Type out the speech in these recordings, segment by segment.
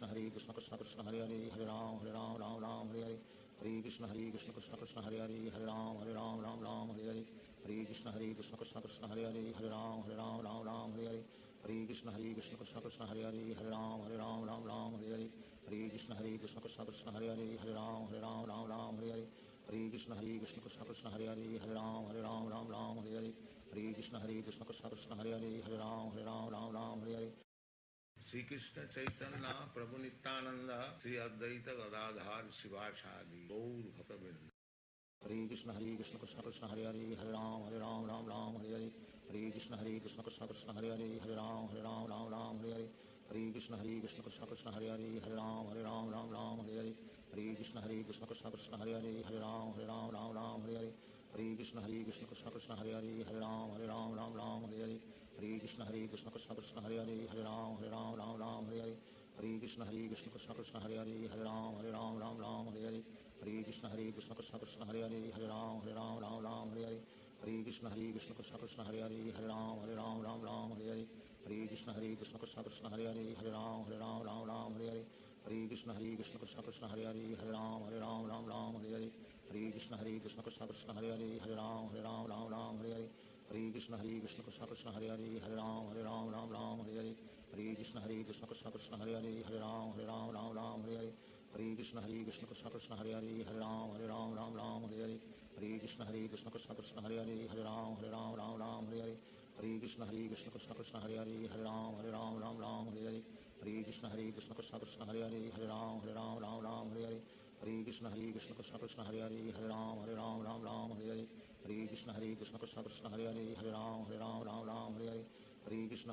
Krishna Krishna Krishna Hare Hare Hare Ram Ram Ram Hare Hare Hare Krishna Krishna Krishna Hare Hare Hare Ram Ram Hare Hare Hare Krishna Krishna Krishna Hare Hare Hare Ram Ram Hare Hare Hare Krishna Krishna Krishna Hare Hare Hare Ram Ram Hare Hare Hare Krishna Krishna Krishna Hare Hare Hare Ram Ram Hare Hare Hare Krishna Krishna Krishna Hare Hare Hare Ram Ram Hare Hare Hare Krishna Krishna Krishna Hare Hare Hare Ram Hare Hare Shri Krishna Chaitanya प्रभु नित्यानंद श्री अद्वैत गदाधर शिवासादि गौर भक्तवृंद Hare Krishna Krishna Krishna Hare Hare Hare Ram Ram Hare Hare Hare Krishna Krishna Krishna Hare Hare Hare Ram Hare Hare Hare Krishna Krishna Krishna Hare Hare Hare Ram Hare Hare Hare Krishna Krishna Krishna Hare Hare Hare Ram Hare Hare Hare Krishna Krishna Krishna Hare Hare Hare Ram Hare Hare Hare Krishna Krishna Krishna Hare Hare Hare Ram Hare Hare Hare Krishna Krishna Krishna Hare Hare Hare Ram Hare Hare Hare Krishna Krishna Krishna Hare Hare Hare Ram Hare Hare Hare Krishna Krishna Krishna Hare Hare Hare Ram Hare Hare Hare Krishna Krishna Krishna Hare Hare Hare Ram Hare Hare Hare Krishna Krishna Krishna Hare Hare Hare Ram Hare Hare Hare Krishna Krishna Krishna Hare Hare Hare Ram Hare Hare Hare Krishna Krishna Krishna Hare Hare Hare Ram Hare Hare Hare Krishna Krishna Krishna Hare Hare Hare Ram Hare Hare Hare Krishna Krishna Krishna Hare Hare Hare Ram Hare Hare Hare Krishna Krishna Krishna Hare Hare Hare Ram Hare Hare Hare Krishna Krishna Krishna Hare Hare Hare Ram Hare Hare Hare Krishna Krishna Krishna Hare Hare Hare Ram Hare Hare Hare Krishna Krishna Krishna Hare Hare Hare Ram Hare Hare Hare Krishna Krishna Krishna Hare Hare Hare Ram Hare Hare Hare Krishna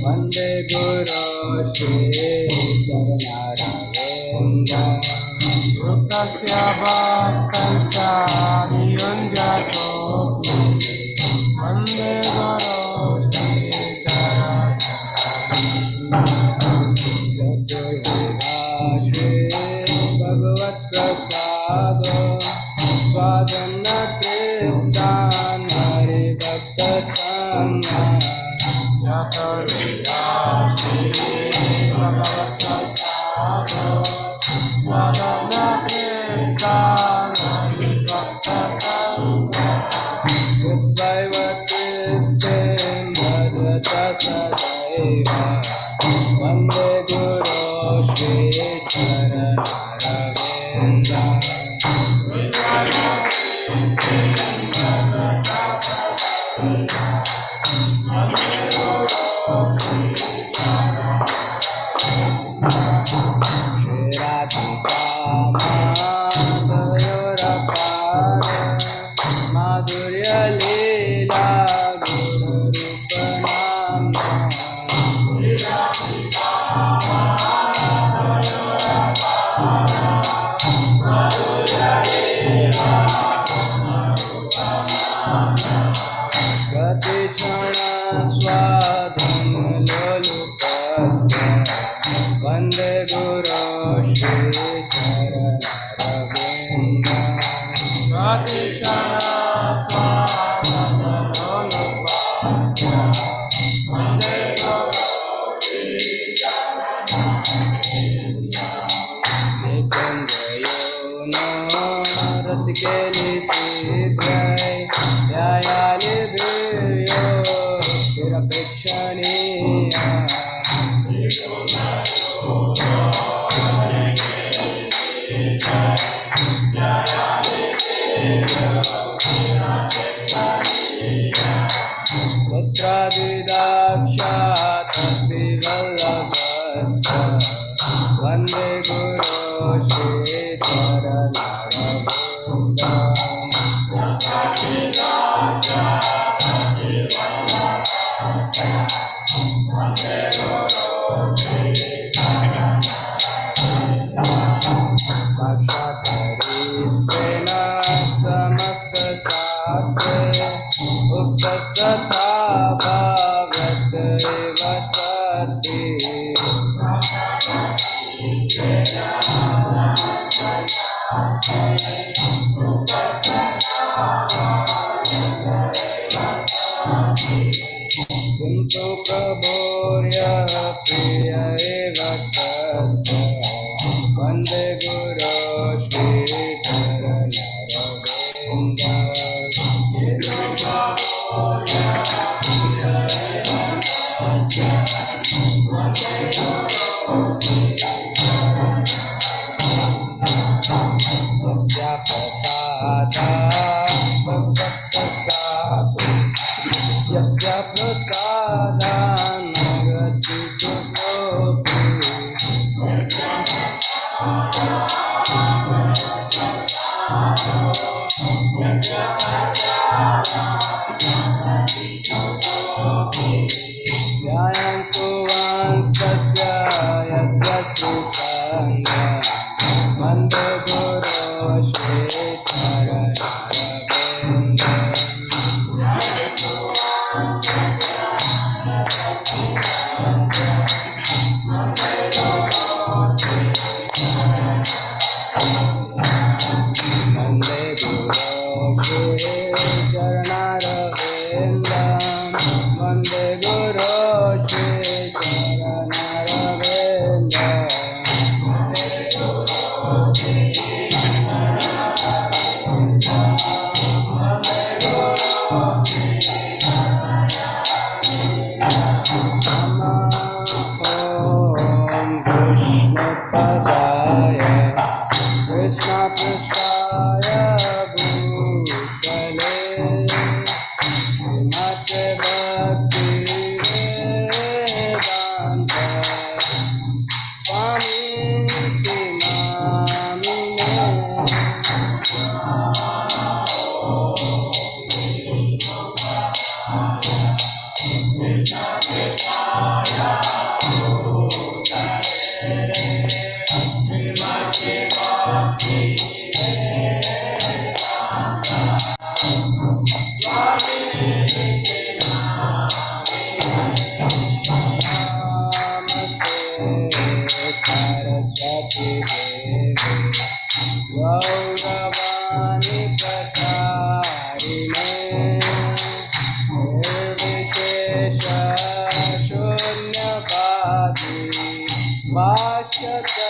Vande Guru Shri Charanaravinda Tasya bhaktansa niyunjato Vande Guru Bhagavat Prasada Swadhanna Kirtan Hari Bhakta Sangha Yato Vyasi Bhagavat Prasada Swadhanna Kirtan Hari Bhakta Sangha Udvaivatirthem Bhajata Sadaiva Vande Guru Shri Charanaravinda Madhurya Leela Guru Rupanama Gati Chana Swadhan Lolupasya Vande Guru Shri Charanaravinda Gati Chana Swadhan Lolupasya Vande Guru Shri Charanaravinda Nikundayo Ratikeli Sidhai Jayali Dhiyo Virapekshaniya Putradidaksha Tati Vallabhasya Vande Guru Shri Charanaravinda Bhakshataritvena samasta satre Uktastatha bhavat eva sati Kintu prabhurya priya eva tasya Vande Guru Shri Charanaravinda Kintu prabhurya priya eva tasya Vande Guru Shri Charanaravinda Yasya prasada nagati gopi Jayam suvan satya yadvati sangha Vande Guru Shri Charanaravinda Vande Guru Shri Charanaravinda Vande Guru Shri Charanaravinda Krishna Padaya Krishna Prasthaya Bhutale Srimate Bhakti Vedanta Swami Timamine Krishna देवे गौरवाणी प्रचारिणे निर्विशेष शून्यवादी वाच्यतदशतारिणे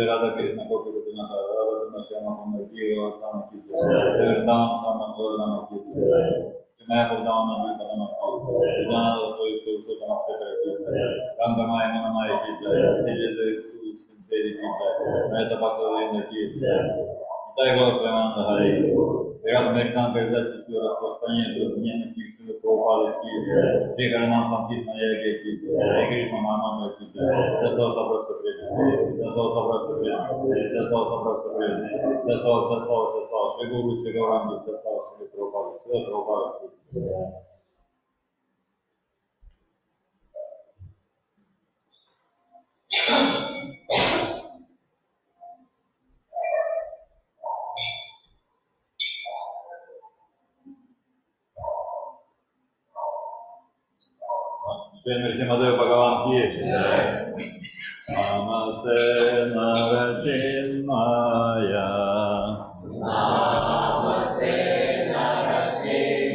Radha Krishna Gopi Gopinath Radha Krishna Shyama Sundar Ki Rama Ki Vrindavan Rama Rama Ki मैं प्रधान अभी करना प्रधान कोई तो काम से करती है काम बनाए ना बनाए की तेरे तेरी की मैं तो बात कर रही हूँ कि ताई लोग प्रमाण है मेरा मैं काम करता हूँ तो रास्ता नहीं है तो दुनिया में किसी को प्रोफाइल की ये करना संकेत नहीं है कि एक ही समाना में की जैसा सब Narasimhadev Bhagavan ki Namaste Narasimhaya Namaste Narasimhaya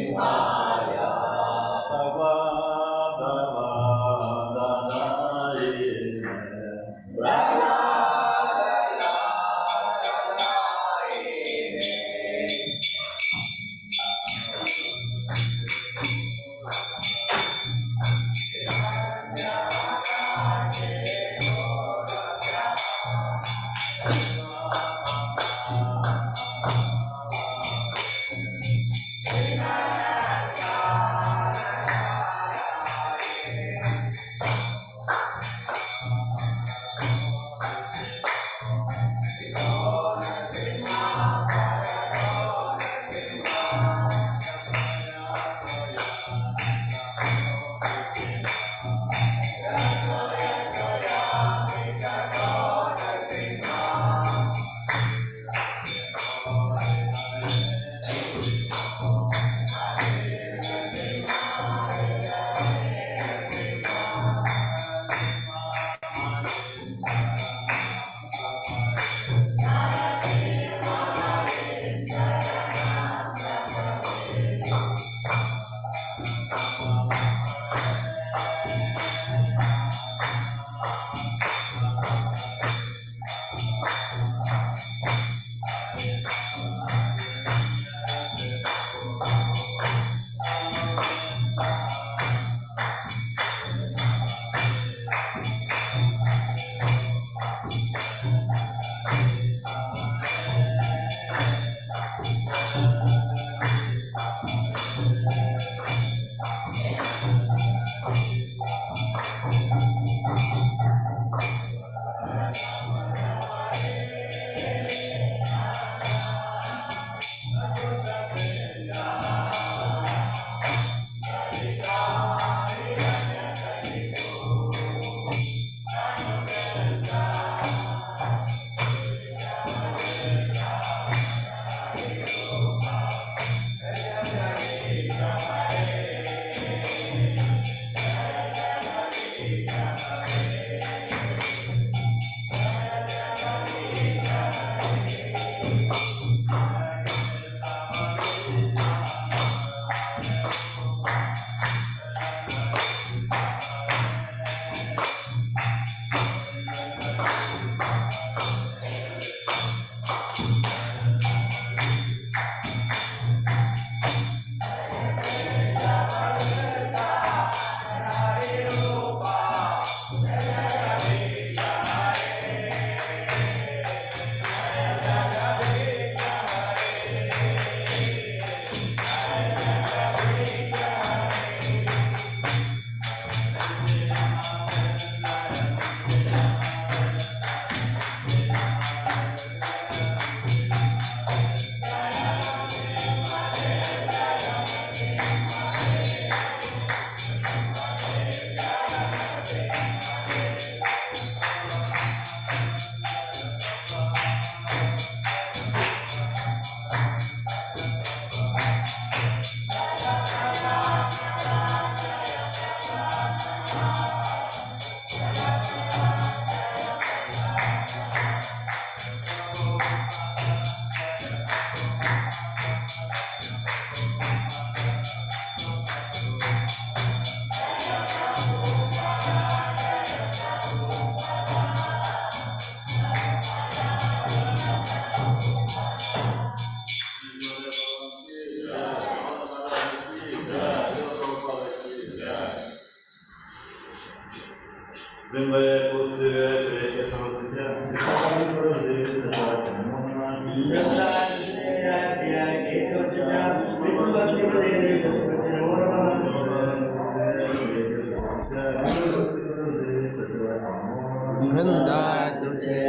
Vrinda Dulce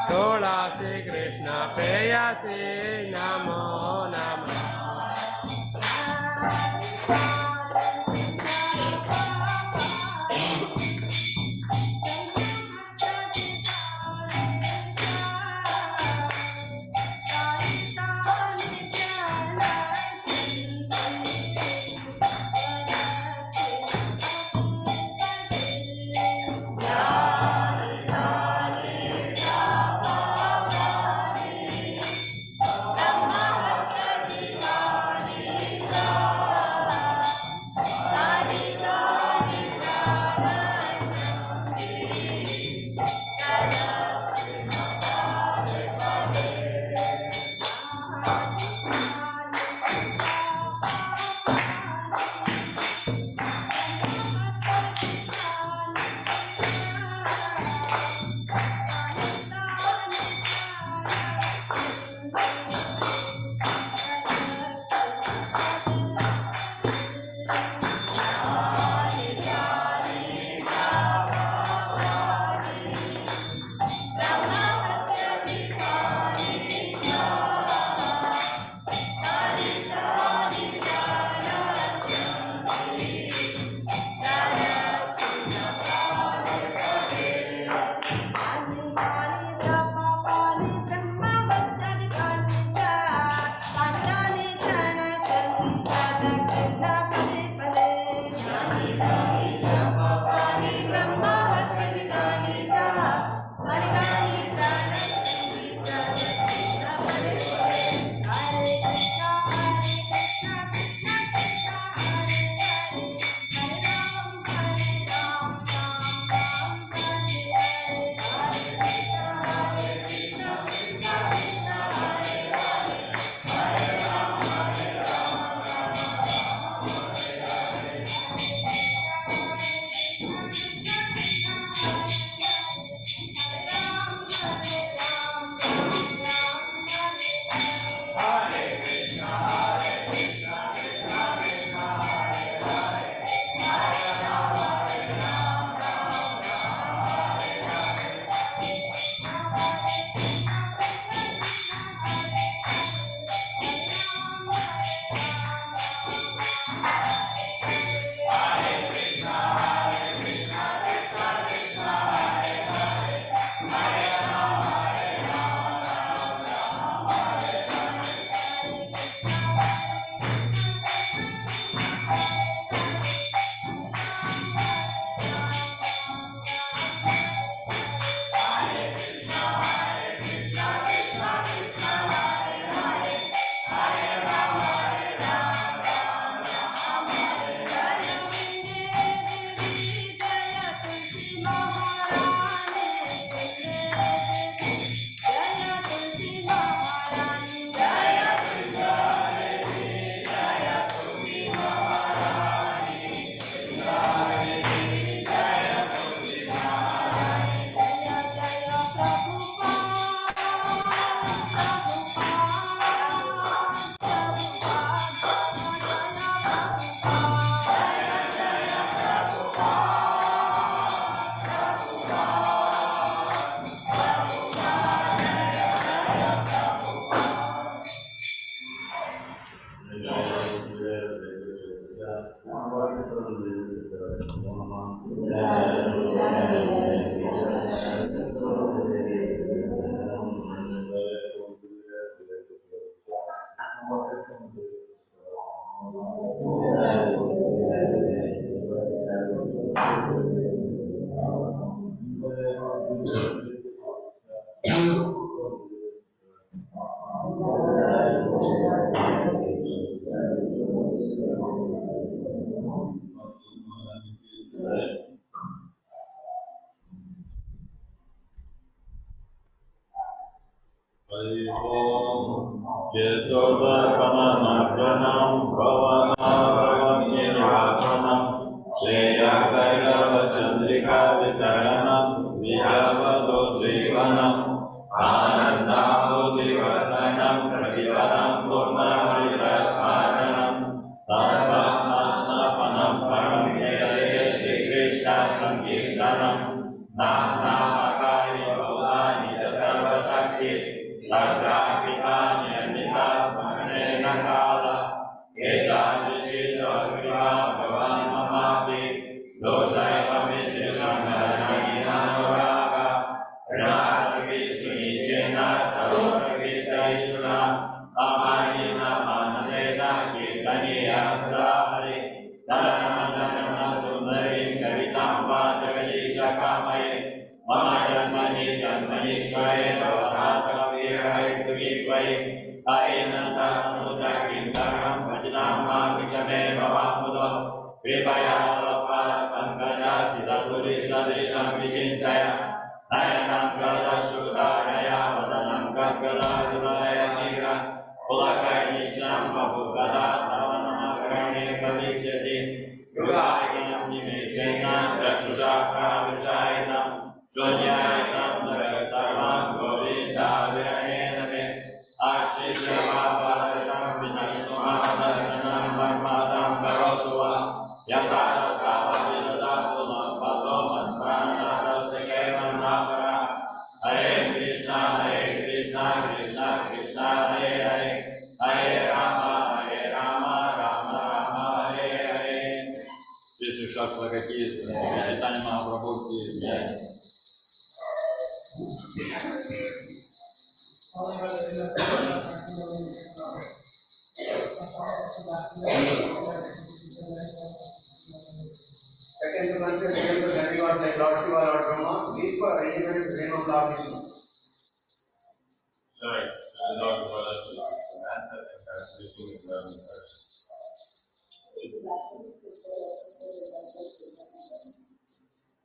Tulasi Krishna Preyasi Namo Namah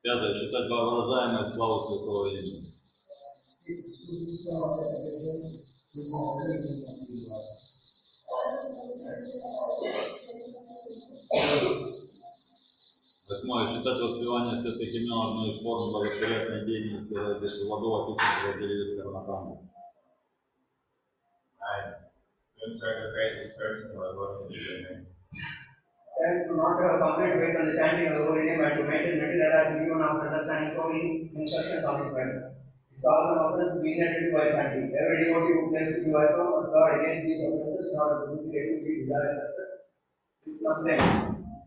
Пятое. Считать воображаемое славу святого имени. Восьмое. Считать воспевание святых имен одной из форм благотворительной деятельности ради Владова Тихого Владимира Карнакана. And to not have a complete weight understanding of the holy name and to maintain material attachment even after understanding so many instructions on his matter. It's all an offense being attended by chanting. Every devotee who claims to be welcome must guard against these offenses in order to fulfill the desired must name.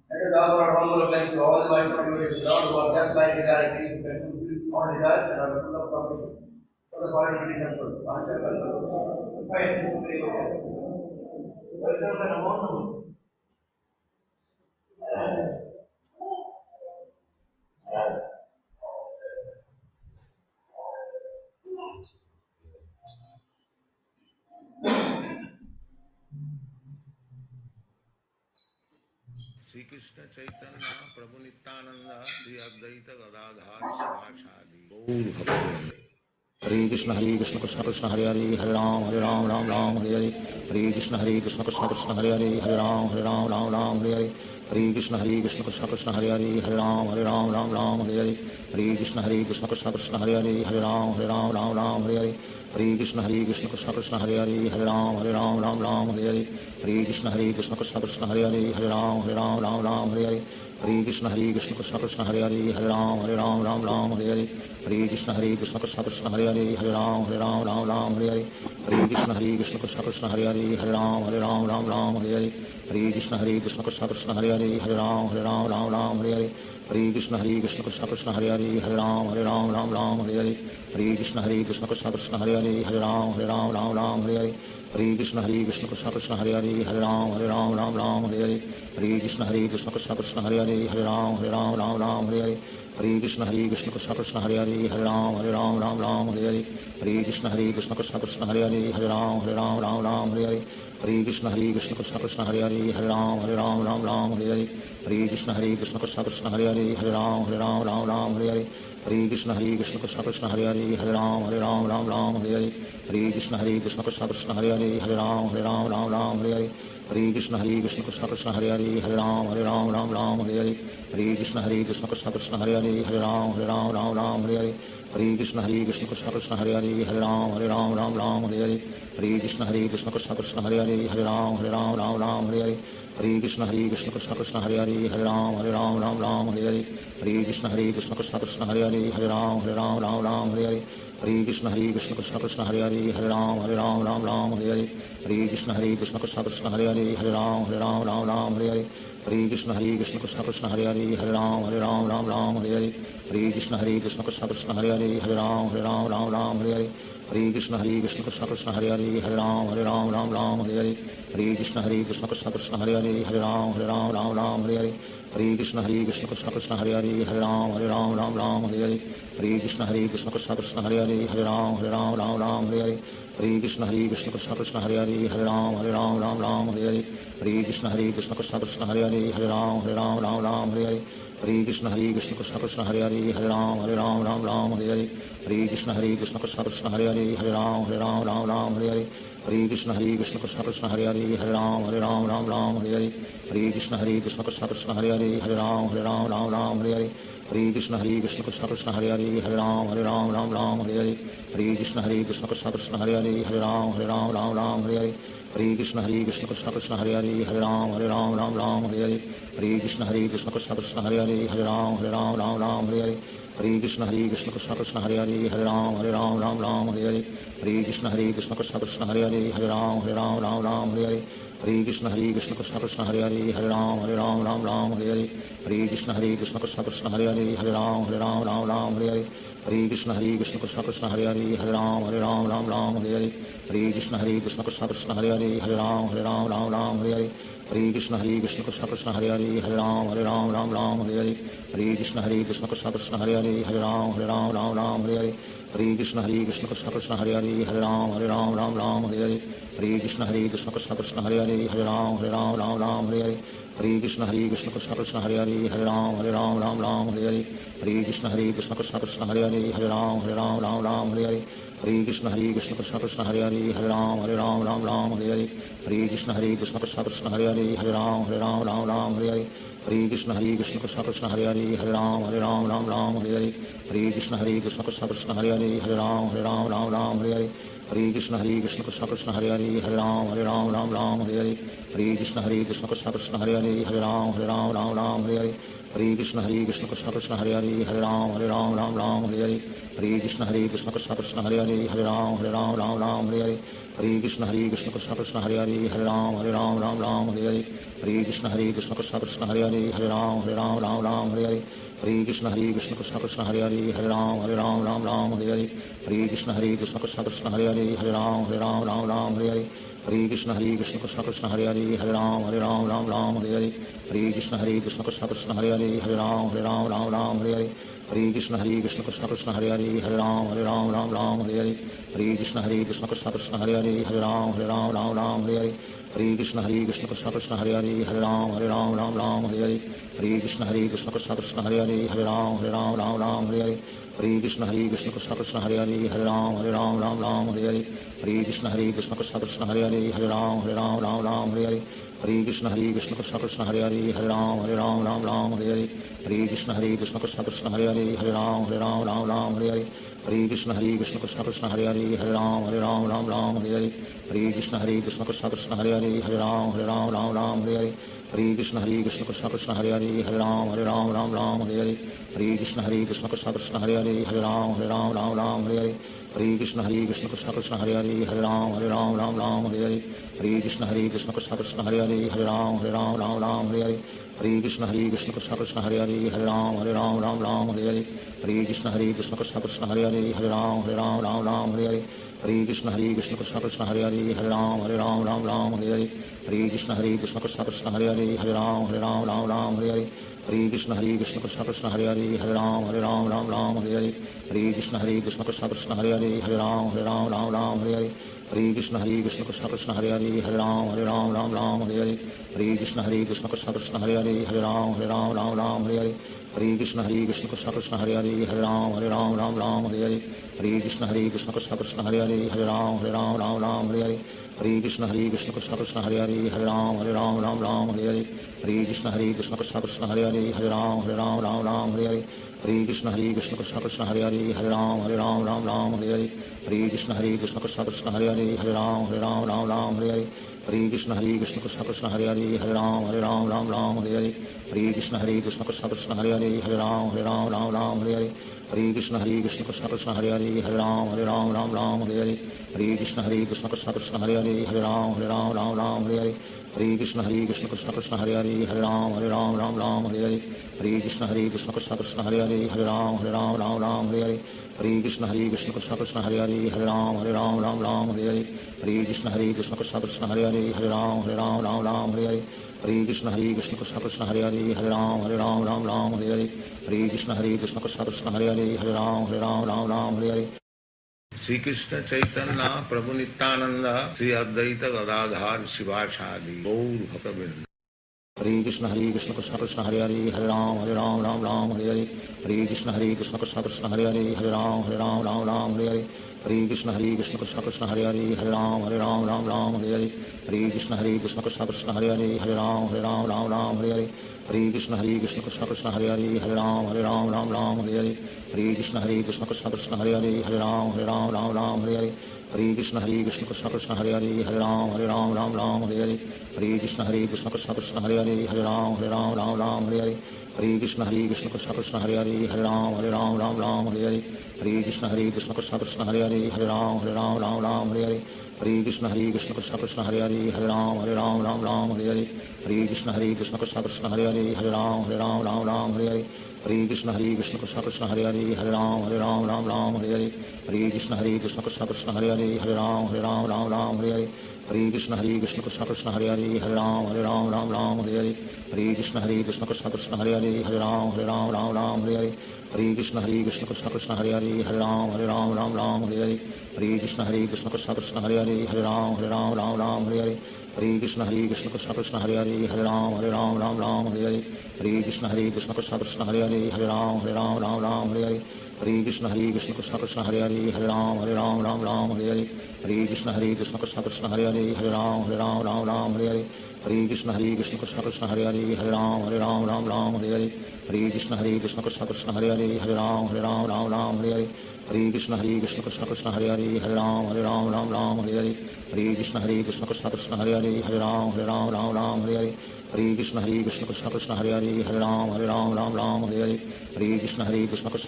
Let us offer our humble thanks to all the wise devotees of the Lord who are just like desired things who can fulfill all desires and are full of profit for the quality temple. Welcome and among Shri Krishna Chaitanya Prabhu Nityanand Shri Advaita Gadadhar शिवासादि Gaur भक्तवृंद। Hare Krishna Krishna Krishna Hare Hare Hare Ram Ram Ram Hare Hare Hare Krishna Krishna Krishna Hare Hare Hare Ram Ram Hare Hare Hare Krishna Krishna Krishna Hare Hare Hare Ram Ram Hare Hare Hare Krishna Krishna Krishna Hare Hare Hare Ram Ram Hare Hare Hare Krishna Krishna Krishna Hare Hare Hare Ram Ram Hare Hare Hare Krishna Krishna Krishna Hare Hare Hare Ram Ram Ram Hare Hare Hare Krishna Krishna Krishna Hare Hare Hare Ram Ram Hare Hare Hare Krishna Krishna Krishna Hare Hare Hare Ram Ram Hare Hare Hare Krishna Krishna Krishna Hare Hare Hare Ram Ram Hare Hare Hare Krishna Krishna Krishna Hare Hare Hare Ram Ram Hare Hare Hare Krishna Krishna Krishna Hare Hare Hare Ram Ram Hare Hare Hare Krishna Krishna Krishna Hare Hare Hare Ram Ram Hare Hare Hare Krishna Krishna Krishna Hare Hare Hare Ram Ram Hare Hare Hare Krishna Krishna Krishna Hare Hare Hare Ram Ram Hare Hare Hare Krishna Krishna Krishna Hare Hare Hare Ram Ram Hare Hare Hare Krishna Krishna Krishna Hare Hare Hare Ram Ram Hare Hare Hare Krishna Krishna Krishna Hare Hare Hare Ram Ram Hare Hare Hare Krishna Krishna Krishna Hare Hare Hare Ram Ram Hare Hare Hare Krishna Krishna Krishna Hare Hare Hare Ram Ram Hare Hare Hare Krishna Krishna Krishna Hare Hare Hare Ram Ram Hare Hare Hare Krishna Krishna Krishna Hare Hare Hare Ram Ram Hare Hare Hare Krishna Krishna Krishna Hare Hare Hare Ram Ram Hare Hare Hare Krishna Krishna Krishna Hare Hare Hare Ram Ram Hare Hare Hare Krishna Krishna Krishna Hare Hare Hare Ram Ram Hare Hare Hare Krishna Krishna Krishna Hare Hare Hare Ram Ram Hare Hare Hare Krishna Krishna Krishna Hare Hare Hare Ram Ram Hare Hare Hare Krishna Krishna Krishna Hare Hare Hare Ram Ram Hare Hare Hare Krishna Krishna Krishna Hare Hare Hare Ram Ram Hare Hare Hare Krishna Krishna Krishna Hare Hare Hare Ram Ram Hare Hare Hare Krishna Krishna Krishna Hare Hare Hare Ram Ram Hare Hare Hare Krishna Krishna Krishna Hare Hare Hare Ram Ram Hare Hare Hare Krishna Krishna Krishna Hare Hare Hare Ram Ram Hare Hare Hare Krishna Krishna Krishna Hare Hare Hare Ram Ram Hare Hare Hare Krishna Krishna Krishna Hare Hare Hare Ram Ram Hare Hare Hare Krishna Krishna Krishna Hare Hare Hare Ram Ram Hare Hare Hare Krishna Krishna Krishna Hare Hare Hare Ram Ram Hare Hare Hare Krishna Krishna Krishna Hare Hare Hare Ram Ram Hare Hare Hare Krishna Krishna Krishna Hare Hare Hare Ram Ram Hare Hare Hare Krishna Krishna Krishna Hare Hare Hare Ram Ram Hare Hare Hare Krishna Krishna Krishna Hare Hare Hare Ram Ram Hare Hare Hare Krishna Krishna Krishna Hare Hare Hare Ram Ram Hare Hare Hare Krishna Krishna Krishna Hare Hare Hare Ram Ram Hare Hare Hare Krishna Krishna Krishna Hare Hare Hare Ram Ram Hare Hare Hare Krishna Krishna Krishna Hare Hare Hare Ram Ram Hare Hare Hare Krishna Krishna Krishna Hare Hare Hare Ram Ram Hare Hare Hare Krishna Krishna Krishna Hare Hare Hare Ram Ram Hare Hare Hare Krishna Krishna Krishna Hare Hare Hare Ram Ram Hare Hare Hare Krishna Krishna Krishna Hare Hare Hare Ram Ram Hare Hare Hare Krishna Krishna Krishna Hare Hare Hare Ram Ram Hare Hare Hare Krishna Krishna Krishna Hare Hare Hare Ram Ram Hare Hare Hare Krishna Krishna Krishna Hare Hare Hare Ram Ram Hare Hare Hare Krishna Krishna Krishna Hare Hare Hare Ram Ram Hare Hare Hare Krishna Krishna Krishna Hare Hare Hare Ram Ram Hare Hare Hare Krishna Krishna Krishna Hare Hare Hare Ram Ram Hare Hare Hare Krishna Krishna Krishna Hare Hare Hare Ram Ram Hare Hare Hare Krishna Krishna Krishna Hare Hare Hare Ram Ram Hare Hare Hare Krishna Krishna Krishna Hare Hare Hare Ram Ram Hare Hare Hare Krishna Krishna Krishna Hare Hare Hare Ram Ram Hare Hare Hare Krishna Krishna Krishna Hare Hare Hare Ram Ram Hare Hare Hare Krishna Krishna Krishna Hare Hare Hare Ram Ram Hare Hare Hare Krishna Krishna Krishna Hare Hare Hare Ram Ram Hare Hare Hare Krishna Krishna Krishna Hare Hare Hare Ram Ram Hare Hare Hare Krishna Krishna Krishna Hare Hare Hare Ram Ram Hare Hare Hare Krishna Krishna Krishna Hare Hare Hare Ram Ram Hare Hare Hare Krishna Krishna Krishna Hare Hare Hare Ram Ram Hare Hare Hare Krishna Krishna Krishna Hare Hare Hare Ram Ram Hare Hare Hare Krishna Krishna Krishna Hare Hare Hare Ram Ram Hare Hare Hare Krishna Krishna Krishna Hare Hare Hare Ram Ram Hare Hare Hare Krishna Krishna Krishna Hare Hare Hare Ram Ram Hare Hare Hare Krishna Krishna Krishna Hare Hare Hare Ram Ram Hare Hare Hare Krishna Krishna Krishna Hare Hare Hare Ram Ram Hare Hare Hare Krishna Krishna Krishna Hare Hare Hare Ram Ram Hare Hare Hare Krishna Krishna Krishna Hare Hare Hare Ram Ram Hare Hare Hare Krishna Krishna Krishna Hare Hare Hare Ram Ram Hare Hare Hare Krishna Krishna Krishna Hare Hare Hare Ram Ram Hare Hare Hare Krishna Krishna Krishna Hare Hare Hare Ram Ram Hare Hare Hare Krishna Krishna Krishna Hare Hare Hare Ram Ram Hare Hare Hare Krishna Krishna Krishna Hare Hare Hare Ram Ram Hare Hare Hare Krishna Krishna Krishna Hare Hare Hare Ram Ram Hare Hare Hare Krishna Krishna Krishna Hare Hare Hare Ram Ram Ram Hare Hare Hare Krishna Krishna Krishna Hare Hare Hare Ram Ram Hare Hare Hare Krishna Krishna Krishna Hare Hare Hare Ram Ram Hare Hare Hare Krishna Krishna Krishna Hare Hare Hare Ram Ram Hare Hare Hare Krishna Krishna Krishna Hare Hare Hare Ram Ram Hare Hare Hare Krishna Krishna Krishna Hare Hare Hare Ram Ram Hare Hare Hare Krishna Krishna Krishna Hare Hare Hare Ram Ram Hare Hare Hare Krishna Krishna Krishna Hare Hare Hare Ram Ram Hare Hare Hare Krishna Krishna Krishna Hare Hare Hare Ram Ram Hare Hare Hare Krishna Krishna Krishna Hare Hare Hare Ram Ram Hare Hare Hare Krishna Krishna Krishna Hare Hare Hare Ram Ram Hare Hare Hare Krishna Krishna Krishna Hare Hare Hare Ram Ram Hare Hare Hare Krishna Krishna Krishna Hare Hare Hare Ram Ram Hare Hare Hare Krishna Krishna Krishna Hare Hare Hare Ram Ram Hare Hare Hare Krishna Krishna Krishna Hare Hare Hare Ram Ram Hare Hare Hare Krishna Krishna Krishna Hare Hare Hare Ram Ram Hare Hare Hare Krishna Krishna Krishna Hare Hare Hare Ram Ram Hare Hare Hare Krishna Krishna Krishna Hare Hare Hare Ram Ram Hare Hare Hare Krishna Krishna Krishna Hare Hare Hare Ram Ram Hare Hare Hare Krishna Krishna Krishna Hare Hare Hare Ram Ram Hare Hare Hare Krishna Krishna Krishna Hare Hare Hare Ram Ram Hare Hare Hare Krishna Krishna Krishna Hare Hare Hare Ram Ram Hare Hare Hare Krishna Krishna Krishna Hare Hare Hare Ram Ram Hare Hare Hare Krishna Krishna Krishna Hare Hare Hare Ram Ram Hare Hare Hare Krishna Krishna Krishna Hare Hare Hare Ram Ram Hare Hare Hare Krishna Krishna Krishna Hare Hare Hare Ram Ram Hare Hare Hare Krishna Krishna Krishna Hare Hare Hare Ram Ram Hare Hare Hare Krishna Krishna Krishna Hare Hare Hare Ram Ram Hare Hare Hare Krishna Krishna Krishna Hare Hare Hare Ram Ram Hare Hare Hare Krishna Krishna Krishna Hare Hare Hare Ram Hare Hare Shri Krishna Chaitanya Prabhu Nityanand Shri Advaita Gadadhar शिवासादि Gaur भक्तवृंद Hare Krishna Krishna Krishna Hare Hare Hare Ram Hare Hare Hare Krishna Krishna Krishna Hare Hare Hare Ram Hare Hare Hare Krishna Krishna Krishna Hare Hare Hare Ram Hare Hare Hare Krishna Krishna Krishna Hare Hare Hare Ram Hare Hare Hare Krishna Krishna Krishna Hare Hare Hare Ram Hare Hare Hare Krishna Krishna Krishna Hare Hare Hare Ram Hare Hare Hare Krishna Krishna Krishna Hare Hare Hare Ram Hare Hare Hare Krishna Krishna Krishna Hare Hare Hare Ram Hare Hare Hare Krishna Krishna Krishna Hare Hare Hare Ram Hare Hare Hare Krishna Krishna Krishna Hare Hare Hare Ram Hare Hare Hare Krishna Krishna Krishna Hare Hare Hare Ram Hare Hare Hare Krishna Krishna Krishna Hare Hare Hare Ram Hare Hare Hare Krishna Krishna Krishna Hare Hare Hare Ram Hare Hare Hare Krishna Krishna Krishna Hare Hare Hare Ram Hare Hare Hare Krishna Krishna Krishna Hare Hare Hare Ram Hare Hare Hare Krishna Krishna Krishna Hare Hare Hare Ram Hare Hare Hare Krishna Krishna Krishna Hare Hare Hare Ram Hare Hare Hare Krishna Krishna Krishna Hare Hare Hare Ram Hare Hare Hare Krishna Krishna Krishna Hare Hare Hare Ram Hare Hare Hare Krishna Krishna Krishna Hare Hare Hare Ram Hare Hare Hare Krishna Krishna Krishna Hare Hare Hare Ram Hare Hare Hare Krishna Krishna Krishna Hare Hare Hare Ram Hare Hare Hare Krishna Krishna Krishna Hare Hare Hare Ram Hare Hare Hare Krishna Krishna Krishna Hare Hare Hare Ram Hare Hare Hare Krishna Krishna Krishna Hare Hare Hare Ram Hare Hare Hare Krishna Krishna Krishna Hare Hare Hare Ram Hare Hare Hare Krishna Krishna Krishna Hare Hare Hare Ram Hare Hare Hare Krishna Krishna Krishna Hare Hare Hare Ram Hare Hare Hare Krishna Krishna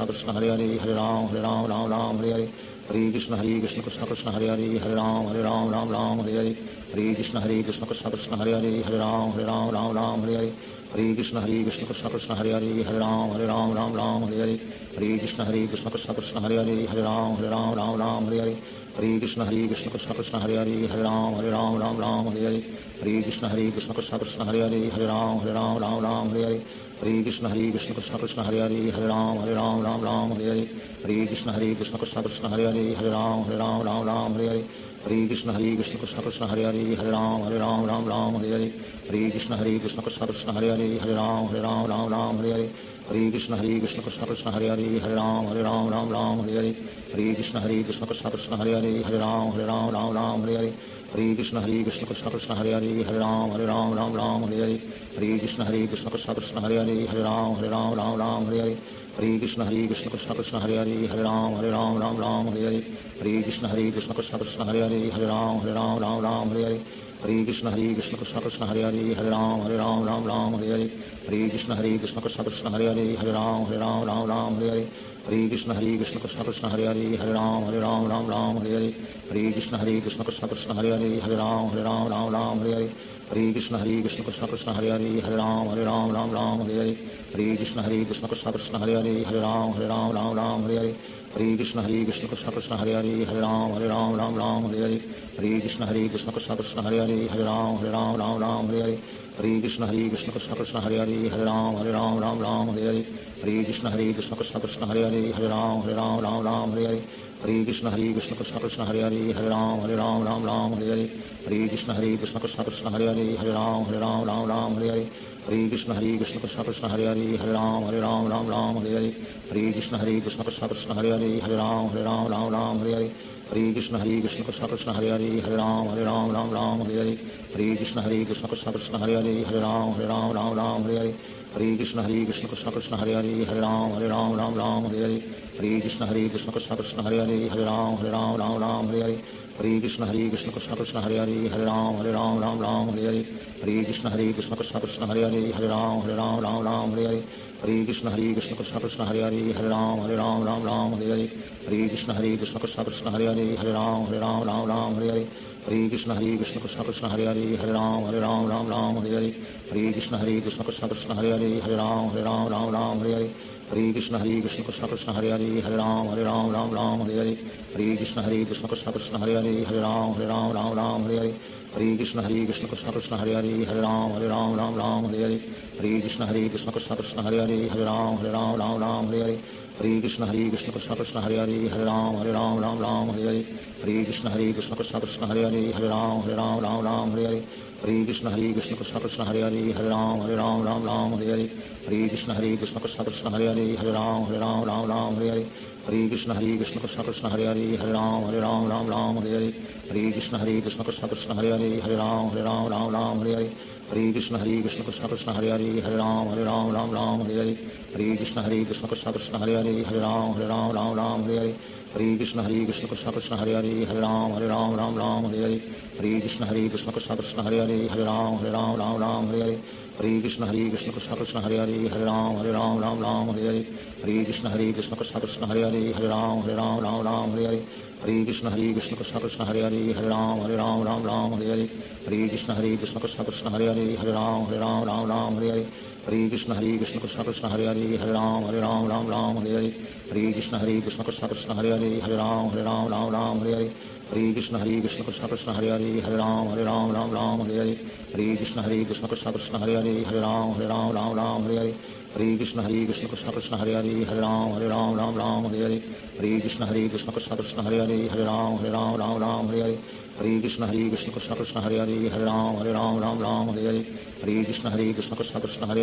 Krishna Hare Hare Hare Ram Hare Hare Hare Krishna Krishna Krishna Hare Hare Hare Ram Hare Hare Hare Krishna Krishna Krishna Hare Hare Hare Ram Hare Hare Hare Krishna Krishna Krishna Hare Hare Hare Ram Hare Hare Hare Krishna Krishna Krishna Hare Hare Hare Ram Hare Hare Hare Krishna Krishna Krishna Hare Hare Hare Ram Hare Hare Hare Krishna Krishna Krishna Hare Hare Hare Ram Hare Hare Hare Krishna Krishna Krishna Hare Hare Hare Ram Hare Hare Hare Krishna Krishna Krishna Hare Hare Hare Ram Hare Hare Hare Krishna Krishna Krishna Hare Hare Hare Ram Hare Hare Hare Krishna Krishna Krishna Hare Hare Hare Ram Hare Hare Hare Krishna Krishna Krishna Hare Hare Hare Ram Hare Hare Hare Krishna Krishna Krishna Hare Hare Hare Ram Ram Ram Hare Hare Hare Krishna Krishna Krishna Hare Hare Hare Ram Ram Hare Hare Hare Krishna Krishna Krishna Hare Hare Hare Ram Ram Hare Hare Hare Krishna Krishna Krishna Hare Hare Hare Ram Ram Hare Hare Hare Krishna Krishna Krishna Hare Hare Hare Ram Ram Hare Hare Hare Krishna Krishna Krishna Hare Hare Hare Ram Ram Hare Hare Hare Krishna Krishna Krishna Hare Hare Hare Ram Ram Hare Hare Hare Krishna Krishna Krishna Hare Hare Hare Ram Ram Hare Hare Hare Krishna Krishna Krishna Hare Hare Hare Ram Ram Hare Hare Hare Krishna Krishna Krishna Hare Hare Hare Ram Ram Hare Hare Hare Krishna Krishna Krishna Hare Hare Hare Ram Ram Hare Hare Hare Krishna Krishna Krishna Hare Hare Hare Ram Ram Hare Hare Hare Krishna Krishna Krishna Hare Hare Hare Ram Ram Hare Hare Hare Krishna Krishna Krishna Hare Hare Hare Ram Ram Hare Hare Hare Krishna Krishna Krishna Hare Hare Hare Ram Ram Hare Hare Hare Krishna Krishna Krishna Hare Hare Hare Ram Ram Hare Hare Hare Krishna Krishna Krishna Hare Hare Hare Ram Ram Hare Hare Hare Krishna Krishna Krishna Hare Hare Hare Ram Ram Hare Hare Hare Krishna Krishna Krishna Hare Hare Hare Ram Ram Hare Hare Hare Krishna Krishna Krishna Hare Hare Hare Ram Ram Hare Hare Hare Krishna Krishna Krishna Hare Hare Hare Ram Ram Hare Hare Hare Krishna Krishna Krishna Hare Hare Hare Ram Ram Hare Hare Hare Krishna Krishna Krishna Hare Hare Hare Ram Ram Hare Hare Hare Krishna Krishna Krishna Hare Hare Hare Ram Ram Hare Hare Hare Krishna Krishna Krishna Hare Hare Hare Ram Ram Hare Hare Hare Krishna Krishna Krishna Hare Hare Hare Ram Ram Hare Hare Hare Krishna Krishna Krishna Hare Hare Hare Ram Ram Hare Hare Hare Krishna Krishna Krishna Hare Hare Hare Ram Ram Hare Hare Hare Krishna Krishna Krishna Hare Hare Hare Ram Ram Hare Hare Hare Krishna Krishna Krishna Hare Hare Hare Ram Ram Hare Hare Hare Krishna Krishna Krishna Hare Hare Hare Ram Ram Hare Hare Hare Krishna Krishna Krishna Hare Hare Hare Ram Ram Hare Hare Hare Krishna Krishna Krishna Hare Hare Hare Ram Ram Hare Hare Hare Krishna Krishna Krishna Hare Hare Hare Ram Ram Hare Hare Hare Krishna Krishna Krishna Hare Hare Hare Ram Ram Hare Hare Hare Krishna Krishna Krishna Hare Hare Hare Ram Ram Hare Hare Hare Krishna Krishna Krishna Hare Hare Hare Ram Ram Hare Hare Hare Krishna Krishna Krishna Hare Hare Hare Ram Ram Hare Hare Hare Krishna Krishna Krishna Hare Hare Hare Ram Ram Hare Hare Hare Krishna Krishna Krishna Hare Hare Hare Ram Ram Hare Hare Hare Krishna Krishna Krishna Hare Hare Hare Ram Ram Hare Hare Hare Krishna Krishna Krishna Hare Hare Hare Ram Ram Hare Hare Hare Krishna Krishna Krishna Hare Hare Hare Ram Ram Hare Hare Hare Krishna Krishna Krishna Hare Hare Hare Ram Ram Hare Hare Hare Krishna Krishna Krishna Hare Hare Hare Ram Ram Hare Hare Hare Krishna Krishna Krishna Hare Hare Hare Ram Ram Hare Hare Hare Krishna Krishna Krishna Hare Hare Hare Ram Ram Hare Hare Hare Krishna Krishna Krishna Hare Hare Hare Ram Ram Hare Hare Hare Krishna Krishna Krishna Hare Hare Hare Ram Ram Hare Hare Hare Krishna Krishna Krishna Hare Hare Hare Ram Ram Hare Hare Hare Krishna Krishna Krishna Hare Hare Hare Ram Ram Hare Hare Hare Krishna Krishna Krishna Hare Hare Hare Ram Ram Hare Hare Hare Krishna Krishna Krishna Hare Hare Hare Ram Ram Hare Hare Hare Krishna Krishna Krishna Hare Hare Hare Ram Ram Hare Hare Hare Krishna Krishna Krishna Hare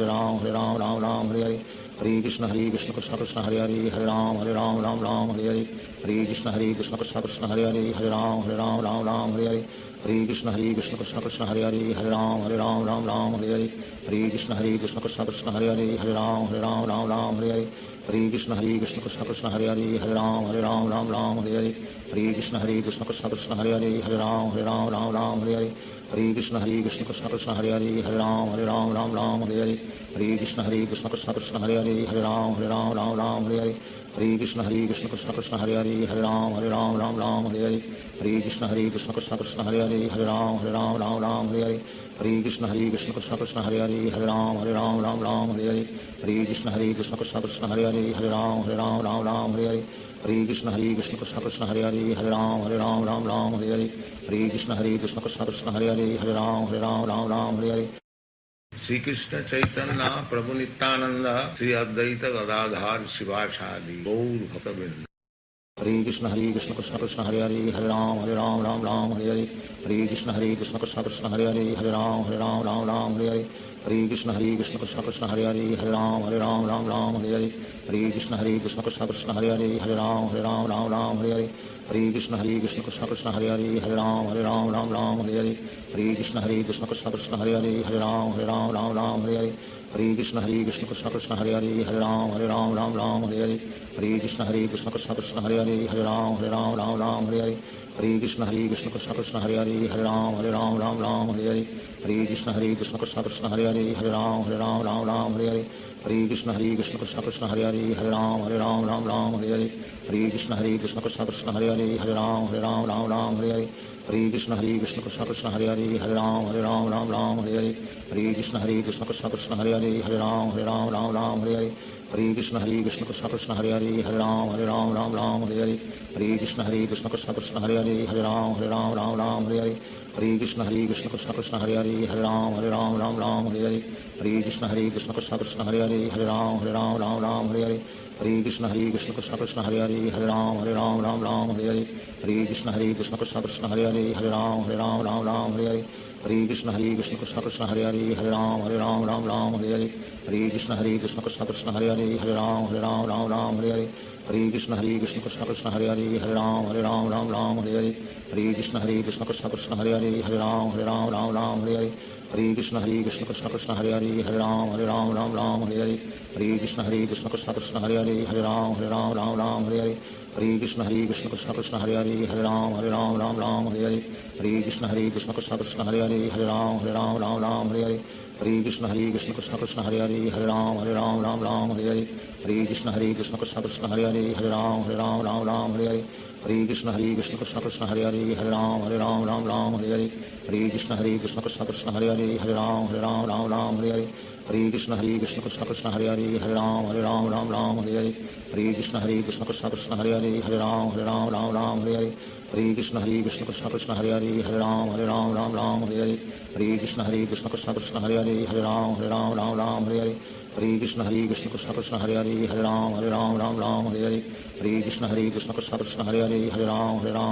Hare Hare Ram Ram Hare Hare Hare Krishna Krishna Krishna Hare Hare Hare Ram Ram Hare Hare Hare Krishna Krishna Krishna Hare Hare Hare Ram Ram Hare Hare Hare Krishna Krishna Krishna Hare Hare Hare Ram Ram Hare Hare Hare Krishna Krishna Krishna Hare Hare Hare Ram Ram Hare Hare Hare Krishna Krishna Krishna Hare Hare Hare Ram Ram Hare Hare Hare Krishna Krishna Krishna Hare Hare Hare Ram Ram Hare Hare Hare Krishna Krishna Krishna Hare Hare Hare Ram Ram Hare Hare Hare Krishna Krishna Krishna Hare Hare Hare Ram Ram Hare Hare Hare Krishna Krishna Krishna Hare Hare Hare Ram Ram Hare Hare Hare Krishna Krishna Krishna Hare Hare Hare Ram Ram Hare Hare Hare Krishna Krishna Krishna Hare Hare Hare Ram Ram Hare Hare Hare Krishna Krishna Krishna Hare Hare Hare Ram Ram Hare Hare Hare Krishna Krishna Krishna Hare Hare Hare Ram Hare Hare Shri Krishna Chaitanya Prabhu Nityanand Shri Advaita Gadadhar शिवासादि Gaur भक्तवृंद Hare Krishna Krishna Krishna Hare Hare Hare Ram Hare Hare Hare Krishna Krishna Krishna Hare Hare Hare Ram Hare Hare Hare Krishna Krishna Krishna Hare Hare Hare Ram Hare Hare Hare Krishna Krishna Krishna Hare Hare Hare Ram Hare Hare Hare Hare Krishna Krishna Krishna Hare Hare Hare Ram Ram Ram Hare Hare Hare Krishna Krishna Krishna Hare Hare Hare Ram Ram Hare Hare Hare Krishna Krishna Krishna Hare Hare Hare Ram Ram Hare Hare Hare Krishna Krishna Krishna Hare Hare Hare Ram Ram Hare Hare Hare Krishna Krishna Krishna Hare Hare Hare Ram Ram Hare Hare Hare Krishna Krishna Krishna Hare Hare Hare Ram Ram Hare Hare Hare Krishna Krishna Krishna Hare Hare Hare Ram Ram Hare Hare Hare Krishna Krishna Krishna Hare Hare Hare Ram Ram Hare Hare Hare Krishna Krishna Krishna Hare Hare Hare Ram Ram Hare Hare Hare Krishna Krishna Krishna Hare Hare Hare Ram Ram Hare Hare Hare Krishna Krishna Krishna Hare Hare Hare Ram Ram Hare Hare Hare Krishna Krishna Krishna Hare Hare Hare Ram Ram Hare Hare Hare Krishna Krishna Krishna Hare Hare Hare Ram Ram Hare Hare Hare Krishna Krishna Krishna Hare Hare Hare Ram Ram Hare Hare Hare Krishna Krishna Krishna Hare Hare Hare Ram Ram Hare Hare Hare Krishna Krishna Krishna Hare Hare Hare Ram Ram Hare Hare Hare Krishna Krishna Krishna Hare Hare Hare Ram Ram Hare Hare Hare Krishna Krishna Krishna Hare Hare Hare Ram Ram Hare Hare Hare Krishna Krishna Krishna Hare Hare Hare Ram Ram Hare Hare Hare Krishna Krishna Krishna Hare Hare Hare Ram Ram Hare Hare Hare Krishna Krishna Krishna Hare Hare Hare Ram Ram Hare Hare Hare Krishna Krishna Krishna Hare Hare Hare Ram Ram Hare Hare Hare Krishna Krishna Krishna Hare Hare Hare Ram Ram Hare Hare Hare Krishna Krishna Krishna Hare Hare Hare Ram Ram Hare Hare Hare Krishna Krishna Krishna Hare Hare Hare Ram Ram Hare Hare Hare Krishna Krishna Krishna Hare Hare Hare Ram Ram Hare Hare Hare Krishna Krishna Krishna Hare Hare Hare Ram Ram Hare Hare Hare Krishna Krishna Krishna Hare Hare Hare Ram Ram Hare Hare Hare Krishna Krishna Krishna Hare Hare Hare Ram Ram Hare Hare Hare Krishna Krishna Krishna Hare Hare Hare Ram Ram Hare Hare Hare Krishna Krishna Krishna Hare Hare Hare Ram Ram Hare Hare Hare Krishna Krishna Krishna Hare Hare Hare Ram Ram Hare Hare Hare Krishna Krishna Krishna Hare Hare Hare Ram Ram Hare Hare Hare Krishna Krishna Krishna Hare Hare Hare Ram Ram Hare Hare Hare Krishna Krishna Krishna Hare Hare Hare Ram Ram Hare Hare Hare Krishna Krishna Krishna Hare Hare Hare Ram Ram Hare Hare Hare Krishna Krishna Krishna Hare Hare Hare Ram Ram Hare Hare Hare Krishna Krishna Krishna Hare Hare Hare Ram Ram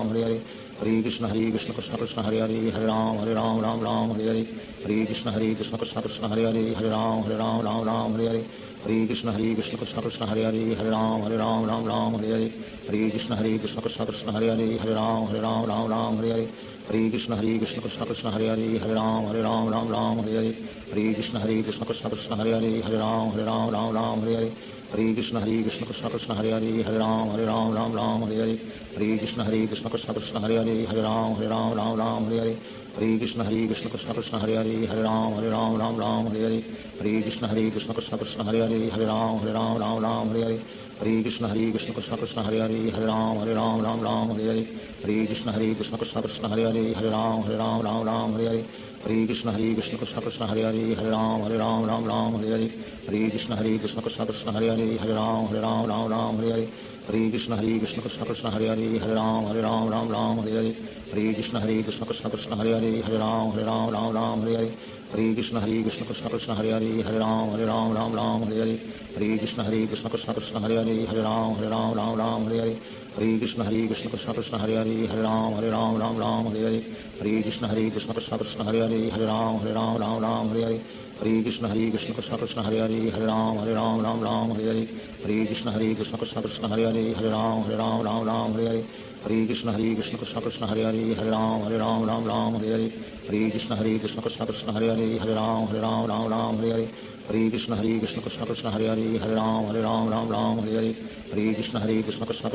Hare Hare Hare Krishna Krishna Krishna Hare Hare Hare Ram Ram Hare Hare Hare Krishna Krishna Krishna Hare Hare Hare Ram Ram Hare Hare Hare Krishna Krishna Krishna Hare Hare Hare Ram Ram Hare Hare Hare Krishna Krishna Krishna Hare Hare Hare Ram Ram Hare Hare Hare Krishna Krishna Krishna Hare Hare Hare Ram Ram Hare Hare Hare Krishna Krishna Krishna Hare Hare Hare Ram Ram Hare Hare Hare Krishna Krishna Krishna Hare Hare Hare Ram Ram Hare Hare Hare Krishna Krishna Krishna Hare Hare Hare Ram Ram Hare Hare Hare Krishna Krishna Krishna Hare Hare Hare Ram Ram Hare Hare Hare Krishna Krishna Krishna Hare Hare Hare Ram Ram Hare Hare Hare Krishna Krishna Krishna Hare Hare Hare Ram Ram Hare Hare Hare Krishna Krishna Krishna Hare Hare Hare Ram Ram Hare Hare Hare Krishna Krishna Krishna Hare Hare Hare Ram Ram Hare Hare Hare Krishna Krishna Krishna Hare Hare Hare Ram Ram Hare Hare Hare Krishna Krishna Krishna Hare Hare Hare Ram Ram Hare Hare Hare Krishna Krishna Krishna Hare Hare Hare Ram Ram Hare Hare Hare Krishna Krishna Krishna Hare Hare Hare Ram Ram Hare Hare Hare Krishna Krishna Krishna Hare Hare Hare Ram Ram Hare Hare Hare Krishna Krishna Krishna Hare Hare Hare Ram Ram Hare Hare Hare Krishna Krishna Krishna Hare Hare Hare Ram Ram Hare Hare Hare Krishna Krishna Krishna Hare Hare Hare Ram Ram Hare Hare Hare Krishna Krishna Krishna Hare Hare Hare Ram Ram Hare Hare Hare Krishna Krishna Krishna Hare Hare Hare Ram Ram Hare Hare Hare Krishna Krishna Krishna Hare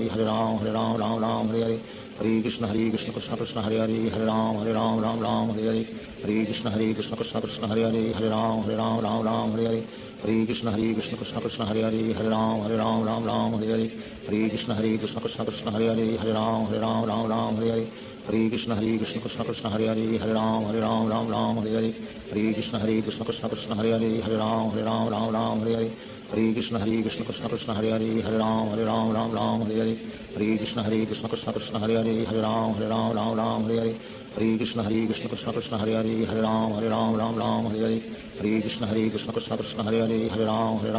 Hare Hare Ram Ram Hare Hare Hare Krishna Krishna Krishna Hare Hare Hare Ram Ram Hare Hare Hare Krishna Krishna Krishna Hare Hare Hare Ram Ram Hare Hare Hare Krishna Krishna Krishna Hare Hare Hare Ram Ram Hare Hare Hare Krishna Krishna Krishna Hare Hare Hare Ram Ram Hare Hare Hare Krishna Krishna Krishna Hare Hare Hare Ram Ram Hare Hare Hare Krishna Krishna Krishna Hare Hare Hare Ram Ram Hare Hare Hare Krishna Krishna Krishna Hare Hare Hare Ram Ram Hare Hare Hare Krishna Krishna Krishna Hare Hare Hare Ram Ram Hare Hare Hare Krishna Krishna Krishna Hare Hare Hare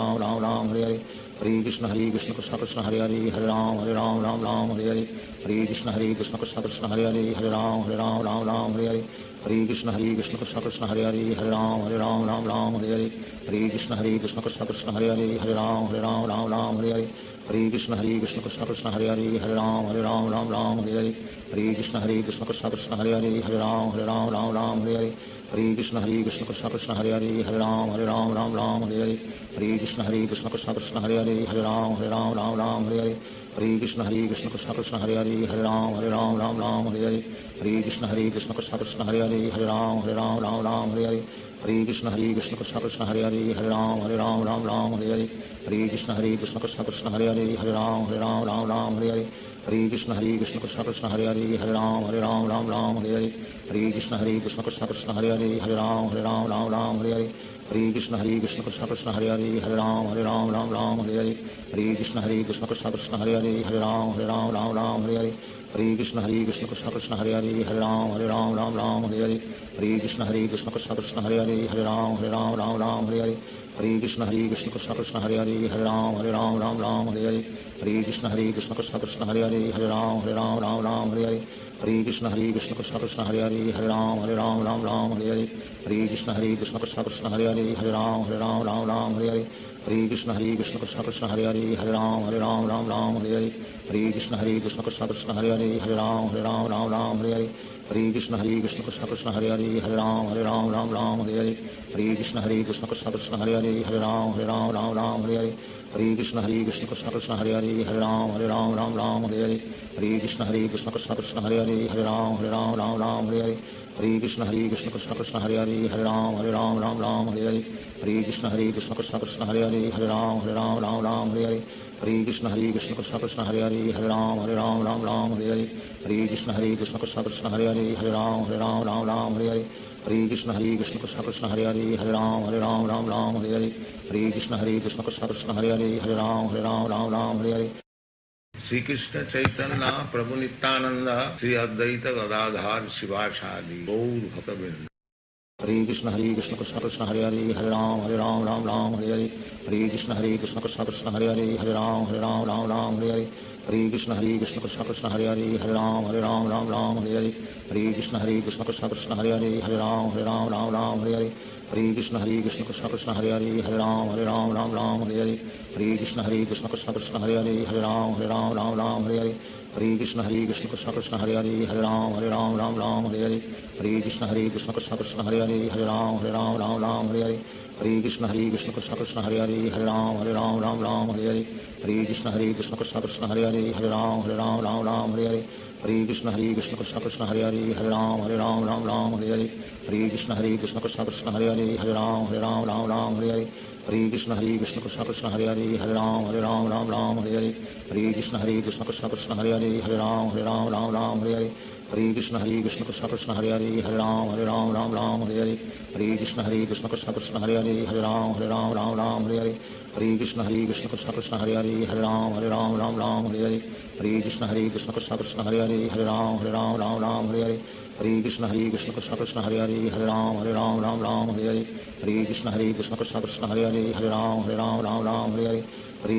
Ram Ram Hare Hare Hare Krishna Krishna Krishna Hare Hare Hare Ram Ram Hare Hare Hare Krishna Krishna Krishna Hare Hare Hare Ram Ram Hare Hare Hare Krishna Krishna Krishna Hare Hare Hare Ram Ram Ram Hare Hare Hare Krishna Krishna Krishna Hare Hare Hare Ram Ram Hare Hare Hare Krishna Krishna Krishna Hare Hare Hare Ram Ram Hare Hare Hare Krishna Krishna Krishna Hare Hare Hare Ram Ram Hare Hare Hare Krishna Krishna Krishna Hare Hare Hare Ram Ram Hare Hare Hare Krishna Krishna Krishna Hare Hare Hare Ram Ram Hare Hare Hare Krishna Krishna Krishna Hare Hare Hare Ram Ram Hare Hare Hare Krishna Krishna Krishna Hare Hare Hare Ram Ram Hare Hare Hare Krishna Krishna Krishna Hare Hare Hare Ram Ram Hare Hare Hare Krishna Krishna Krishna Hare Hare Hare Ram Ram Hare Hare Hare Krishna Krishna Krishna Hare Hare Hare Ram Ram Hare Hare Hare Krishna Krishna Krishna Hare Hare Hare Ram Ram Hare Hare Hare Krishna Krishna Krishna Hare Hare Hare Ram Ram Hare Hare Hare Krishna Krishna Krishna Hare Hare Hare Ram Ram Hare Hare Hare Krishna Krishna Krishna Hare Hare Hare Ram Ram Hare Hare Hare Krishna Krishna Krishna Hare Hare Hare Ram Ram Hare Hare Hare Krishna Krishna Krishna Hare Hare Hare Ram Ram Hare Hare Hare Krishna Krishna Krishna Hare Hare Hare Ram Ram Hare Hare Hare Krishna Krishna Krishna Hare Hare Hare Ram Ram Hare Hare Hare Krishna Krishna Krishna Hare Hare Hare Ram Ram Hare Hare Hare Krishna Krishna Krishna Hare Hare Hare Ram Ram Hare Hare Hare Krishna Krishna Krishna Hare Hare Hare Ram Ram Hare Hare Hare Krishna Krishna Krishna Hare Hare Hare Ram Ram Hare Hare Hare Krishna Krishna Krishna Hare Hare Hare Ram Ram Hare Hare Hare Krishna Krishna Krishna Hare Hare Hare Ram Ram Hare Hare Hare Krishna Krishna Krishna Hare Hare Hare Ram Ram Hare Hare Hare Krishna Krishna Krishna Hare Hare Hare Ram Ram Hare Hare Hare Krishna Krishna Krishna Hare Hare Hare Ram Ram Hare Hare Hare Krishna Krishna Krishna Hare Hare Hare Ram Ram Hare Hare Hare Krishna Krishna Krishna Hare Hare Hare Ram Ram Hare Hare Hare Krishna Krishna Krishna Hare Hare Hare Ram Ram Hare Hare Hare Krishna Krishna Krishna Hare Hare Hare Ram Hare Hare Shri Krishna Chaitanya Prabhu Nityanand Shri Advaita Gadadhar शिवासादि Gaur भक्तवृंद Hare Krishna Krishna Krishna Hare Hare Hare Ram Ram Hare Hare Hare Krishna Krishna Krishna Hare Hare Hare Ram Ram Hare Hare Hare Krishna Krishna Krishna Hare Hare Hare Ram Ram Hare Hare Hare Krishna Krishna Krishna Hare Hare Hare Ram Ram Hare Hare Hare Krishna Krishna Krishna Hare Hare Hare Ram Ram Hare Hare Hare Krishna Krishna Krishna Hare Hare Hare Ram Ram Hare Hare Hare Krishna Krishna Krishna Hare Hare Hare Ram Ram Hare Hare Hare Krishna Krishna Krishna Hare Hare Hare Ram Ram Hare Hare Hare Krishna Krishna Krishna Hare Hare Hare Ram Ram Hare Hare Hare Krishna Krishna Krishna Hare Hare Hare Ram Ram Hare Hare Hare Krishna Krishna Krishna Hare Hare Hare Ram Ram Hare Hare Hare Krishna Krishna Krishna Hare Hare Hare Ram Ram Hare Hare Hare Krishna Krishna Krishna Hare Hare Hare Ram Ram Hare Hare Hare Krishna Krishna Krishna Hare Hare Hare Ram Ram Hare Hare Hare Krishna Krishna Krishna Hare Hare Hare Ram Ram Hare Hare Hare Krishna Krishna Krishna Hare Hare Hare Ram Ram Hare Hare Hare Krishna Krishna Krishna Hare Hare Hare Ram Ram Hare Hare Hare Krishna Krishna Krishna Hare Hare Hare Ram Ram Hare Hare Hare Krishna Krishna Krishna Hare Hare Hare Ram Ram Hare Hare Hare Krishna Krishna Krishna Hare Hare Hare Ram Ram Hare Hare Hare Krishna Krishna Krishna Hare Hare Hare Ram Ram Hare Hare Hare Krishna Krishna Krishna Hare Hare Hare Ram Ram Hare Hare Hare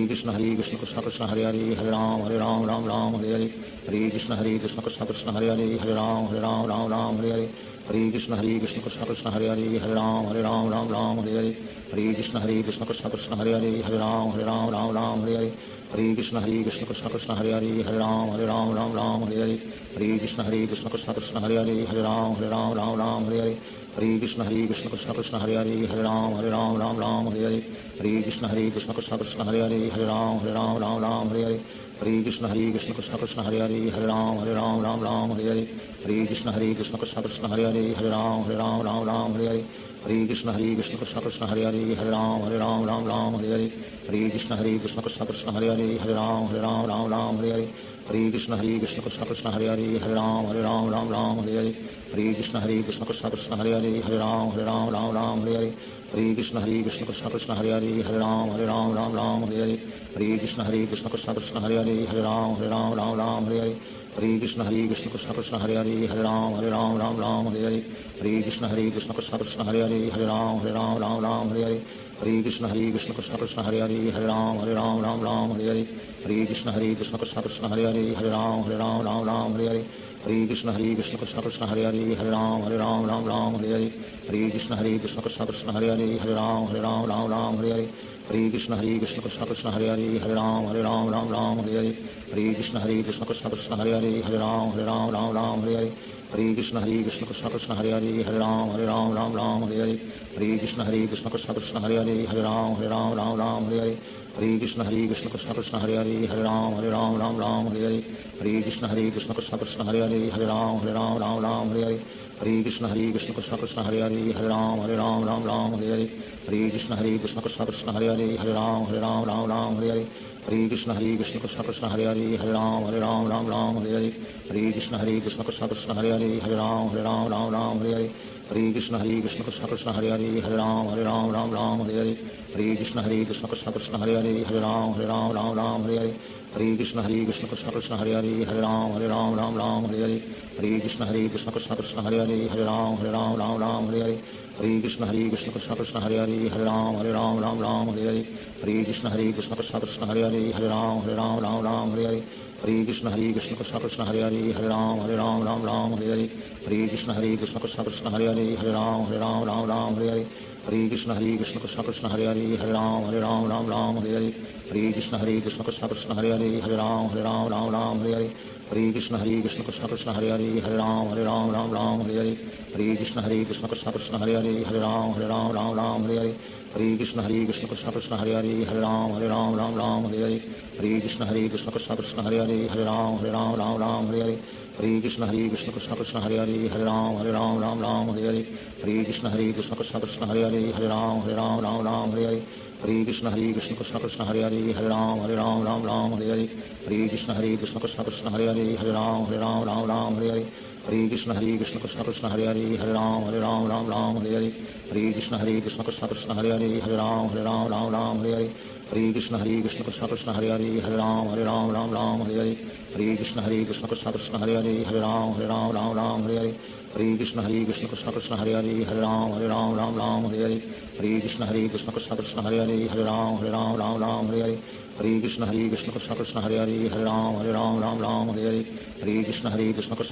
Krishna Krishna Krishna Hare Hare Hare Ram Ram Hare Hare Hare Krishna Krishna Krishna Hare Hare Hare Ram Ram Hare Hare Hare Krishna Krishna Krishna Hare Hare Hare Ram Ram Hare Hare Hare Krishna Krishna Krishna Hare Hare Hare Ram Ram Hare Hare Hare Krishna Krishna Krishna Hare Hare Hare Ram Ram Hare Hare Hare Krishna Krishna Krishna Hare Hare Hare Ram Ram Hare Hare Hare Krishna Krishna Krishna Hare Hare Hare Ram Ram Hare Hare Hare Krishna Krishna Krishna Hare Hare Hare Ram Ram Hare Hare Hare Krishna Krishna Krishna Hare Hare Hare Ram Ram Hare Hare Hare Krishna Krishna Krishna Hare Hare Hare Ram Ram Hare Hare Hare Krishna Krishna Krishna Hare Hare Hare Ram Ram Hare Hare Hare Krishna Krishna Krishna Hare Hare Hare Ram Ram Hare Hare Hare Krishna Krishna Krishna Hare Hare Hare Ram Ram Hare Hare Hare Krishna Krishna Krishna Hare Hare Hare Ram Ram Hare Hare Hare Krishna Krishna Krishna Hare Hare Hare Ram Ram Hare Hare Hare Krishna Krishna Krishna Hare Hare Hare Ram Ram Hare Hare Hare Krishna Krishna Krishna Hare Hare Hare Ram Ram Hare Hare Hare Krishna Krishna Krishna Hare Hare Hare Ram Ram Hare Hare Hare Krishna Krishna Krishna Hare Hare Hare Ram Ram Hare Hare Hare Krishna Krishna Krishna Hare Hare Hare Ram Ram Ram Hare Hare Hare Krishna Krishna Krishna Hare Hare Hare Ram Ram Hare Hare Hare Krishna Krishna Krishna Hare Hare Hare Ram Ram Hare Hare Hare Krishna Krishna Krishna Hare Hare Hare Ram Ram Hare Hare Hare Krishna Krishna Krishna Hare Hare Hare Ram Ram Hare Hare Hare Krishna Krishna Krishna Hare Hare Hare Ram Ram Hare Hare Hare Krishna Krishna Krishna Hare Hare Hare Ram Ram Hare Hare Hare Krishna Krishna Krishna Hare Hare Hare Ram Ram Hare Hare Hare Krishna Krishna Krishna Hare Hare Hare Ram Ram Hare Hare Hare Krishna Krishna Krishna Hare Hare Hare Ram Ram Hare Hare Hare Krishna Krishna Krishna Hare Hare Hare Ram Ram Hare Hare Hare Krishna Krishna Krishna Hare Hare Hare Ram Ram Hare Hare Hare Krishna Krishna Krishna Hare Hare Hare Ram Ram Hare Hare Hare Krishna Krishna Krishna Hare Hare Hare Ram Ram Hare Hare Hare Krishna Krishna Krishna Hare Hare Hare Ram Ram Hare Hare Hare Krishna Krishna Krishna Hare Hare Hare Ram Ram Hare Hare Hare Krishna Krishna Krishna Hare Hare Hare Ram Ram Hare Hare Hare Krishna Krishna Krishna Hare Hare Hare Ram Ram Hare Hare Hare Krishna Krishna Krishna Hare Hare Hare Ram Ram Hare Hare Hare Krishna Krishna Krishna Hare Hare Hare Ram Ram Hare Hare Hare Krishna Krishna Krishna Hare Hare Hare Ram Ram Hare Hare Hare Krishna Krishna Krishna Hare Hare Hare Ram Ram Hare Hare Hare Krishna Krishna Krishna Hare Hare Hare Ram Ram Hare Hare Hare Krishna Krishna Krishna Hare Hare Hare Ram Ram Hare Hare Hare Krishna Krishna Krishna Hare Hare Hare Ram Ram Hare Hare Hare Krishna Krishna Krishna Hare Hare Hare Ram Ram Hare Hare Hare Krishna Krishna Krishna Hare Hare Hare Ram Ram Hare Hare Hare Krishna Krishna Krishna Hare Hare Hare Ram Ram Hare Hare Hare Krishna Krishna Krishna Hare Hare Hare Ram Ram Hare Hare Hare Krishna Krishna Krishna Hare Hare Hare Ram Ram Hare Hare Hare Krishna Krishna Krishna Hare Hare Hare Ram Ram Hare Hare Hare Krishna Krishna Krishna Hare Hare Hare Ram Ram Hare Hare Hare Krishna Krishna Krishna Hare Hare Hare Ram Ram Hare Hare Hare Krishna Krishna Krishna Hare Hare Hare Ram Ram Hare Hare Hare Krishna Krishna Krishna Hare Hare Hare Ram Ram Hare Hare Hare Krishna Krishna Krishna Hare Hare Hare Ram Ram Hare Hare Hare Krishna Krishna Krishna Hare Hare Hare Ram Ram Hare Hare Hare Krishna Krishna Krishna Hare Hare Hare Ram Ram Hare Hare Hare Krishna Krishna Krishna Hare Hare Hare Ram Ram Hare Hare Hare Krishna Krishna Krishna Hare Hare Hare Ram Ram Hare Hare Hare Krishna Krishna Krishna Hare Hare Hare Ram Ram Hare Hare Hare Krishna Krishna Krishna Hare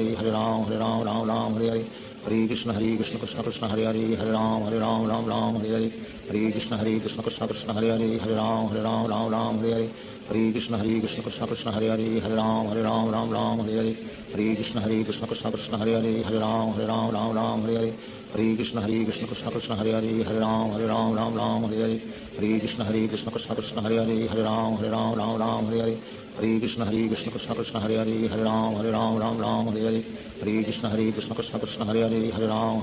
Hare Hare Ram Ram Hare Hare Hare Krishna Krishna Krishna Hare Hare Hare Ram Ram Hare Hare Hare Krishna Krishna Krishna Hare Hare Hare Ram Ram Hare Hare Hare Krishna Krishna Krishna Hare Hare Hare Ram Ram Hare Hare Hare Krishna Krishna Krishna Hare Hare Hare Ram Ram Hare Hare Hare Krishna Krishna Krishna Hare Hare Hare Ram Ram Hare Hare Hare Krishna Krishna Krishna Hare Hare Hare Ram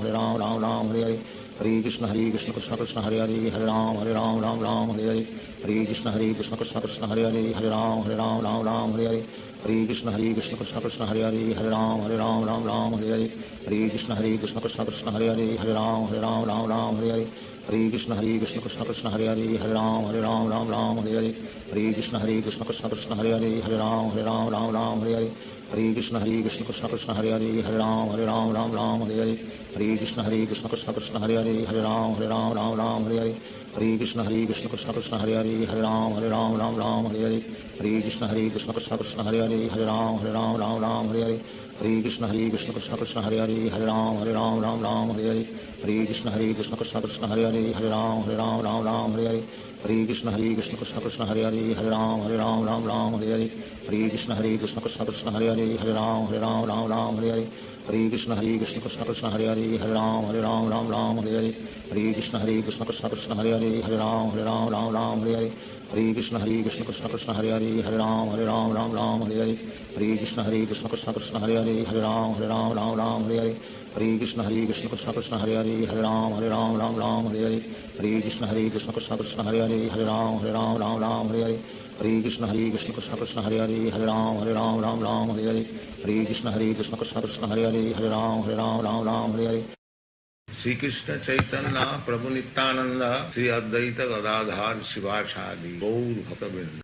Ram Hare Hare Hare Krishna Krishna Krishna Hare Hare Hare Ram Ram Hare Hare Hare Krishna Krishna Krishna Hare Hare Hare Ram Ram Hare Hare Hare Krishna Krishna Krishna Hare Hare Hare Ram Ram Hare Hare Hare Krishna Krishna Krishna Hare Hare Hare Ram Ram Hare Hare Hare Krishna Krishna Krishna Hare Hare Hare Ram Ram Hare Hare Hare Krishna Krishna Krishna Hare Hare Hare Ram Ram Hare Hare Hare Krishna Krishna Krishna Hare Hare Hare Ram Ram Hare Hare Hare Krishna Krishna Krishna Hare Hare Hare Ram Ram Hare Hare Hare Krishna Krishna Krishna Hare Hare Hare Ram Ram Hare Hare Hare Krishna Krishna Krishna Hare Hare Hare Ram Ram Hare Hare Hare Krishna Krishna Krishna Hare Hare Hare Ram Ram Hare Hare Hare Krishna Krishna Krishna Hare Hare Hare Ram Ram Hare Hare Hare Krishna Krishna Krishna Hare Hare Hare Ram Ram Hare Hare Hare Krishna Krishna Krishna Hare Hare Hare Ram Ram Hare Hare Hare Krishna Krishna Krishna Hare Hare Hare Ram Ram Hare Hare Hare Krishna Krishna Krishna Hare Hare Hare Ram Ram Hare Hare Hare Krishna Krishna Krishna Hare Hare Hare Ram Ram Hare Hare Hare Krishna Krishna Krishna Hare Hare Hare Ram Ram Hare Hare Hare Krishna Krishna Krishna Hare Hare Hare Ram Ram Hare Hare Hare Krishna Krishna Krishna Hare Hare Hare Ram Hare Hare Shri Krishna Chaitanya Prabhu Nityanand Shri Advaita Gadadhar शिवासादि Gaur भक्तवृंद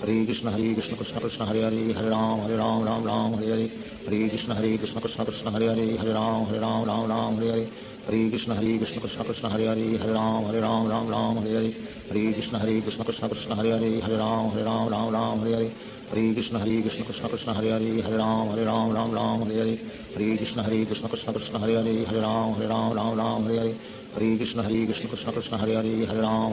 Hare Krishna Krishna Krishna Hare Hare Hare Ram Ram Hare Hare Hare Krishna Krishna Krishna Hare Hare Hare Ram Hare Hare Hare Krishna Krishna Krishna Hare Hare Hare Ram Hare Hare Hare Krishna Krishna Krishna Hare Hare Hare Ram Hare Hare Hare Krishna Krishna Krishna Hare Hare Hare Ram Ram Ram Hare Hare Hare Krishna Krishna Krishna Hare Hare Hare Ram Ram Hare Hare Hare Krishna Krishna Krishna Hare Hare Hare Ram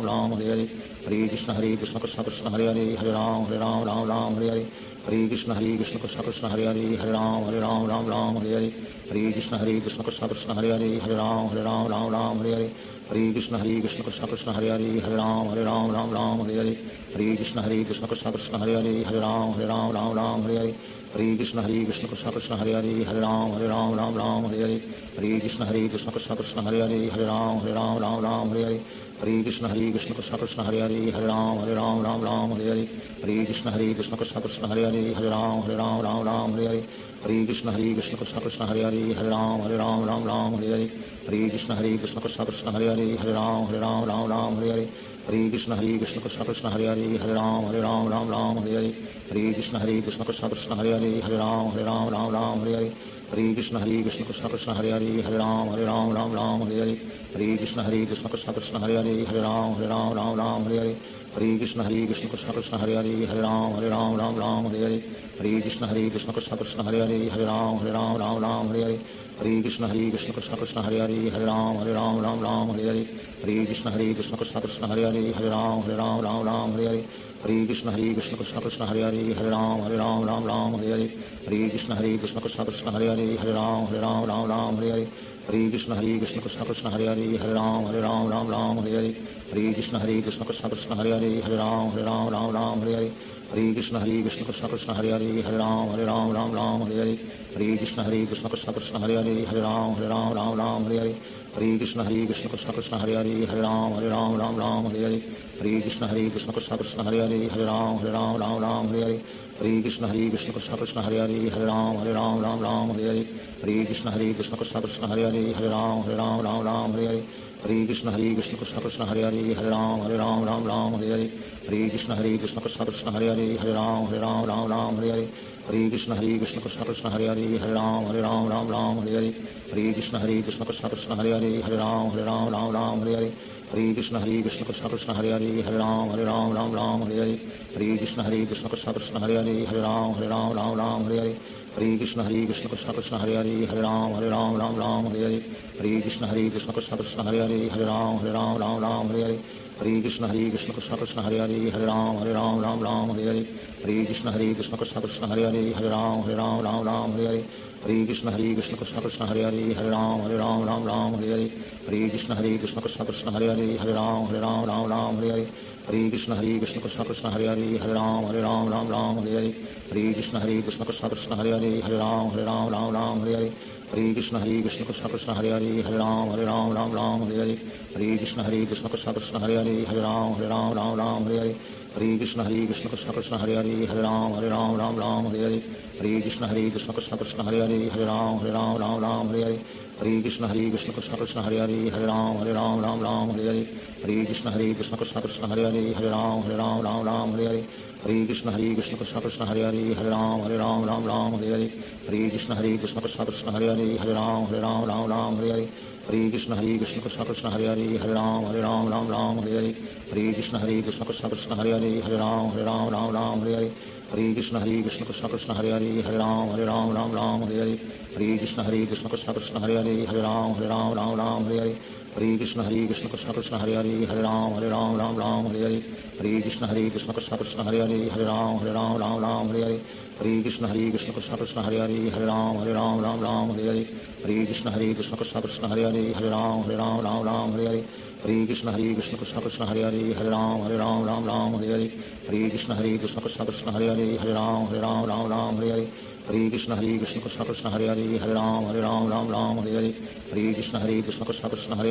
Ram Hare Hare Hare Krishna Krishna Krishna Hare Hare Hare Ram Ram Hare Hare Hare Krishna Krishna Krishna Hare Hare Hare Ram Ram Hare Hare Hare Krishna Krishna Krishna Hare Hare Hare Ram Ram Hare Hare Hare Krishna Krishna Krishna Hare Hare Hare Ram Ram Hare Hare Hare Krishna Krishna Krishna Hare Hare Hare Ram Ram Hare Hare Hare Krishna Krishna Krishna Hare Hare Hare Ram Ram Hare Hare Hare Krishna Krishna Krishna Hare Hare Hare Ram Ram Hare Hare Hare Krishna Krishna Krishna Hare Hare Hare Ram Ram Hare Hare Hare Krishna Krishna Krishna Hare Hare Hare Ram Ram Hare Hare Hare Krishna Krishna Krishna Hare Hare Hare Ram Ram Hare Hare Hare Krishna Krishna Krishna Hare Hare Hare Ram Ram Hare Hare Hare Krishna Krishna Krishna Hare Hare Hare Ram Ram Hare Hare Hare Krishna Krishna Krishna Hare Hare Hare Ram Ram Hare Hare Hare Krishna Krishna Krishna Hare Hare Hare Ram Ram Hare Hare Hare Krishna Krishna Krishna Hare Hare Hare Ram Ram Hare Hare Hare Krishna Krishna Krishna Hare Hare Hare Ram Ram Hare Hare Hare Krishna Krishna Krishna Hare Hare Hare Ram Ram Hare Hare Hare Krishna Krishna Krishna Hare Hare Hare Ram Ram Hare Hare Hare Krishna Krishna Krishna Hare Hare Hare Ram Ram Hare Hare Hare Krishna Krishna Krishna Hare Hare Hare Ram Ram Hare Hare Hare Krishna Krishna Krishna Hare Hare Hare Ram Ram Hare Hare Hare Krishna Krishna Krishna Hare Hare Hare Ram Ram Hare Hare Hare Krishna Krishna Krishna Hare Hare Hare Ram Ram Hare Hare Hare Krishna Krishna Krishna Hare Hare Hare Ram Ram Hare Hare Hare Krishna Krishna Krishna Hare Hare Hare Ram Ram Hare Hare Hare Krishna Krishna Krishna Hare Hare Hare Ram Ram Hare Hare Hare Krishna Krishna Krishna Hare Hare Hare Ram Ram Hare Hare Hare Krishna Krishna Krishna Hare Hare Hare Ram Ram Hare Hare Hare Krishna Krishna Krishna Hare Hare Hare Ram Ram Hare Hare Hare Krishna Krishna Krishna Hare Hare Hare Ram Ram Hare Hare Hare Krishna Krishna Krishna Hare Hare Hare Ram Ram Hare Hare Hare Krishna Krishna Krishna Hare Hare Hare Ram Ram Hare Hare Hare Krishna Krishna Krishna Hare Hare Hare Ram Ram Hare Hare Hare Krishna Krishna Krishna Hare Hare Hare Ram Ram Hare Hare Hare Krishna Krishna Krishna Hare Hare Hare Ram Ram Hare Hare Hare Krishna Krishna Krishna Hare Hare Hare Ram Ram Hare Hare Hare Krishna Krishna Krishna Hare Hare Hare Ram Ram Hare Hare Hare Krishna Krishna Krishna Hare Hare Hare Ram Ram Hare Hare Hare Krishna Krishna Krishna Hare Hare Hare Ram Ram Hare Hare Hare Krishna Krishna Krishna Hare Hare Hare Ram Ram Hare Hare Hare Krishna Krishna Krishna Hare Hare Hare Ram Ram Hare Hare Hare Krishna Krishna Krishna Hare Hare Hare Ram Ram Hare Hare Hare Krishna Krishna Krishna Hare Hare Hare Ram Ram Hare Hare Hare Krishna Krishna Krishna Hare Hare Hare Ram Ram Hare Hare Hare Krishna Krishna Krishna Hare Hare Hare Ram Ram Hare Hare Hare Krishna Krishna Krishna Hare Hare Hare Ram Ram Hare Hare Hare Krishna Krishna Krishna Hare Hare Hare Ram Ram Hare Hare Hare Krishna Krishna Krishna Hare Hare Hare Ram Ram Hare Hare Hare Krishna Krishna Krishna Hare Hare Hare Ram Ram Hare Hare Hare Krishna Krishna Krishna Hare Hare Hare Ram Ram Hare Hare Hare Krishna Krishna Krishna Hare Hare Hare Ram Ram Hare Hare Hare Krishna Krishna Krishna Hare Hare Hare Ram Ram Hare Hare Hare Krishna Krishna Krishna Hare Hare Hare Ram Ram Hare Hare Hare Krishna Krishna Krishna Hare Hare Hare Ram Ram Hare Hare Hare Krishna Krishna Krishna Hare Hare Hare Ram Ram Hare Hare Hare Krishna Krishna Krishna Hare Hare Hare Ram Ram Hare Hare Hare Krishna Krishna Krishna Hare Hare Hare Ram Ram Hare Hare Hare Krishna Krishna Krishna Hare Hare Hare Ram Ram Hare Hare Hare Krishna Krishna Krishna Hare Hare Hare Ram Ram Hare Hare Hare Krishna Krishna Krishna Hare Hare Hare Ram Ram Hare Hare Hare Krishna Krishna Krishna Hare Hare Hare Ram Ram Hare Hare Hare Krishna Krishna Krishna Hare Hare Hare Ram Ram Hare Hare Hare Krishna Krishna Krishna Hare Hare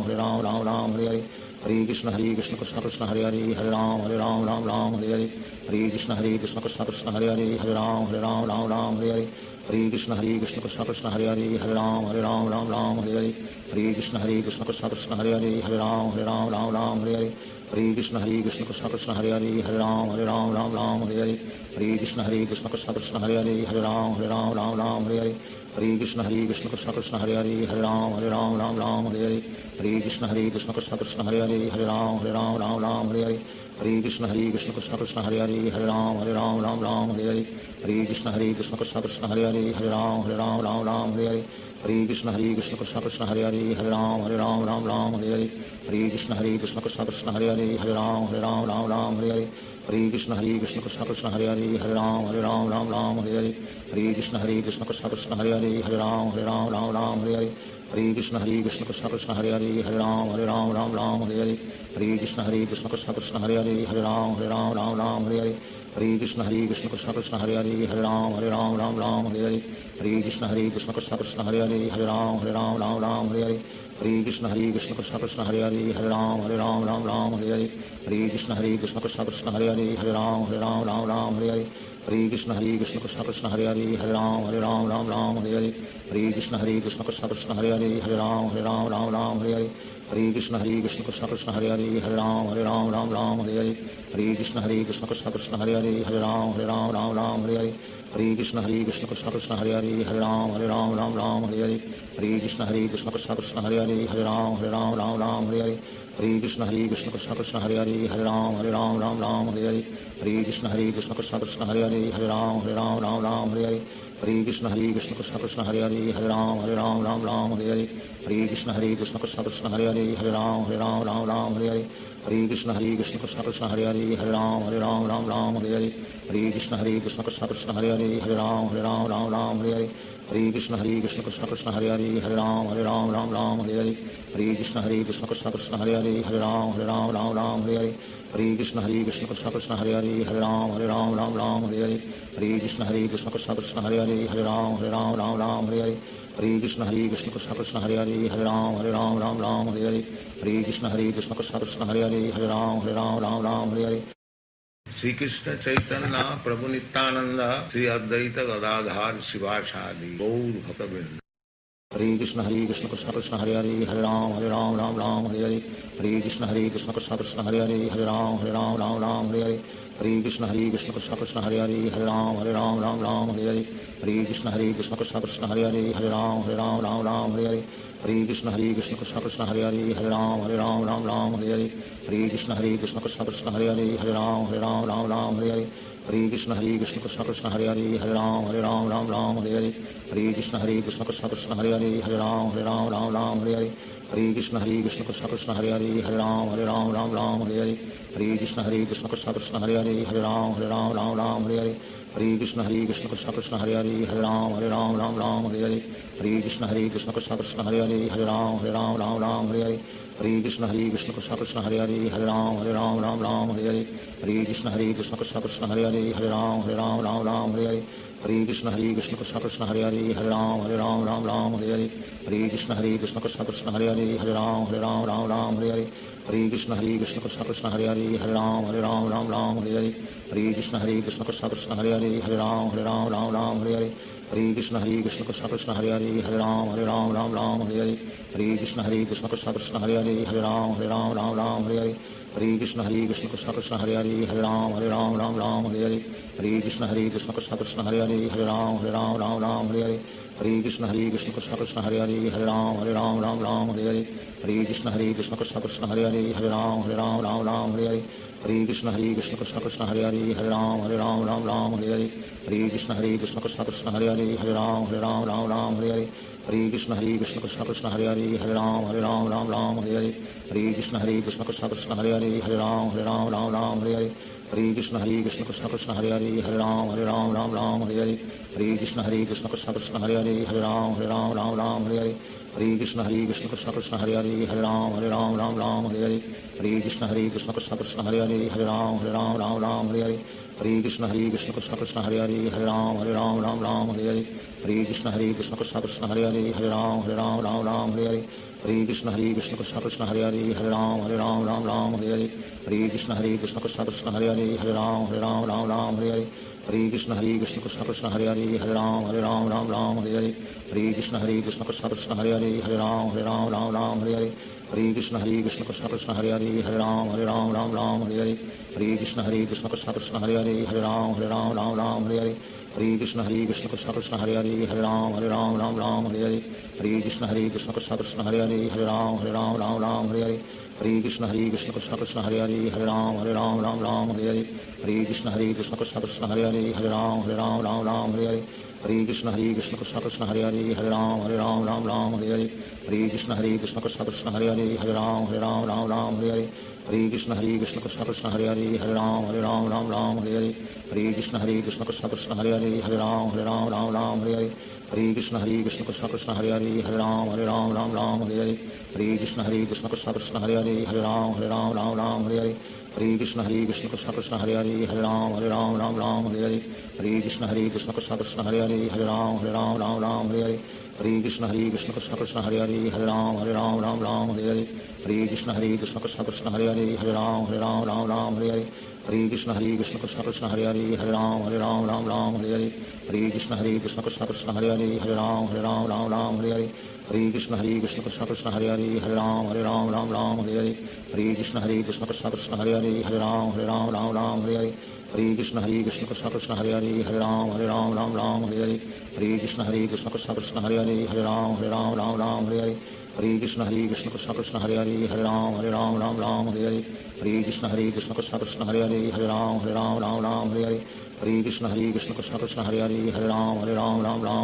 Hare Ram Ram Hare Hare Hare Krishna Krishna Krishna Hare Hare Hare Ram Ram Hare Hare Hare Krishna Krishna Krishna Hare Hare Hare Ram Ram Hare Hare Hare Krishna Krishna Krishna Hare Hare Hare Ram Ram Hare Hare Hare Krishna Krishna Krishna Hare Hare Hare Ram Ram Hare Hare Hare Krishna Krishna Krishna Hare Hare Hare Ram Ram Hare Hare Hare Krishna Krishna Krishna Hare Hare Hare Ram Ram Hare Hare Hare Krishna Krishna Krishna Hare Hare Ram Ram Ram Hare Hare Hare Krishna Krishna Krishna Hare Hare Ram Ram Hare Hare Hare Krishna Krishna Krishna Hare Hare Ram Ram Hare Hare Hare Krishna Krishna Krishna Hare Hare Ram Ram Hare Hare Hare Krishna Krishna Krishna Hare Hare Ram Ram Hare Hare Hare Krishna Krishna Krishna Hare Hare Ram Ram Hare Hare Hare Krishna Krishna Krishna Hare Hare Ram Ram Hare Hare Hare Krishna Krishna Krishna Krishna Hare Hare Ram Ram Hare Hare Hare Krishna Krishna Krishna Krishna Hare Hare Ram Ram Hare Hare Hare Krishna Krishna Krishna Krishna Hare Hare Ram Ram Hare Hare Hare Krishna Krishna Krishna Krishna Hare Hare Ram Ram Hare Hare Hare Krishna Krishna Krishna Krishna Hare Hare Ram Ram Hare Hare Hare Krishna Krishna Krishna Krishna Hare Hare Ram Ram Hare Hare Hare Krishna Krishna Krishna Krishna Hare Hare Ram Ram Hare Hare Hare Krishna Krishna Krishna Krishna Hare Hare Ram Ram Hare Hare Hare Krishna Krishna Krishna Krishna Hare Hare Ram Ram Hare Hare Hare Krishna Krishna Krishna Krishna Hare Hare Ram Ram Hare Hare Hare Krishna Krishna Krishna Krishna Hare Hare Ram Ram Hare Hare Hare Krishna Krishna Krishna Krishna Hare Hare Ram Ram Hare Hare Hare Krishna Krishna Krishna Krishna Hare Hare Ram Ram Hare Hare Hare Krishna Krishna Krishna Krishna Hare Hare Ram Ram Hare Hare Hare Krishna Krishna Krishna Krishna Hare Hare Ram Ram Hare Hare Hare Krishna Krishna Krishna Krishna Hare Hare Ram Ram Hare Hare Hare Krishna Krishna Krishna Krishna Hare Hare Ram Ram Hare Hare Hare Krishna Krishna Krishna Krishna Hare Hare Ram Ram Hare Hare Hare Krishna Krishna Krishna Krishna Hare Hare Ram Ram Hare Hare Hare Krishna Krishna Krishna Krishna Hare Hare Ram Ram Hare Hare Hare Krishna Krishna Krishna Krishna Hare Hare Ram Ram Hare Hare Hare Krishna Krishna Krishna Krishna Hare Hare Ram Ram Hare Hare Hare Krishna Krishna Krishna Krishna Hare Hare Ram Ram Hare Hare Hare Krishna Krishna Krishna Krishna Hare Hare Ram Ram Hare Hare Hare Krishna Krishna Krishna Krishna Hare Hare Ram Ram Hare Hare Shri Krishna Chaitanya Prabhu Nityanand Shri Advaita Gadadhar शिवासादि Gaur भक्तवृंद। Hare Krishna Krishna Krishna Hare Hare Ram Ram Hare Hare Hare Krishna Krishna Krishna Krishna Hare Hare Ram Ram Hare Hare Hare Krishna Krishna Krishna Krishna Hare Hare Ram Ram Hare Hare Hare Krishna Krishna Krishna Krishna Hare Hare Ram Ram Hare Hare Hare Krishna Krishna Krishna Krishna Hare Hare Ram Ram Hare Hare Hare Krishna Krishna Krishna Krishna Hare Hare Ram Ram Hare Hare Hare Krishna Krishna Krishna Krishna Hare Hare Ram Ram Hare Hare Hare Krishna Krishna Krishna Krishna Hare Hare Ram Ram Hare Hare Hare Krishna Krishna Krishna Krishna Hare Hare Ram Ram Hare Hare Hare Krishna Krishna Krishna Krishna Hare Hare Ram Ram Hare Hare Hare Krishna Krishna Krishna Krishna Hare Hare Ram Ram Hare Hare Hare Krishna Krishna Krishna Krishna Hare Hare Ram Ram Hare Hare Hare Krishna Krishna Krishna Krishna Hare Hare Ram Ram Hare Hare Hare Krishna Krishna Krishna Krishna Hare Hare Ram Ram Hare Hare Hare Krishna Krishna Krishna Krishna Hare Hare Ram Ram Hare Hare Hare Krishna Krishna Krishna Krishna Hare Hare Ram Ram Hare Hare Hare Krishna Krishna Krishna Krishna Hare Hare Ram Ram Hare Hare Hare Krishna Krishna Krishna Krishna Hare Hare Ram Ram Hare Hare Hare Krishna Krishna Krishna Krishna Hare Hare Ram Ram Hare Hare Hare Krishna Krishna Krishna Krishna Hare Hare Ram Ram Hare Hare Hare Krishna Krishna Krishna Krishna Hare Hare Ram Ram Hare Hare Hare Krishna Krishna Krishna Krishna Hare Hare Ram Ram Hare Hare Hare Krishna Krishna Krishna Krishna Hare Hare Ram Ram Hare Hare Hare Krishna Krishna Krishna Krishna Hare Hare Ram Ram Hare Hare Hare Krishna Krishna Krishna Krishna Hare Hare Ram Ram Hare Hare Hare Krishna Krishna Krishna Krishna Hare Hare Ram Ram Hare Hare Hare Krishna Krishna Krishna Krishna Hare Hare Ram Ram Hare Hare Hare Krishna Krishna Krishna Krishna Hare Hare Ram Ram Hare Hare Hare Krishna Krishna Krishna Krishna Hare Hare Ram Ram Hare Hare Hare Krishna Krishna Krishna Krishna Hare Hare Ram Ram Hare Hare Hare Krishna Krishna Krishna Krishna Hare Hare Ram Ram Hare Hare Hare Krishna Krishna Krishna Krishna Hare Hare Ram Ram Hare Hare Hare Krishna Krishna Krishna Krishna Hare Hare Ram Ram Hare Hare Hare Krishna Krishna Krishna Krishna Hare Hare Ram Ram Hare Hare Hare Krishna Krishna Krishna Krishna Hare Hare Ram Ram Hare Hare Hare Krishna Krishna Krishna Krishna Hare Hare Ram Ram Hare Hare Hare Krishna Krishna Krishna Krishna Hare Hare Ram Ram Hare Hare Hare Krishna Krishna Krishna Krishna Hare Hare Ram Ram Hare Hare Hare Krishna Krishna Krishna Krishna Hare Hare Ram Ram Hare Hare Hare Krishna Krishna Krishna Krishna Hare Hare Ram Ram Hare Hare Hare Krishna Krishna Krishna Hare Hare Ram Ram Ram Hare Hare Hare Krishna Krishna Krishna Hare Hare Ram Ram Hare Hare Hare Krishna Krishna Krishna Hare Hare Ram Ram Hare Hare Hare Krishna Krishna Krishna Hare Hare Ram Ram Hare Hare Hare Krishna Krishna Krishna Hare Hare Ram Ram Hare Hare Hare Krishna Krishna Krishna Hare Hare Ram Ram Hare Hare Hare Krishna Krishna Krishna Hare Hare Ram Ram Hare Hare Hare Krishna Krishna Krishna Krishna Hare Hare Ram Ram Hare Hare Hare Krishna Krishna Krishna Krishna Hare Hare Ram Ram Hare Hare Hare Krishna Krishna Krishna Krishna Hare Hare Ram Ram Hare Hare Hare Krishna Krishna Krishna Krishna Hare Hare Ram Ram Hare Hare Hare Krishna Krishna Krishna Krishna Hare Hare Ram Ram Hare Hare Hare Krishna Krishna Krishna Krishna Hare Hare Ram Ram Hare Hare Hare Krishna Krishna Krishna Krishna Hare Hare Ram Ram Hare Hare Hare Krishna Krishna Krishna Krishna Hare Hare Ram Ram Hare Hare Hare Krishna Krishna Krishna Krishna Hare Hare Ram Ram Hare Hare Hare Krishna Krishna Krishna Krishna Hare Hare Ram Ram Hare Hare Hare Krishna Krishna Krishna Krishna Hare Hare Ram Ram Hare Hare Hare Krishna Krishna Krishna Krishna Hare Hare Ram Ram Hare Hare Hare Krishna Krishna Krishna Krishna Hare Hare Ram Ram Hare Hare Hare Krishna Krishna Krishna Krishna Hare Hare Ram Ram Hare Hare Hare Krishna Krishna Krishna Krishna Hare Hare Ram Ram Hare Hare Hare Krishna Krishna Krishna Krishna Hare Hare Ram Ram Hare Hare Hare Krishna Krishna Krishna Krishna Hare Hare Ram Ram Hare Hare Hare Krishna Krishna Krishna Krishna Hare Hare Ram Ram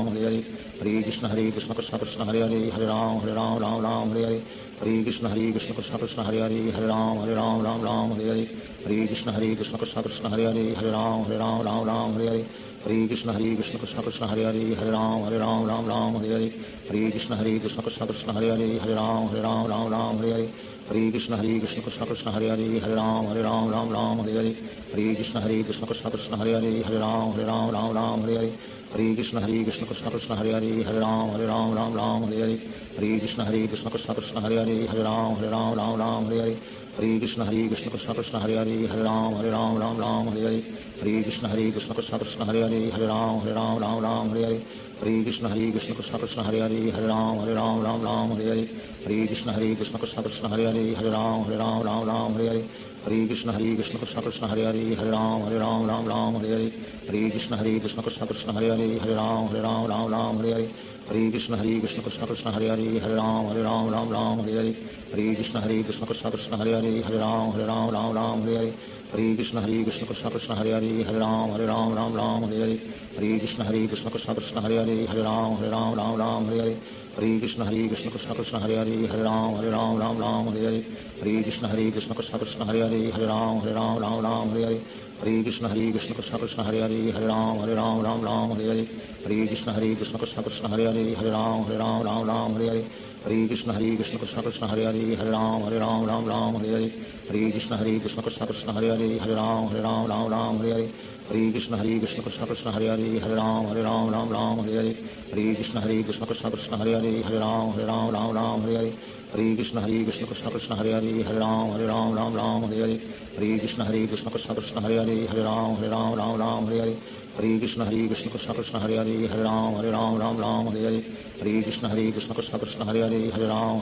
Hare Hare Hare Krishna Krishna Krishna Krishna Hare Hare Ram Ram Hare Hare Hare Krishna Krishna Krishna Krishna Hare Hare Ram Ram Hare Hare Hare Krishna Krishna Krishna Krishna Hare Hare Ram Ram Hare Hare Hare Krishna Krishna Krishna Krishna Hare Hare Ram Ram Hare Hare Hare Krishna Krishna Krishna Krishna Hare Hare Ram Ram Hare Hare Hare Krishna Krishna Krishna Krishna Hare Hare Ram Ram Hare Hare Hare Krishna Krishna Krishna Krishna Hare Hare Ram Ram Hare Hare Hare Krishna Krishna Krishna Krishna Hare Hare Ram Ram Hare Hare Hare Krishna Krishna Krishna Krishna Hare Hare Ram Ram Hare Hare Hare Krishna Krishna Krishna Krishna Hare Hare Ram Ram Hare Hare Hare Krishna Krishna Krishna Krishna Hare Hare Ram Ram Hare Hare Hare Krishna Krishna Krishna Krishna Hare Hare Ram Ram Hare Hare Hare Krishna Krishna Krishna Krishna Hare Hare Ram Ram Hare Hare Hare Krishna Krishna Krishna Krishna Hare Hare Ram Ram Hare Hare Hare Krishna Krishna Krishna Krishna Hare Hare Ram Ram Hare Hare Hare Krishna Krishna Krishna Krishna Hare Hare Ram Ram Hare Hare Hare Krishna Krishna Krishna Krishna Hare Hare Ram Ram Hare Hare Hare Krishna Krishna Krishna Krishna Hare Hare Ram Ram Hare Hare Hare Krishna Krishna Krishna Krishna Hare Hare Ram Ram Hare Hare Hare Krishna Krishna Krishna Krishna Hare Hare Ram Ram Hare Hare Hare Krishna Krishna Krishna Krishna Hare Hare Ram Ram Hare Hare Hare Krishna Krishna Krishna Krishna Hare Hare Ram Ram Hare Hare Hare Krishna Krishna Krishna Krishna Hare Hare Ram Ram Hare Hare Hare Krishna Krishna Krishna Krishna Hare Hare Ram Ram Hare Hare Hare Krishna Krishna Krishna Krishna Hare Hare Ram Ram Hare Hare Hare Krishna Krishna Krishna Krishna Hare Hare Ram Ram Hare Hare Hare Krishna Krishna Krishna Krishna Hare Hare Ram Ram Hare Hare Hare Krishna Krishna Krishna Krishna Hare Hare Ram Ram Hare Hare Hare Krishna Krishna Krishna Krishna Hare Hare Ram Ram Hare Hare Hare Krishna Krishna Krishna Krishna Hare Hare Ram Ram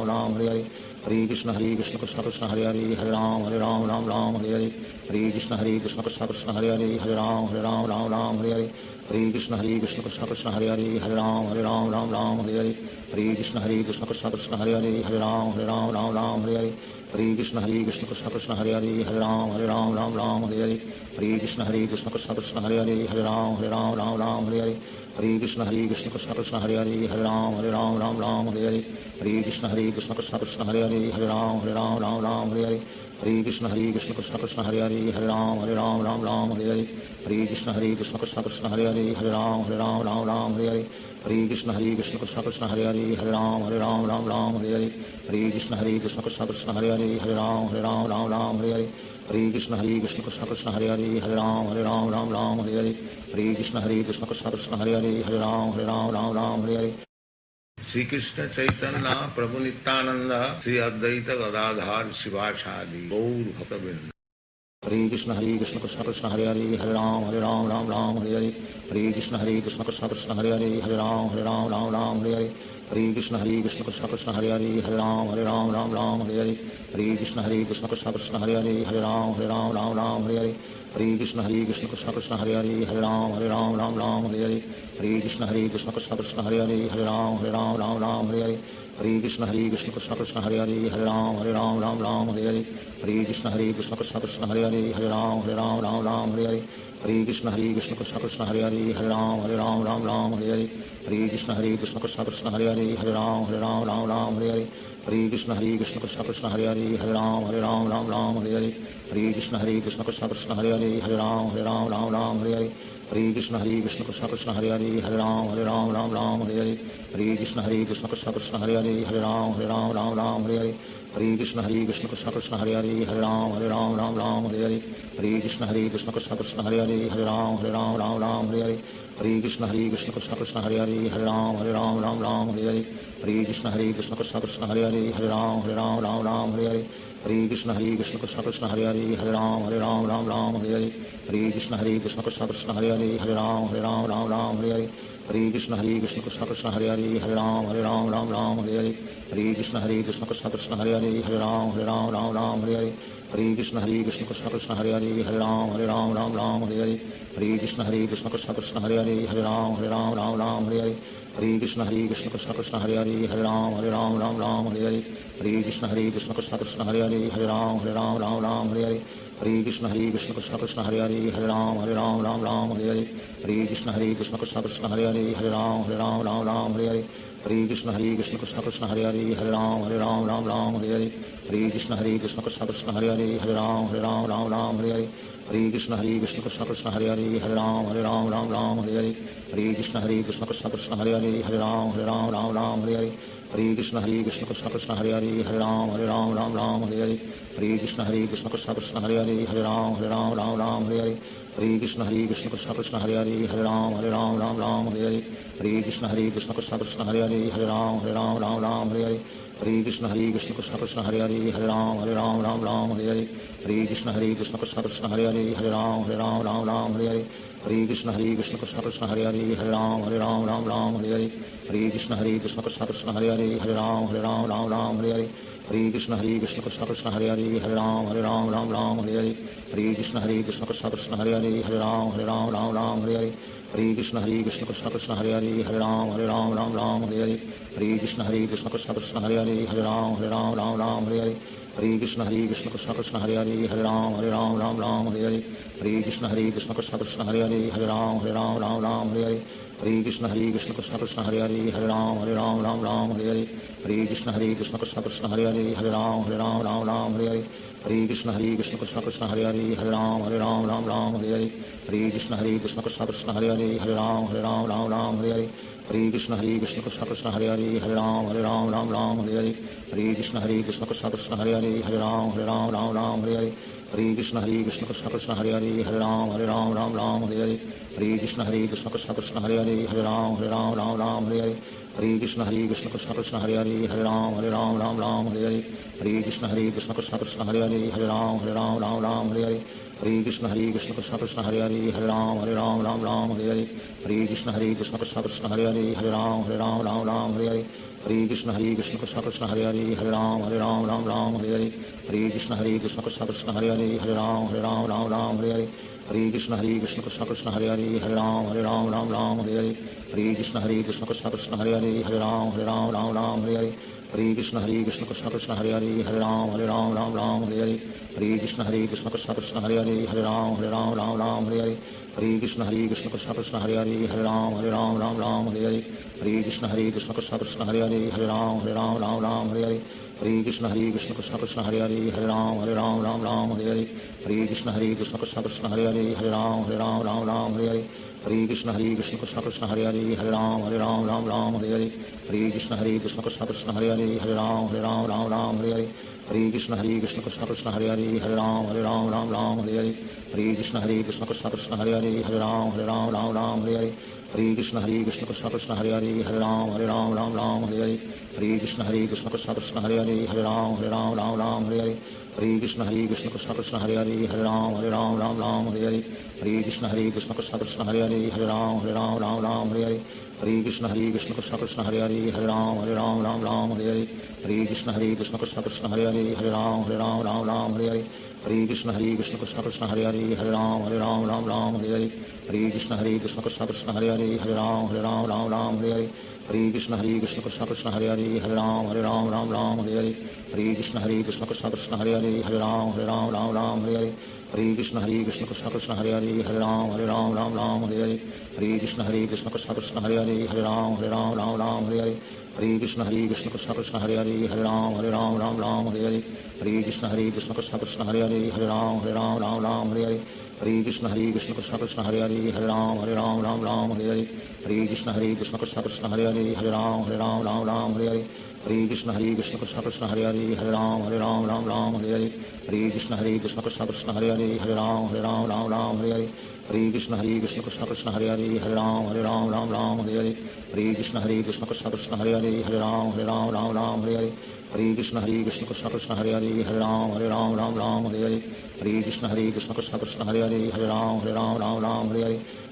Hare Hare Hare Krishna Krishna Krishna Krishna Hare Hare Ram Ram Hare Hare Hare Krishna Krishna Krishna Krishna Hare Hare Ram Ram Hare Hare Hare Krishna Krishna Krishna Krishna Hare Hare Ram Ram Hare Hare Hare Krishna Krishna Krishna Krishna Hare Hare Ram Ram Hare Hare Hare Krishna Krishna Krishna Krishna Hare Hare Ram Ram Hare Hare Hare Krishna Krishna Krishna Krishna Hare Hare Ram Ram Hare Hare Hare Krishna Krishna Krishna Krishna Hare Hare Ram Ram Hare Hare Hare Krishna Krishna Krishna Krishna Hare Hare Ram Ram Hare Hare Hare Krishna Krishna Krishna Krishna Hare Hare Ram Ram Hare Hare Hare Krishna Krishna Krishna Krishna Hare Hare Ram Ram Hare Hare Hare Krishna Krishna Krishna Krishna Hare Hare Ram Ram Hare Hare Hare Krishna Krishna Krishna Krishna Hare Hare Ram Ram Hare Hare Hare Krishna Krishna Krishna Krishna Hare Hare Ram Ram Hare Hare Shri Krishna Chaitanya Prabhu Nityanand Shri Advaita Gadadhar शिवासादि Gaur भक्तवृंद। Hare Krishna Krishna Krishna Hare Hare Ram Ram Hare Hare Hare Krishna Krishna Krishna Krishna Hare Hare Ram Ram Hare Hare Hare Krishna Krishna Krishna Hare Hare Hare Ram Ram Ram Hare Hare Hare Krishna Krishna Krishna Hare Hare Hare Ram Ram Hare Hare Hare Krishna Krishna Krishna Hare Hare Hare Ram Ram Hare Hare Hare Krishna Krishna Krishna Hare Hare Hare Ram Ram Hare Hare Hare Krishna Krishna Krishna Hare Hare Hare Ram Ram Hare Hare Hare Krishna Krishna Krishna Hare Hare Hare Ram Ram Hare Hare Hare Krishna Krishna Krishna Krishna Hare Hare Hare Ram Ram Hare Hare Hare Krishna Krishna Krishna Krishna Hare Hare Hare Ram Ram Hare Hare Hare Krishna Krishna Krishna Krishna Hare Hare Hare Ram Ram Hare Hare Hare Krishna Krishna Krishna Krishna Hare Hare Hare Ram Ram Hare Hare Hare Krishna Krishna Krishna Krishna Hare Hare Hare Ram Ram Hare Hare Hare Krishna Krishna Krishna Krishna Hare Hare Hare Ram Ram Hare Hare Hare Krishna Krishna Krishna Krishna Hare Hare Hare Ram Ram Hare Hare Hare Krishna Krishna Krishna Krishna Hare Hare Hare Ram Ram Hare Hare Hare Krishna Krishna Krishna Krishna Hare Hare Hare Ram Ram Hare Hare Hare Krishna Krishna Krishna Krishna Hare Hare Hare Ram Ram Hare Hare Hare Krishna Krishna Krishna Krishna Hare Hare Hare Ram Ram Hare Hare Hare Krishna Krishna Krishna Krishna Hare Hare Hare Ram Ram Hare Hare Hare Krishna Krishna Krishna Krishna Hare Hare Hare Ram Ram Hare Hare Hare Krishna Krishna Krishna Krishna Hare Hare Hare Ram Ram Hare Hare Hare Krishna Krishna Krishna Krishna Hare Hare Hare Ram Ram Hare Hare Hare Krishna Krishna Krishna Krishna Hare Hare Hare Ram Ram Hare Hare Hare Krishna Krishna Krishna Krishna Hare Hare Hare Ram Ram Hare Hare Hare Krishna Krishna Krishna Krishna Hare Hare Hare Ram Ram Hare Hare Hare Krishna Krishna Krishna Krishna Hare Hare Hare Ram Ram Hare Hare Hare Krishna Krishna Krishna Krishna Hare Hare Hare Ram Ram Hare Hare Hare Krishna Krishna Krishna Krishna Hare Hare Hare Ram Ram Hare Hare Hare Krishna Krishna Krishna Krishna Hare Hare Hare Ram Ram Hare Hare Hare Krishna Krishna Krishna Krishna Hare Hare Hare Ram Ram Hare Hare Hare Krishna Krishna Krishna Krishna Hare Hare Hare Ram Ram Hare Hare Hare Krishna Krishna Krishna Krishna Hare Hare Hare Ram Ram Hare Hare Hare Krishna Krishna Krishna Krishna Hare Hare Hare Ram Ram Hare Hare Hare Krishna Krishna Krishna Krishna Hare Hare Hare Ram Hare Hare Hare Krishna Krishna Krishna Krishna Hare Hare Hare Ram Hare Hare Hare Krishna Krishna Krishna Krishna Hare Hare Hare Ram Hare Hare Hare Krishna Krishna Krishna Krishna Hare Hare Hare Ram Hare Hare Hare Krishna Krishna Krishna Krishna Hare Hare Hare Ram Hare Hare Hare Krishna Krishna Krishna Krishna Hare Hare Hare Ram Hare Hare Hare Krishna Krishna Krishna Krishna Hare Hare Hare Ram Hare Hare Hare Krishna Krishna Krishna Krishna Hare Hare Hare Ram Hare Hare Hare Krishna Krishna Krishna Krishna Hare Hare Hare Ram Hare Hare Hare Krishna Krishna Krishna Krishna Hare Hare Hare Ram Hare Hare Hare Krishna Krishna Krishna Krishna Hare Hare Hare Ram Hare Hare Hare Krishna Krishna Krishna Krishna Hare Hare Hare Ram Hare Hare Hare Krishna Krishna Krishna Krishna Hare Hare Hare Ram Hare Hare Hare Krishna Krishna Krishna Krishna Hare Hare Hare Ram Hare Hare Hare Krishna Krishna Krishna Krishna Hare Hare Hare Ram Hare Hare Hare Krishna Krishna Krishna Krishna Hare Hare Hare Ram Hare Hare Hare Krishna Krishna Krishna Krishna Hare Hare Hare Ram Hare Hare Hare Krishna Krishna Krishna Krishna Hare Hare Hare Ram Hare Hare Hare Krishna Krishna Krishna Krishna Hare Hare Hare Ram Hare Hare Hare Krishna Krishna Krishna Krishna Hare Hare Hare Ram Hare Hare Hare Krishna Krishna Krishna Krishna Hare Hare Hare Ram Hare Hare Hare Krishna Krishna Krishna Krishna Hare Hare Hare Ram Hare Hare Hare Krishna Krishna Krishna Krishna Hare Hare Hare Ram Hare Hare Hare Krishna Krishna Krishna Krishna Hare Hare Hare Ram Hare Hare Hare Krishna Krishna Krishna Krishna Hare Hare Hare Ram Hare Hare Hare Krishna Krishna Krishna Krishna Hare Hare Hare Ram Hare Hare Hare Krishna Krishna Krishna Krishna Hare Hare Hare Ram Hare Hare Hare Krishna Krishna Krishna Krishna Hare Hare Hare Ram Hare Hare Hare Krishna Krishna Krishna Krishna Hare Hare Hare Ram Hare Hare Krishna Krishna Krishna Krishna Hare Hare Hare Ram Hare Hare Krishna Krishna Krishna Krishna Hare Hare Hare Ram Hare Hare Krishna Krishna Krishna Krishna Hare Hare Hare Ram Hare Hare Krishna Krishna Krishna Krishna Hare Hare Hare Ram Hare Hare Krishna Krishna Krishna Krishna Hare Hare Hare Ram Hare Hare Krishna Krishna Krishna Krishna Hare Hare Hare Ram Hare Hare Krishna Krishna Krishna Krishna Hare Hare Hare Ram Hare Hare Krishna Krishna Krishna Krishna Hare Hare Hare Ram Hare Hare Krishna Krishna Krishna Krishna Hare Hare Hare Ram Hare Hare Krishna Krishna Krishna Krishna Hare Hare Hare Ram Hare Krishna Krishna Krishna Krishna Hare Hare Hare Ram Hare Krishna Krishna Krishna Krishna Hare Hare Hare Ram Hare Krishna Krishna Krishna Krishna Hare Hare Hare Ram Hare Hare Krishna Krishna Krishna Hare Hare Hare Ram Ram Ram Hare Hare Hare Krishna Krishna Krishna Hare Hare Hare Ram Ram Hare Hare Hare Krishna Krishna Krishna Hare Hare Hare Ram Ram Hare Hare Hare Krishna Krishna Krishna Hare Hare Hare Ram Ram Hare Hare Hare Krishna Krishna Krishna Hare Hare Hare Ram Ram Hare Hare Hare Krishna Krishna Krishna Hare Hare Hare Ram Ram Hare Hare Hare Krishna Krishna Krishna Hare Hare Hare Ram Ram Hare Hare Hare Krishna Krishna Krishna Hare Hare Hare Ram Ram Hare Hare Hare Krishna Krishna Krishna Hare Hare Hare Ram Ram Hare Hare Hare Krishna Krishna Krishna Hare Hare Hare Ram Ram Hare Hare Hare Krishna Krishna Krishna Hare Hare Hare Ram Ram Hare Hare Hare Krishna Krishna Krishna Hare Hare Hare Ram Ram Hare Hare Hare Krishna Krishna Krishna Hare Hare Hare Ram Ram Hare Hare Hare Krishna Krishna Krishna Hare Hare Hare Ram Ram Hare Hare Hare Krishna Krishna Krishna Hare Hare Hare Ram Ram Hare Hare Hare Krishna Krishna Krishna Hare Hare Hare Ram Ram Hare Hare Hare Krishna Krishna Krishna Hare Hare Hare Ram Ram Hare Hare Hare Krishna Krishna Krishna Hare Hare Hare Ram Ram Hare Hare Hare Krishna Krishna Krishna Hare Hare Hare Ram Ram Hare Hare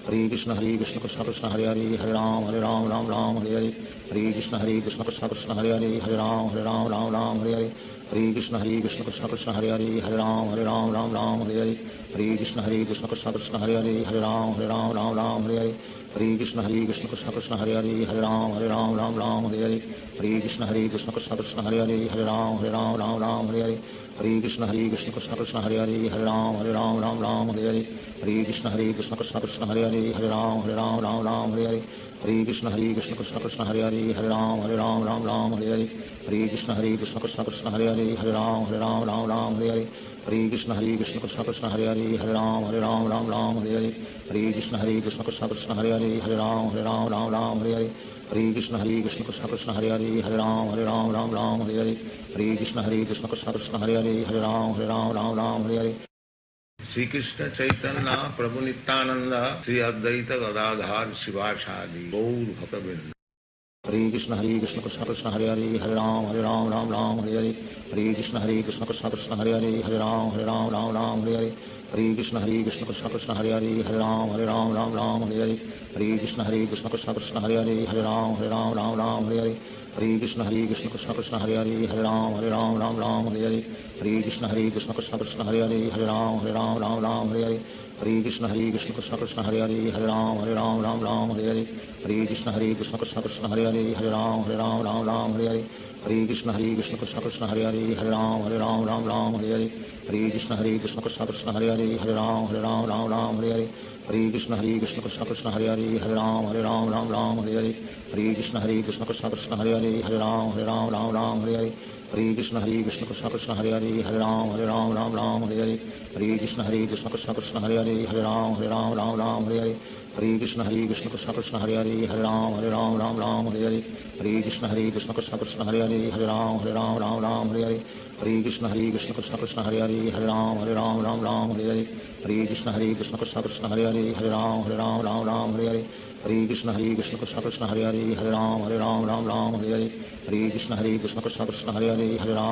Hare Krishna Krishna Krishna Hare Hare Hare Ram Ram Hare Hare Hare Krishna Krishna Krishna Hare Hare Hare Ram Ram Hare Hare Hare Krishna Krishna Krishna Hare Hare Hare Ram Ram Hare Hare Hare Krishna Krishna Krishna Hare Hare Hare Ram Ram Hare Hare Hare Krishna Krishna Krishna Hare Hare Hare Ram Ram Hare Hare Hare Krishna Krishna Krishna Hare Hare Hare Ram Ram Hare Hare Hare Krishna Krishna Krishna Hare Hare Hare Ram Ram Hare Hare Hare Krishna Krishna Krishna Hare Hare Hare Ram Ram Hare Hare Hare Krishna Krishna Krishna Hare Hare Hare Ram Ram Hare Hare Hare Krishna Krishna Krishna Hare Hare Hare Ram Ram Hare Hare Hare Krishna Krishna Krishna Hare Hare Hare Ram Ram Hare Hare Hare Krishna Krishna Krishna Hare Hare Hare Ram Ram Hare Hare Hare Krishna Krishna Krishna Hare Hare Hare Ram Hare Hare Shri Krishna Chaitanya Prabhu Nityanand Shri Advaita Gadadhar शिवासादि Gaur भक्तवृंद Hare Krishna Krishna Krishna Hare Hare Hare Ram Ram Hare Hare Hare Krishna Krishna Krishna Hare Hare Hare Ram Ram Hare Hare Hare Krishna Krishna Krishna Hare Hare Hare Ram Ram Hare Hare Hare Krishna Krishna Krishna Hare Hare Hare Ram Ram Hare Hare Hare Krishna Krishna Krishna Hare Hare Hare Ram Ram Hare Hare Hare Krishna Krishna Krishna Hare Hare Hare Ram Ram Hare Hare Hare Krishna Krishna Krishna Hare Hare Hare Ram Ram Hare Hare Hare Krishna Krishna Krishna Hare Hare Hare Ram Ram Hare Hare Hare Krishna Krishna Krishna Hare Hare Hare Ram Ram Hare Hare Hare Krishna Krishna Krishna Hare Hare Hare Ram Ram Hare Hare Hare Krishna Krishna Krishna Hare Hare Hare Ram Ram Hare Hare Hare Krishna Krishna Krishna Hare Hare Hare Ram Ram Hare Hare Hare Krishna Krishna Krishna Hare Hare Hare Ram Ram Hare Hare Hare Krishna Krishna Krishna Hare Hare Hare Ram Ram Hare Hare Hare Krishna Krishna Krishna Hare Hare Hare Ram Ram Hare Hare Hare Krishna Krishna Krishna Hare Hare Hare Ram Ram Hare Hare Hare Krishna Krishna Krishna Hare Hare Hare Ram Ram Hare Hare Hare Krishna Krishna Krishna Hare Hare Hare Ram Ram Hare Hare Hare Krishna Krishna Krishna Hare Hare Hare Ram Ram Hare Hare Hare Krishna Krishna Krishna Hare Hare Hare Ram Ram Hare Hare Hare Krishna Krishna Krishna Hare Hare Hare Ram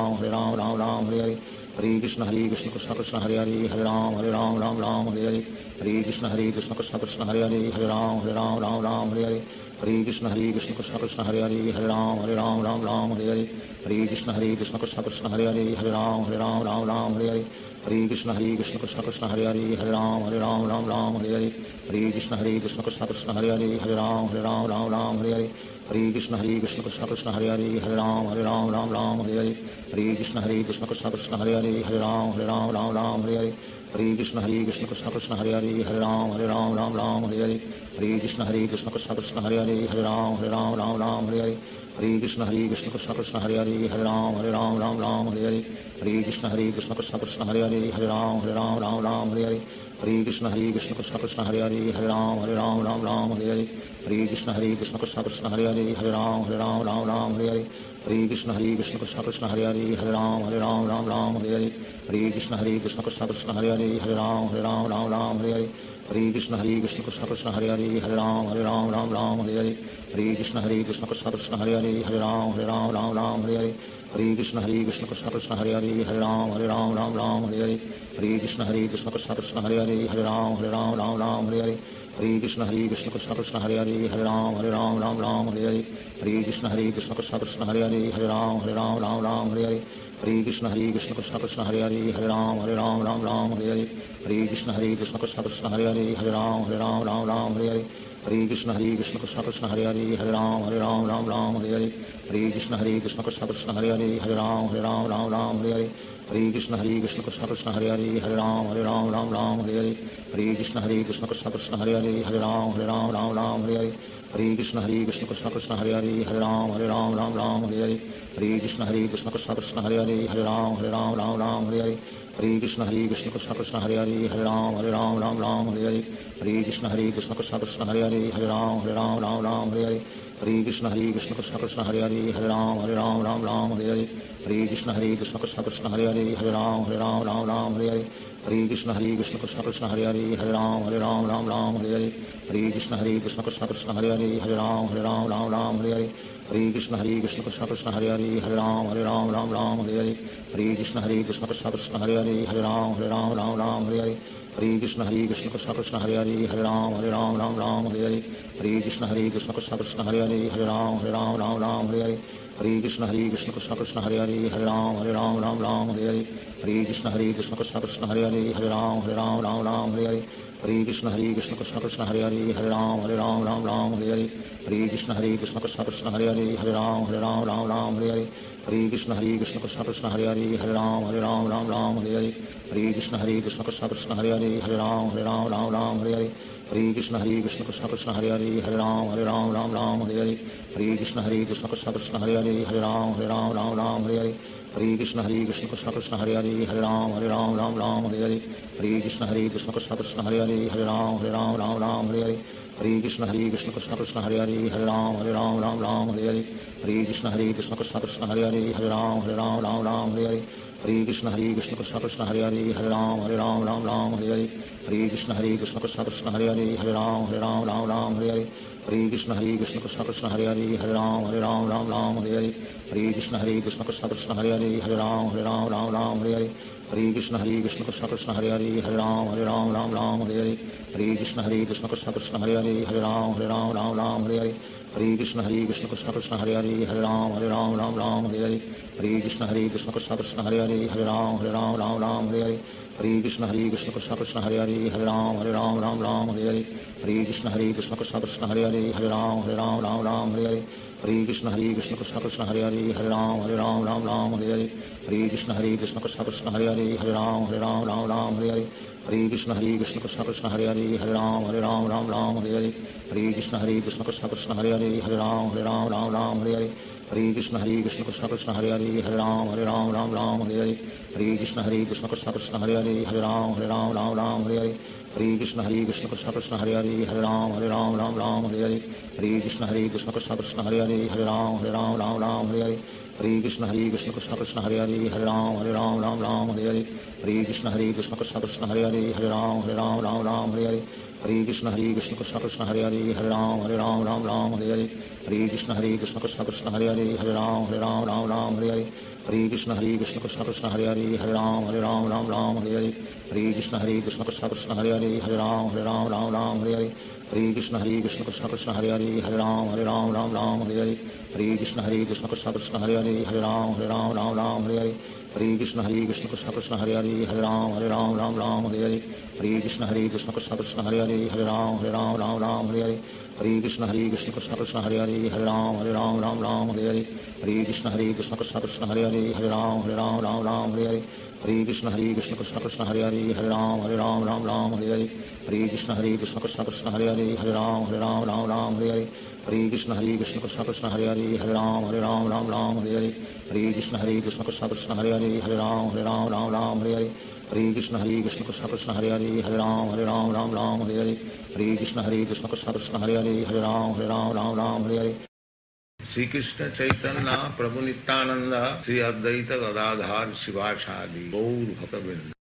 Ram Hare Hare Hare Krishna Krishna Krishna Hare Hare Hare Ram Ram Hare Hare Hare Krishna Krishna Krishna Hare Hare Hare Ram Ram Hare Hare Hare Krishna Krishna Krishna Hare Hare Hare Ram Ram Hare Hare Hare Krishna Krishna Krishna Hare Hare Hare Ram Ram Hare Hare Hare Krishna Krishna Krishna Hare Hare Hare Ram Ram Hare Hare Hare Krishna Krishna Krishna Hare Hare Hare Ram Ram Hare Hare Hare Krishna Krishna Krishna Hare Hare Hare Ram Ram Hare Hare Hare Krishna Krishna Krishna Hare Hare Hare Ram Ram Hare Hare Hare Krishna Krishna Krishna Hare Hare Hare Ram Ram Hare Hare Hare Krishna Krishna Krishna Hare Hare Hare Ram Ram Hare Hare Hare Krishna Krishna Krishna Hare Hare Hare Ram Ram Hare Hare Hare Krishna Krishna Krishna Hare Hare Hare Ram Ram Hare Hare Hare Krishna Krishna Krishna Hare Hare Hare Ram Ram Hare Hare Hare Krishna Krishna Krishna Hare Hare Hare Ram Ram Hare Hare Hare Krishna Krishna Krishna Hare Hare Hare Ram Ram Hare Hare Hare Krishna Krishna Krishna Hare Hare Hare Ram Ram Hare Hare Hare Krishna Krishna Krishna Hare Hare Hare Ram Ram Hare Hare Hare Krishna Krishna Krishna Hare Hare Hare Ram Ram Ram Hare Hare Hare Krishna Krishna Krishna Hare Hare Hare Ram Ram Hare Hare Hare Krishna Krishna Krishna Hare Hare Hare Ram Ram Hare Hare Hare Krishna Krishna Krishna Hare Hare Hare Ram Ram Hare Hare Hare Krishna Krishna Krishna Hare Hare Hare Ram Ram Hare Hare Hare Krishna Krishna Krishna Hare Hare Hare Ram Ram Hare Hare Hare Krishna Krishna Krishna Hare Hare Hare Ram Hare Hare Hare Krishna Krishna Krishna Hare Hare Hare Ram Hare Hare Hare Krishna Krishna Krishna Hare Hare Hare Ram Hare Hare Hare Krishna Krishna Krishna Hare Hare Hare Ram Hare Hare Hare Krishna Krishna Krishna Hare Hare Hare Ram Hare Hare Hare Krishna Krishna Krishna Hare Hare Hare Ram Hare Hare Hare Krishna Krishna Krishna Hare Hare Hare Ram Hare Hare Hare Krishna Krishna Krishna Hare Hare Hare Ram Hare Hare Hare Krishna Krishna Krishna Hare Hare Hare Ram Hare Hare Hare Krishna Krishna Krishna Hare Hare Hare Ram Hare Hare Hare Krishna Krishna Krishna Hare Hare Hare Ram Hare Hare Hare Krishna Krishna Krishna Hare Hare Hare Ram Hare Hare Hare Krishna Krishna Krishna Hare Hare Hare Ram Hare Hare Hare Krishna Krishna Krishna Hare Hare Hare Ram Hare Hare Hare Krishna Krishna Krishna Hare Hare Hare Ram Hare Hare Hare Krishna Krishna Krishna Hare Hare Hare Ram Hare Hare Hare Krishna Krishna Krishna Hare Hare Hare Ram Hare Hare Hare Krishna Krishna Krishna Hare Hare Hare Ram Hare Hare Hare Krishna Krishna Krishna Hare Hare Hare Ram Hare Hare Hare Krishna Krishna Krishna Hare Hare Hare Ram Hare Hare Hare Krishna Krishna Krishna Hare Hare Hare Ram Hare Hare Hare Krishna Krishna Krishna Hare Hare Hare Ram Hare Hare Hare Krishna Krishna Krishna Hare Hare Hare Ram Hare Hare Hare Krishna Krishna Krishna Hare Hare Hare Ram Hare Hare Hare Krishna Krishna Krishna Hare Hare Hare Ram Hare Hare Hare Krishna Krishna Krishna Hare Hare Hare Ram Hare Hare Hare Krishna Krishna Krishna Hare Hare Hare Ram Hare Hare Hare Krishna Krishna Krishna Hare Hare Hare Ram Hare Hare Hare Krishna Krishna Krishna Hare Hare Hare Ram Hare Hare Krishna Krishna Krishna Hare Hare Hare Ram Hare Hare Krishna Krishna Krishna Hare Hare Hare Ram Hare Hare Krishna Krishna Krishna Hare Hare Hare Ram Hare Hare Krishna Krishna Krishna Hare Hare Hare Ram Hare Hare Krishna Krishna Krishna Hare Hare Hare Ram Hare Hare Krishna Krishna Krishna Hare Hare Hare Ram Hare Hare Krishna Krishna Krishna Hare Hare Hare Ram Hare Hare Krishna Krishna Krishna Hare Hare Hare Ram Hare Hare Krishna Krishna Krishna Hare Hare Hare Ram Hare Hare Krishna Krishna Krishna Hare Hare Hare Ram Hare Hare Krishna Krishna Krishna Hare Hare Hare Ram Hare Hare Krishna Krishna Krishna Hare Hare Hare Ram Hare Hare Krishna Krishna Krishna Hare Hare Hare Ram Hare Hare Krishna Krishna Krishna Hare Hare Hare Ram Hare Hare Krishna Krishna Krishna Hare Hare Hare Ram Hare Hare Krishna Krishna Krishna Hare Hare Hare Ram Hare Krishna Krishna Krishna Hare Hare Hare Ram Hare Krishna Krishna Krishna Hare Hare Hare Ram Hare Krishna Krishna Krishna Hare Hare Hare Ram Hare Krishna Krishna Krishna Hare Hare Hare Ram Hare Krishna Krishna Krishna Hare Hare Hare Ram Hare Krishna Krishna Krishna Hare Hare Hare Ram Hare Krishna Krishna Krishna Hare Hare Hare Ram Hare Krishna Krishna Krishna Hare Hare Hare Ram Hare Krishna Krishna Krishna Hare Hare Hare Ram Hare Krishna Krishna Krishna Hare Hare Hare Ram Hare Krishna Krishna Krishna Hare Hare Hare Ram Hare Krishna Krishna Krishna Hare Hare Hare Ram Hare Krishna Krishna Krishna Hare Hare Hare Ram Hare Krishna Krishna Krishna Hare Hare Hare Ram Hare Krishna Krishna Krishna Hare Hare Hare Ram Hare Krishna Krishna Krishna Hare Hare Hare Ram Hare Krishna Krishna Krishna Hare Hare Hare Ram Hare Krishna Krishna Krishna Hare Hare Hare Ram Hare Krishna Krishna Krishna Hare Hare Hare Ram Hare Shri Krishna Chaitanya Prabhu Nityanand Shri Advaita Gadadhar शिवासादि Gaur भक्तवृंद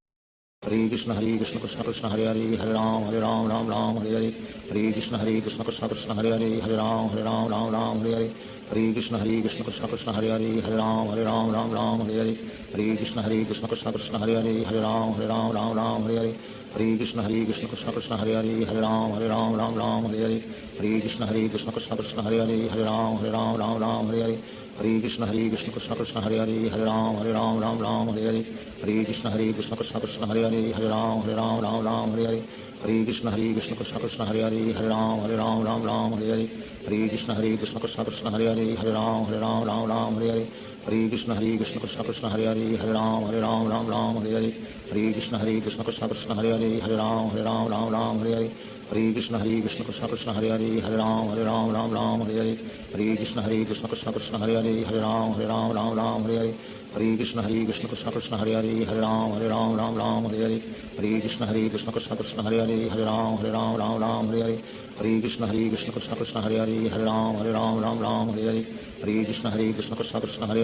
Hare Krishna Krishna Krishna Hare Hare Hare Ram Hare Hare Hare Krishna Krishna Krishna Hare Hare Hare Ram Hare Hare Hare Krishna Krishna Krishna Hare Hare Hare Ram Ram Ram Hare Hare Hare Krishna Krishna Krishna Hare Hare Hare Ram Ram Hare Hare Hare Krishna Krishna Krishna Hare Hare Hare Ram Ram Hare Hare Hare Krishna Krishna Krishna Hare Hare Hare Ram Ram Hare Hare Hare Krishna Krishna Krishna Hare Hare Hare Ram Ram Hare Hare Hare Krishna Krishna Krishna Hare Hare Hare Ram Ram Hare Hare Hare Krishna Krishna Krishna Hare Hare Hare Ram Ram Hare Hare Hare Krishna Krishna Krishna Hare Hare Hare Ram Hare Hare Hare Krishna Krishna Krishna Hare Hare Hare Ram Hare Hare Hare Krishna Krishna Krishna Hare Hare Hare Ram Hare Hare Hare Krishna Krishna Krishna Hare Hare Hare Ram Hare Hare Hare Krishna Krishna Krishna Hare Hare Hare Ram Hare Hare Hare Krishna Krishna Krishna Hare Hare Hare Ram Hare Hare Hare Krishna Krishna Krishna Hare Hare Hare Ram Hare Hare Hare Krishna Krishna Krishna Hare Hare Hare Ram Hare Hare Hare Krishna Krishna Krishna Hare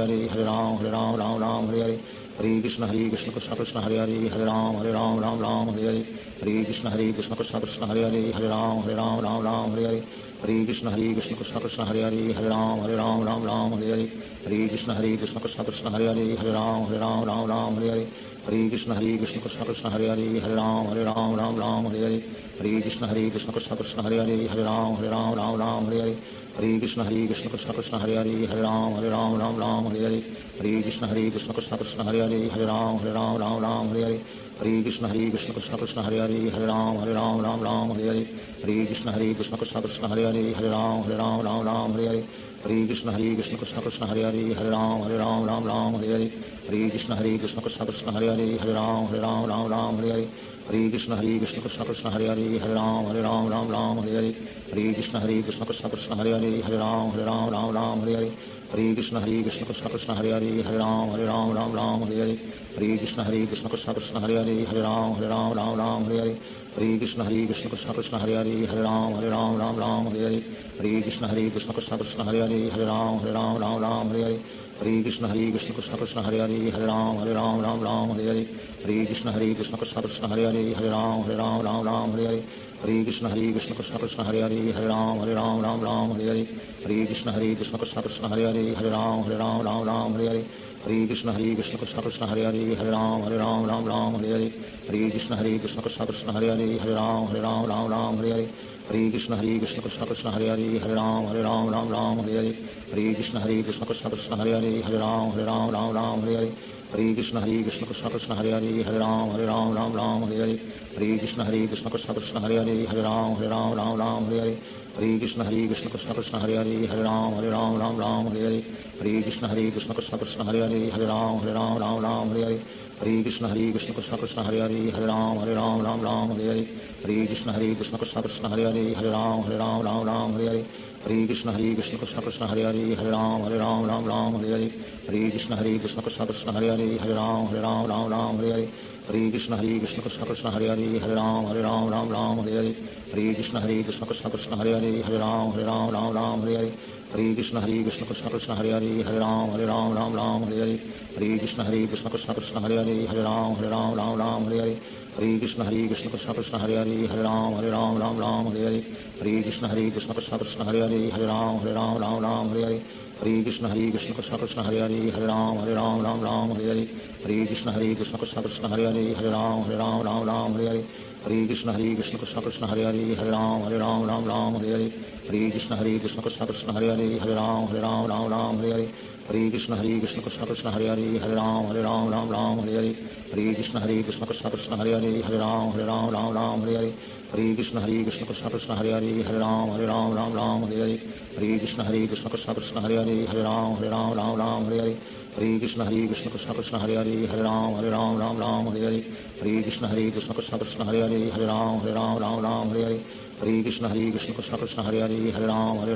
Hare Hare Ram Hare Hare Hare Krishna Krishna Krishna Hare Hare Hare Ram Hare Hare Hare Krishna Krishna Krishna Hare Hare Hare Ram Hare Hare Hare Krishna Krishna Krishna Hare Hare Hare Ram Hare Hare Hare Krishna Krishna Krishna Hare Hare Hare Ram Hare Hare Hare Krishna Krishna Krishna Hare Hare Hare Ram Hare Hare Hare Krishna Krishna Krishna Hare Hare Hare Ram Hare Hare Hare Krishna Krishna Krishna Hare Hare Hare Ram Hare Hare Hare Krishna Krishna Krishna Hare Hare Hare Ram Hare Hare Hare Krishna Krishna Krishna Hare Hare Hare Ram Hare Hare Hare Krishna Krishna Krishna Hare Hare Hare Ram Hare Hare Hare Krishna Krishna Krishna Hare Hare Hare Ram Hare Hare Hare Krishna Krishna Krishna Hare Hare Hare Ram Hare Hare Hare Krishna Krishna Krishna Hare Hare Hare Ram Hare Hare Hare Krishna Krishna Krishna Hare Hare Hare Ram Hare Hare Hare Krishna Krishna Krishna Hare Hare Hare Ram Hare Hare Hare Krishna Krishna Krishna Hare Hare Hare Ram Hare Hare Hare Krishna Krishna Krishna Hare Hare Hare Ram Hare Hare Hare Krishna Krishna Krishna Hare Hare Hare Ram Hare Hare Hare Krishna Krishna Krishna Hare Hare Hare Ram Hare Hare Hare Krishna Krishna Krishna Hare Hare Hare Ram Hare Hare Hare Krishna Krishna Krishna Hare Hare Hare Ram Hare Hare Hare Krishna Krishna Krishna Hare Hare Hare Ram Hare Hare Hare Krishna Krishna Krishna Hare Hare Hare Ram Hare Hare Hare Krishna Krishna Krishna Hare Hare Hare Ram Hare Hare Hare Krishna Krishna Krishna Hare Hare Hare Ram Hare Hare Hare Krishna Krishna Krishna Hare Hare Hare Ram Hare Hare Hare Krishna Krishna Krishna Hare Hare Hare Ram Hare Hare Hare Krishna Krishna Krishna Hare Hare Hare Ram Hare Hare Hare Krishna Krishna Krishna Hare Hare Hare Ram Hare Hare Hare Krishna Krishna Krishna Hare Hare Hare Ram Hare Hare Hare Krishna Krishna Krishna Hare Hare Hare Ram Hare Hare Hare Krishna Krishna Krishna Hare Hare Hare Ram Hare Hare Hare Krishna Krishna Krishna Hare Hare Hare Ram Hare Hare Hare Krishna Krishna Krishna Hare Hare Hare Ram Hare Hare Hare Krishna Krishna Krishna Hare Hare Hare Ram Hare Hare Hare Krishna Krishna Krishna Hare Hare Hare Ram Hare Hare Hare Krishna Krishna Krishna Hare Hare Hare Ram Hare Hare Hare Krishna Krishna Krishna Hare Hare Hare Ram Hare Hare Hare Krishna Krishna Krishna Hare Hare Hare Ram Hare Hare Hare Krishna Krishna Krishna Hare Hare Hare Ram Hare Hare Hare Krishna Krishna Krishna Hare Hare Hare Ram Hare Hare Hare Krishna Krishna Krishna Hare Hare Hare Ram Hare Hare Hare Krishna Krishna Krishna Hare Hare Hare Ram Hare Hare Krishna Krishna Krishna Hare Hare Hare Ram Hare Hare Krishna Krishna Krishna Hare Hare Hare Ram Hare Hare Krishna Krishna Krishna Hare Hare Hare Ram Hare Hare Krishna Krishna Krishna Hare Hare Hare Ram Hare Hare Krishna Krishna Krishna Hare Hare Hare Ram Hare Hare Krishna Krishna Krishna Hare Hare Hare Ram Hare Hare Krishna Krishna Krishna Hare Hare Hare Ram Hare Hare Krishna Krishna Krishna Hare Hare Hare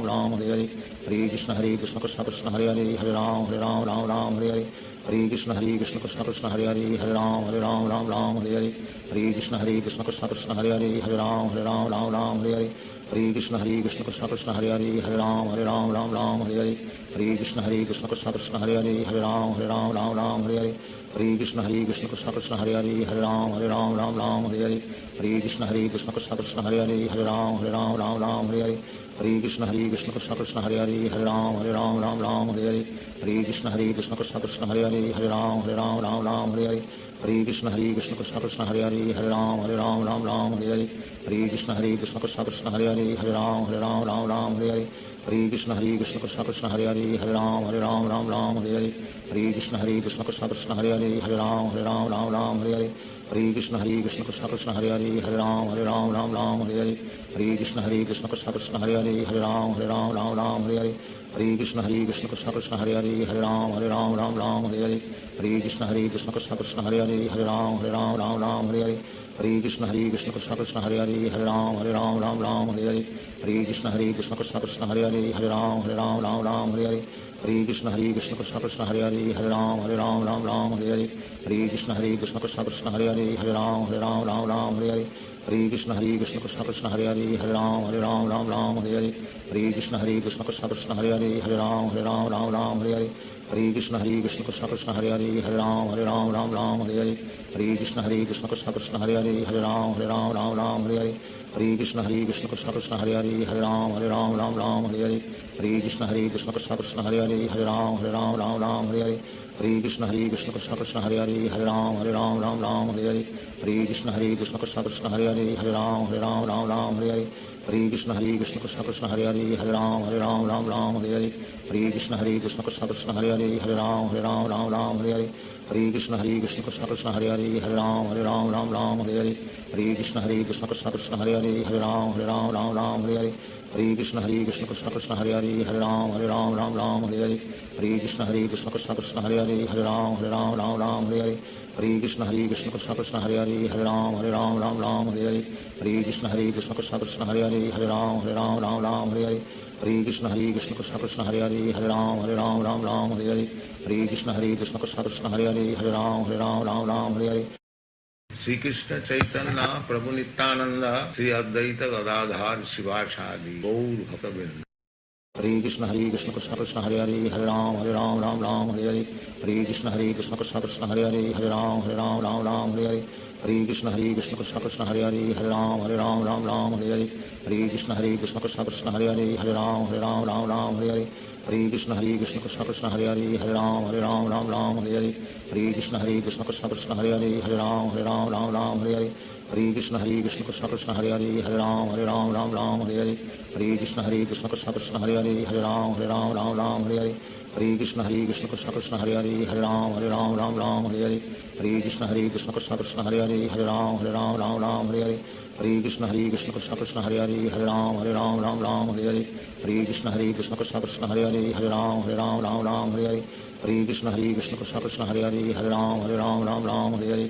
Ram Hare Hare Krishna Krishna Krishna Hare Hare Hare Ram Hare Hare Krishna Krishna Krishna Hare Hare Hare Ram Hare Hare Krishna Krishna Krishna Hare Hare Hare Ram Hare Hare Krishna Krishna Krishna Hare Hare Hare Ram Hare Hare Krishna Krishna Krishna Hare Hare Hare Ram Hare Hare Krishna Krishna Krishna Hare Hare Hare Ram Hare Hare Krishna Krishna Krishna Hare Hare Hare Ram Hare Hare Hare Krishna Krishna Krishna Hare Hare Hare Ram Ram Ram Hare Hare Hare Krishna Krishna Krishna Hare Hare Hare Ram Ram Hare Hare Hare Krishna Krishna Krishna Hare Hare Hare Ram Ram Hare Hare Hare Krishna Krishna Krishna Hare Hare Hare Ram Ram Hare Hare Hare Krishna Krishna Krishna Hare Hare Hare Ram Ram Hare Hare Hare Krishna Krishna Krishna Hare Hare Hare Ram Ram Hare Hare Hare Krishna Krishna Krishna Hare Hare Hare Ram Ram Hare Hare Hare Krishna Krishna Krishna Hare Hare Hare Ram Hare Hare Hare Krishna Krishna Krishna Hare Hare Hare Ram Hare Hare Hare Krishna Krishna Krishna Hare Hare Hare Ram Hare Hare Hare Krishna Krishna Krishna Hare Hare Hare Ram Hare Hare Hare Krishna Krishna Krishna Hare Hare Hare Ram Hare Hare Hare Krishna Krishna Krishna Hare Hare Hare Ram Hare Hare Hare Krishna Krishna Krishna Hare Hare Hare Ram Hare Hare Hare Krishna Krishna Krishna Hare Hare Hare Ram Hare Hare Hare Krishna Krishna Krishna Hare Hare Hare Ram Hare Hare Hare Krishna Krishna Krishna Hare Hare Hare Ram Hare Hare Hare Krishna Krishna Krishna Hare Hare Hare Ram Hare Hare Hare Krishna Krishna Krishna Hare Hare Hare Ram Hare Hare Hare Krishna Krishna Krishna Hare Hare Hare Ram Hare Hare Hare Krishna Krishna Krishna Hare Hare Hare Ram Hare Hare Hare Krishna Krishna Krishna Hare Hare Hare Ram Hare Hare Hare Krishna Krishna Krishna Hare Hare Hare Ram Hare Hare Hare Krishna Krishna Krishna Hare Hare Hare Ram Hare Hare Hare Krishna Krishna Krishna Hare Hare Hare Ram Hare Hare Hare Krishna Krishna Krishna Hare Hare Hare Ram Hare Hare Hare Krishna Krishna Krishna Hare Hare Hare Ram Hare Hare Hare Krishna Krishna Krishna Hare Hare Hare Ram Hare Hare Hare Krishna Krishna Krishna Hare Hare Hare Ram Hare Hare Hare Krishna Krishna Krishna Hare Hare Hare Ram Hare Hare Hare Krishna Krishna Krishna Hare Hare Hare Ram Hare Hare Hare Krishna Krishna Krishna Hare Hare Hare Ram Hare Hare Shri Krishna Chaitanya Prabhu Nityanand Shri Advaita Gadadhar शिवासादि Gaur भक्तवृंद Hare Krishna Krishna Krishna Hare Hare Hare Ram Hare Hare Hare Krishna Krishna Krishna Hare Hare Hare Ram Hare Hare Hare Krishna Krishna Krishna Hare Hare Hare Ram Hare Hare Hare Krishna Krishna Krishna Hare Hare Hare Ram Hare Hare Hare Krishna Krishna Krishna Hare Hare Hare Ram Hare Hare Hare Krishna Krishna Krishna Hare Hare Hare Ram Hare Hare Hare Krishna Krishna Krishna Hare Hare Hare Ram Hare Hare Hare Krishna Krishna Krishna Hare Hare Hare Ram Hare Hare Hare Krishna Krishna Krishna Hare Hare Hare Ram Hare Hare Hare Krishna Krishna Krishna Hare Hare Hare Ram Hare Hare Hare Krishna Krishna Krishna Hare Hare Hare Ram Hare Hare Hare Krishna Krishna Krishna Hare Hare Hare Ram Hare Hare Hare Krishna Krishna Krishna Hare Hare Hare Ram Hare Hare Hare Krishna Krishna Krishna Hare Hare Hare Ram Hare Hare Hare Krishna Krishna Krishna Hare Hare Hare Ram Hare Hare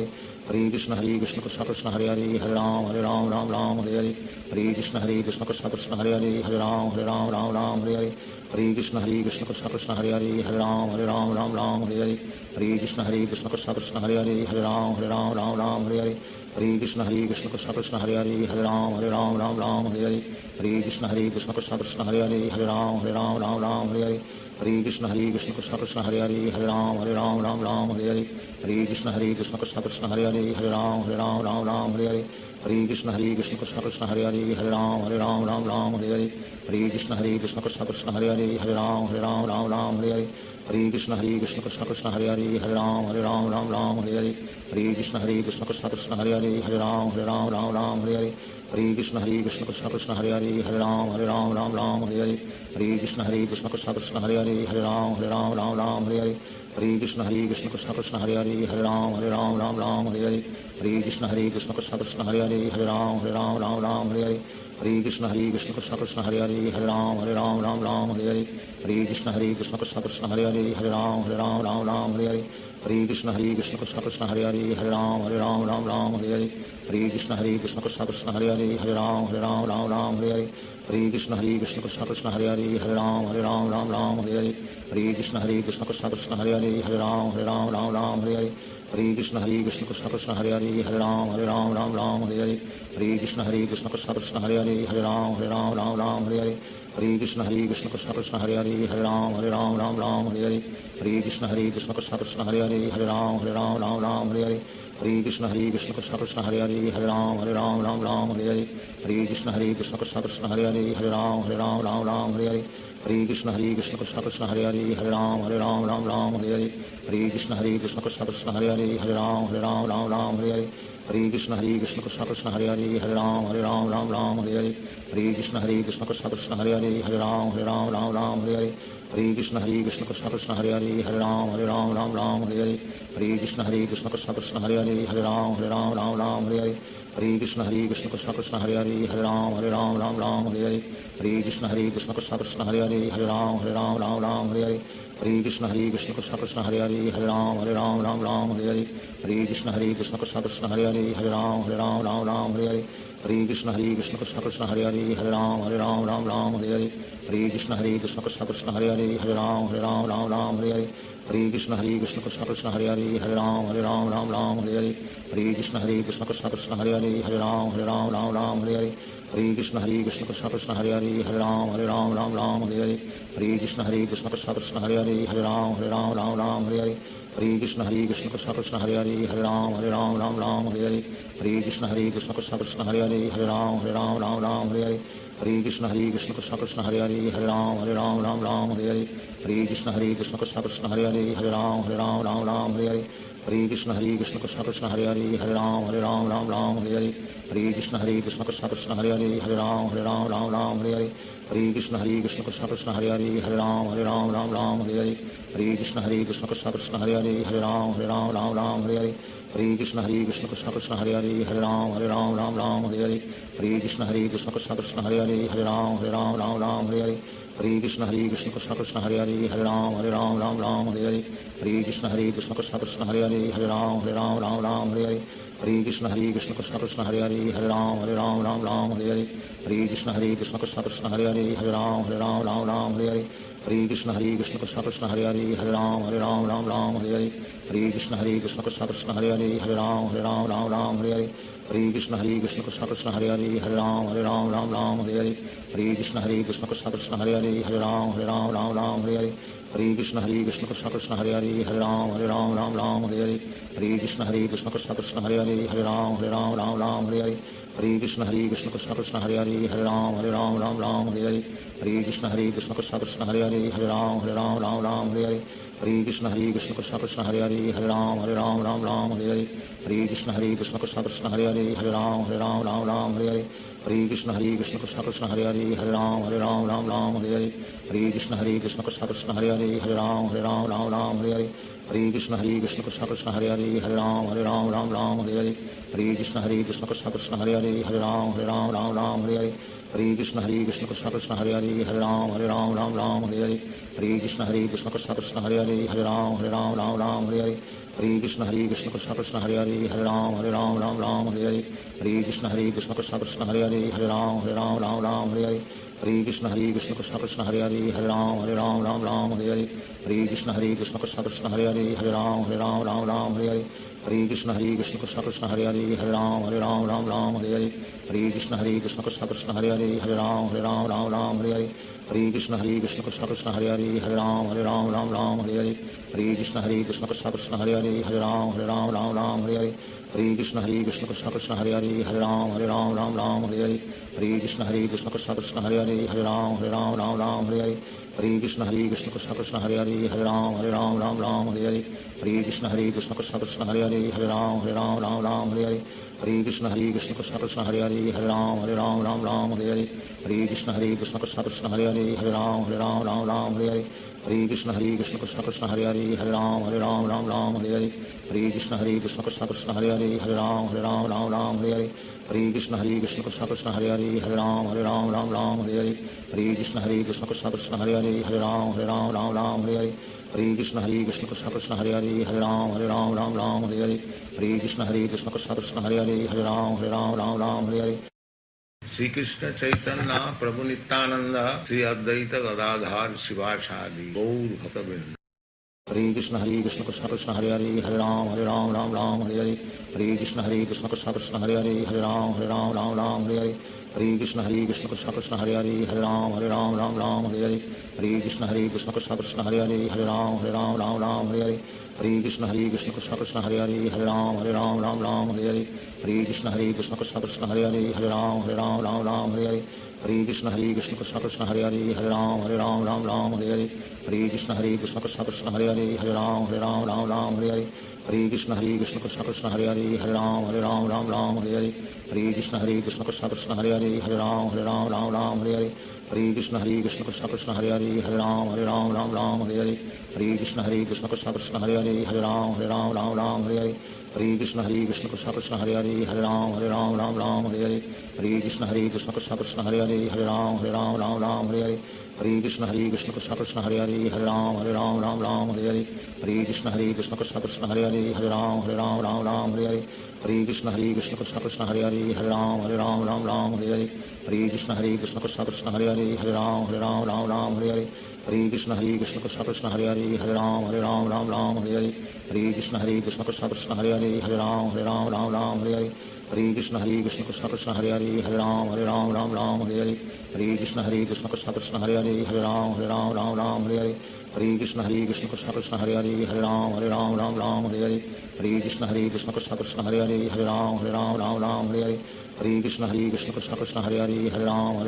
Hare Krishna Krishna Krishna Hare Hare Hare Ram Hare Hare Hare Krishna Krishna Krishna Hare Hare Hare Ram Hare Hare Hare Krishna Krishna Krishna Hare Hare Hare Ram Hare Hare Hare Krishna Krishna Krishna Hare Hare Hare Ram Hare Hare Krishna Krishna Krishna Hare Hare Hare Ram Hare Hare Krishna Krishna Krishna Hare Hare Hare Ram Hare Hare Krishna Krishna Krishna Hare Hare Hare Ram Hare Hare Krishna Krishna Krishna Hare Hare Hare Ram Hare Hare Krishna Krishna Krishna Hare Hare Hare Ram Hare Hare Krishna Krishna Krishna Hare Hare Hare Ram Hare Hare Krishna Krishna Krishna Hare Hare Hare Ram Hare Hare Krishna Krishna Krishna Hare Hare Hare Ram Hare Hare Krishna Krishna Krishna Hare Hare Hare Ram Hare Hare Krishna Krishna Krishna Hare Hare Hare Ram Hare Hare Krishna Krishna Krishna Hare Hare Hare Ram Hare Hare Krishna Krishna Krishna Hare Hare Hare Ram Hare Hare Krishna Krishna Krishna Hare Hare Hare Ram Hare Hare Krishna Krishna Krishna Hare Hare Hare Ram Hare Hare Krishna Krishna Krishna Hare Hare Hare Ram Hare Hare Krishna Krishna Krishna Hare Hare Hare Ram Hare Hare Krishna Krishna Krishna Hare Hare Hare Ram Hare Hare Krishna Krishna Krishna Hare Hare Hare Ram Hare Hare Krishna Krishna Krishna Hare Hare Hare Ram Hare Hare Krishna Krishna Krishna Hare Hare Hare Ram Hare Hare Krishna Krishna Krishna Hare Hare Hare Ram Hare Hare Hare Krishna Krishna Krishna Hare Hare Ram Ram Ram Hare Hare Hare Krishna Krishna Krishna Hare Hare Ram Ram Hare Hare Hare Krishna Krishna Krishna Hare Hare Ram Ram Hare Hare Hare Krishna Krishna Krishna Hare Hare Ram Ram Hare Hare Hare Krishna Krishna Krishna Hare Hare Ram Ram Hare Hare Hare Krishna Krishna Krishna Hare Hare Ram Ram Hare Hare Hare Krishna Krishna Krishna Hare Hare Ram Ram Hare Hare Hare Krishna Krishna Krishna Hare Hare Ram Ram Hare Hare Hare Krishna Krishna Krishna Hare Hare Ram Ram Hare Hare Hare Krishna Krishna Krishna Hare Hare Ram Ram Hare Hare Hare Krishna Krishna Krishna Hare Hare Ram Ram Hare Hare Hare Krishna Krishna Krishna Hare Hare Ram Ram Hare Hare Hare Krishna Krishna Krishna Krishna Hare Hare Ram Ram Hare Hare Hare Krishna Krishna Krishna Krishna Hare Hare Ram Ram Hare Hare Hare Krishna Krishna Krishna Krishna Hare Hare Ram Ram Hare Hare Hare Krishna Krishna Krishna Krishna Hare Hare Ram Ram Hare Hare Hare Krishna Krishna Krishna Krishna Hare Hare Ram Ram Hare Hare Hare Krishna Krishna Krishna Krishna Hare Hare Ram Ram Hare Hare Hare Krishna Krishna Krishna Krishna Hare Hare Ram Ram Hare Hare Hare Krishna Krishna Krishna Krishna Hare Hare Ram Ram Hare Hare Hare Krishna Krishna Krishna Krishna Hare Hare Ram Ram Hare Hare Hare Krishna Krishna Krishna Krishna Hare Hare Ram Ram Hare Hare Hare Krishna Krishna Krishna Krishna Hare Hare Ram Ram Hare Hare Hare Krishna Krishna Krishna Krishna Hare Hare Ram Ram Hare Hare Hare Krishna Krishna Krishna Krishna Hare Hare Ram Ram Hare Hare Hare Krishna Krishna Krishna Krishna Hare Hare Ram Ram Hare Hare Hare Krishna Krishna Krishna Krishna Hare Hare Ram Ram Hare Hare Hare Krishna Krishna Krishna Krishna Hare Hare Ram Ram Hare Hare Hare Krishna Krishna Krishna Krishna Hare Hare Ram Ram Hare Hare Hare Krishna Krishna Krishna Krishna Hare Hare Ram Ram Hare Hare Hare Krishna Krishna Krishna Krishna Hare Hare Ram Ram Hare Hare Hare Krishna Krishna Krishna Krishna Hare Hare Ram Ram Hare Hare Hare Krishna Krishna Krishna Krishna Hare Hare Ram Ram Hare Hare Hare Krishna Krishna Krishna Krishna Hare Hare Ram Ram Hare Hare Hare Krishna Krishna Krishna Krishna Hare Hare Ram Ram Hare Hare Hare Krishna Krishna Krishna Krishna Hare Hare Ram Ram Hare Hare Hare Krishna Krishna Krishna Krishna Hare Hare Ram Ram Hare Hare Hare Krishna Krishna Krishna Krishna Hare Hare Ram Ram Hare Hare Hare Krishna Krishna Krishna Krishna Hare Hare Ram Ram Hare Hare Hare Krishna Krishna Krishna Krishna Hare Hare Ram Ram Hare Hare Hare Krishna Krishna Krishna Krishna Hare Hare Ram Ram Hare Hare Hare Krishna Krishna Krishna Krishna Hare Hare Ram Ram Hare Hare Hare Krishna Krishna Krishna Krishna Hare Hare Ram Ram Hare Hare Hare Krishna Krishna Krishna Krishna Hare Hare Ram Ram Hare Hare Hare Krishna Krishna Krishna Krishna Hare Hare Ram Ram Hare Hare Hare Krishna Krishna Krishna Krishna Hare Hare Ram Ram Hare Hare Hare Krishna Krishna Krishna Krishna Hare Hare Ram Ram Hare Hare Hare Krishna Krishna Krishna Krishna Hare Hare Ram Ram Hare Hare Hare Krishna Krishna Krishna Krishna Hare Hare Ram Ram Hare Hare Hare Krishna Krishna Krishna Krishna Hare Hare Ram Ram Hare Hare Hare Krishna Krishna Krishna Krishna Hare Hare Ram Ram Hare Hare Hare Krishna Krishna Krishna Krishna Hare Hare Ram Ram Hare Hare Hare Krishna Krishna Krishna Krishna Hare Hare Ram Ram Hare Hare Hare Krishna Krishna Krishna Krishna Hare Hare Ram Ram Hare Hare Hare Krishna Krishna Krishna Krishna Hare Hare Ram Ram Hare Hare Hare Krishna Krishna Krishna Krishna Hare Hare Ram Ram Hare Hare Hare Krishna Krishna Krishna Krishna Hare Hare Ram Ram Hare Hare Hare Krishna Krishna Krishna Krishna Hare Hare Ram Ram Hare Hare Hare Krishna Krishna Krishna Krishna Hare Hare Ram Ram Hare Hare Hare Krishna Krishna Krishna Krishna Hare Hare Ram Ram Hare Hare Hare Krishna Krishna Krishna Krishna Hare Hare Ram Ram Hare Hare Hare Krishna Krishna Krishna Krishna Hare Hare Ram Ram Hare Hare Hare Krishna Krishna Krishna Krishna Hare Hare Ram Ram Hare Hare Hare Krishna Krishna Krishna Krishna Hare Hare Ram Ram Hare Hare Hare Krishna Krishna Krishna Krishna Hare Hare Ram Ram Hare Hare Hare Krishna Krishna Krishna Krishna Hare Hare Ram Ram Hare Hare Hare Krishna Krishna Krishna Krishna Hare Hare Ram Ram Hare Hare Hare Krishna Krishna Krishna Krishna Hare Hare Ram Ram Hare Hare Shri Krishna Chaitanya Prabhu Nityanand Shri Advaita Gadadhar शिवासादि Gaur भक्तवृंद। Hare Krishna Krishna Krishna Hare Hare Ram Ram Hare Hare Hare Krishna Krishna Krishna Krishna Hare Hare Ram Ram Hare Hare Hare Krishna Krishna Krishna Hare Hare Hare Ram Ram Ram Hare Hare Hare Krishna Krishna Krishna Hare Hare Hare Ram Ram Hare Hare Hare Krishna Krishna Krishna Hare Hare Hare Ram Ram Hare Hare Hare Krishna Krishna Krishna Hare Hare Hare Ram Ram Hare Hare Hare Krishna Krishna Krishna Hare Hare Hare Ram Ram Hare Hare Hare Krishna Krishna Krishna Hare Hare Hare Ram Ram Hare Hare Hare Krishna Krishna Krishna Hare Hare Hare Ram Ram Hare Hare Hare Krishna Krishna Krishna Hare Hare Hare Ram Ram Hare Hare Hare Krishna Krishna Krishna Hare Hare Hare Ram Ram Hare Hare Hare Krishna Krishna Krishna Hare Hare Hare Ram Ram Hare Hare Hare Krishna Krishna Krishna Hare Hare Hare Ram Ram Hare Hare Hare Krishna Krishna Krishna Hare Hare Hare Ram Ram Hare Hare Hare Krishna Krishna Krishna Hare Hare Hare Ram Ram Hare Hare Hare Krishna Krishna Krishna Hare Hare Hare Ram Ram Hare Hare Hare Krishna Krishna Krishna Hare Hare Hare Ram Ram Hare Hare Hare Krishna Krishna Krishna Hare Hare Hare Ram Ram Hare Hare Hare Krishna Krishna Krishna Hare Hare Hare Ram Ram Hare Hare Hare Krishna Krishna Krishna Hare Hare Hare Ram Ram Hare Hare Hare Krishna Krishna Krishna Hare Hare Hare Ram Ram Hare Hare Hare Krishna Krishna Krishna Hare Hare Hare Ram Ram Hare Hare Hare Krishna Krishna Krishna Hare Hare Hare Ram Ram Hare Hare Hare Krishna Krishna Krishna Hare Hare Hare Ram Ram Hare Hare Hare Krishna Krishna Krishna Hare Hare Hare Ram Ram Hare Hare Hare Krishna Krishna Krishna Hare Hare Hare Ram Ram Hare Hare Hare Krishna Krishna Krishna Hare Hare Hare Ram Ram Hare Hare Hare Krishna Krishna Krishna Hare Hare Hare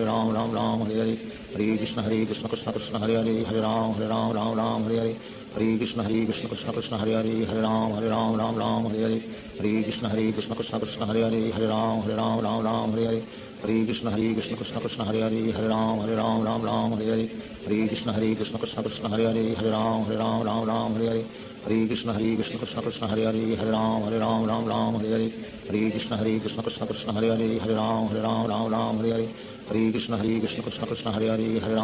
Ram Ram Hare Hare Hare Krishna Krishna Krishna Hare Hare Hare Ram Ram Hare Hare Hare Krishna Krishna Krishna Hare Hare Hare Ram Ram Hare Hare Hare Krishna Krishna Krishna Hare Hare Hare Ram Ram Hare Hare Hare Krishna Krishna Krishna Hare Hare Hare Ram Ram Hare Hare Hare Krishna Krishna Krishna Hare Hare Hare Ram Ram Hare Hare Hare Krishna Krishna Krishna Hare Hare Hare Ram Ram Hare Hare Hare Krishna Krishna Krishna Hare Hare Hare Ram Ram Hare Hare Hare Krishna Krishna Krishna Hare Hare Hare Ram Ram Hare Hare Hare Krishna Krishna Krishna Hare Hare Hare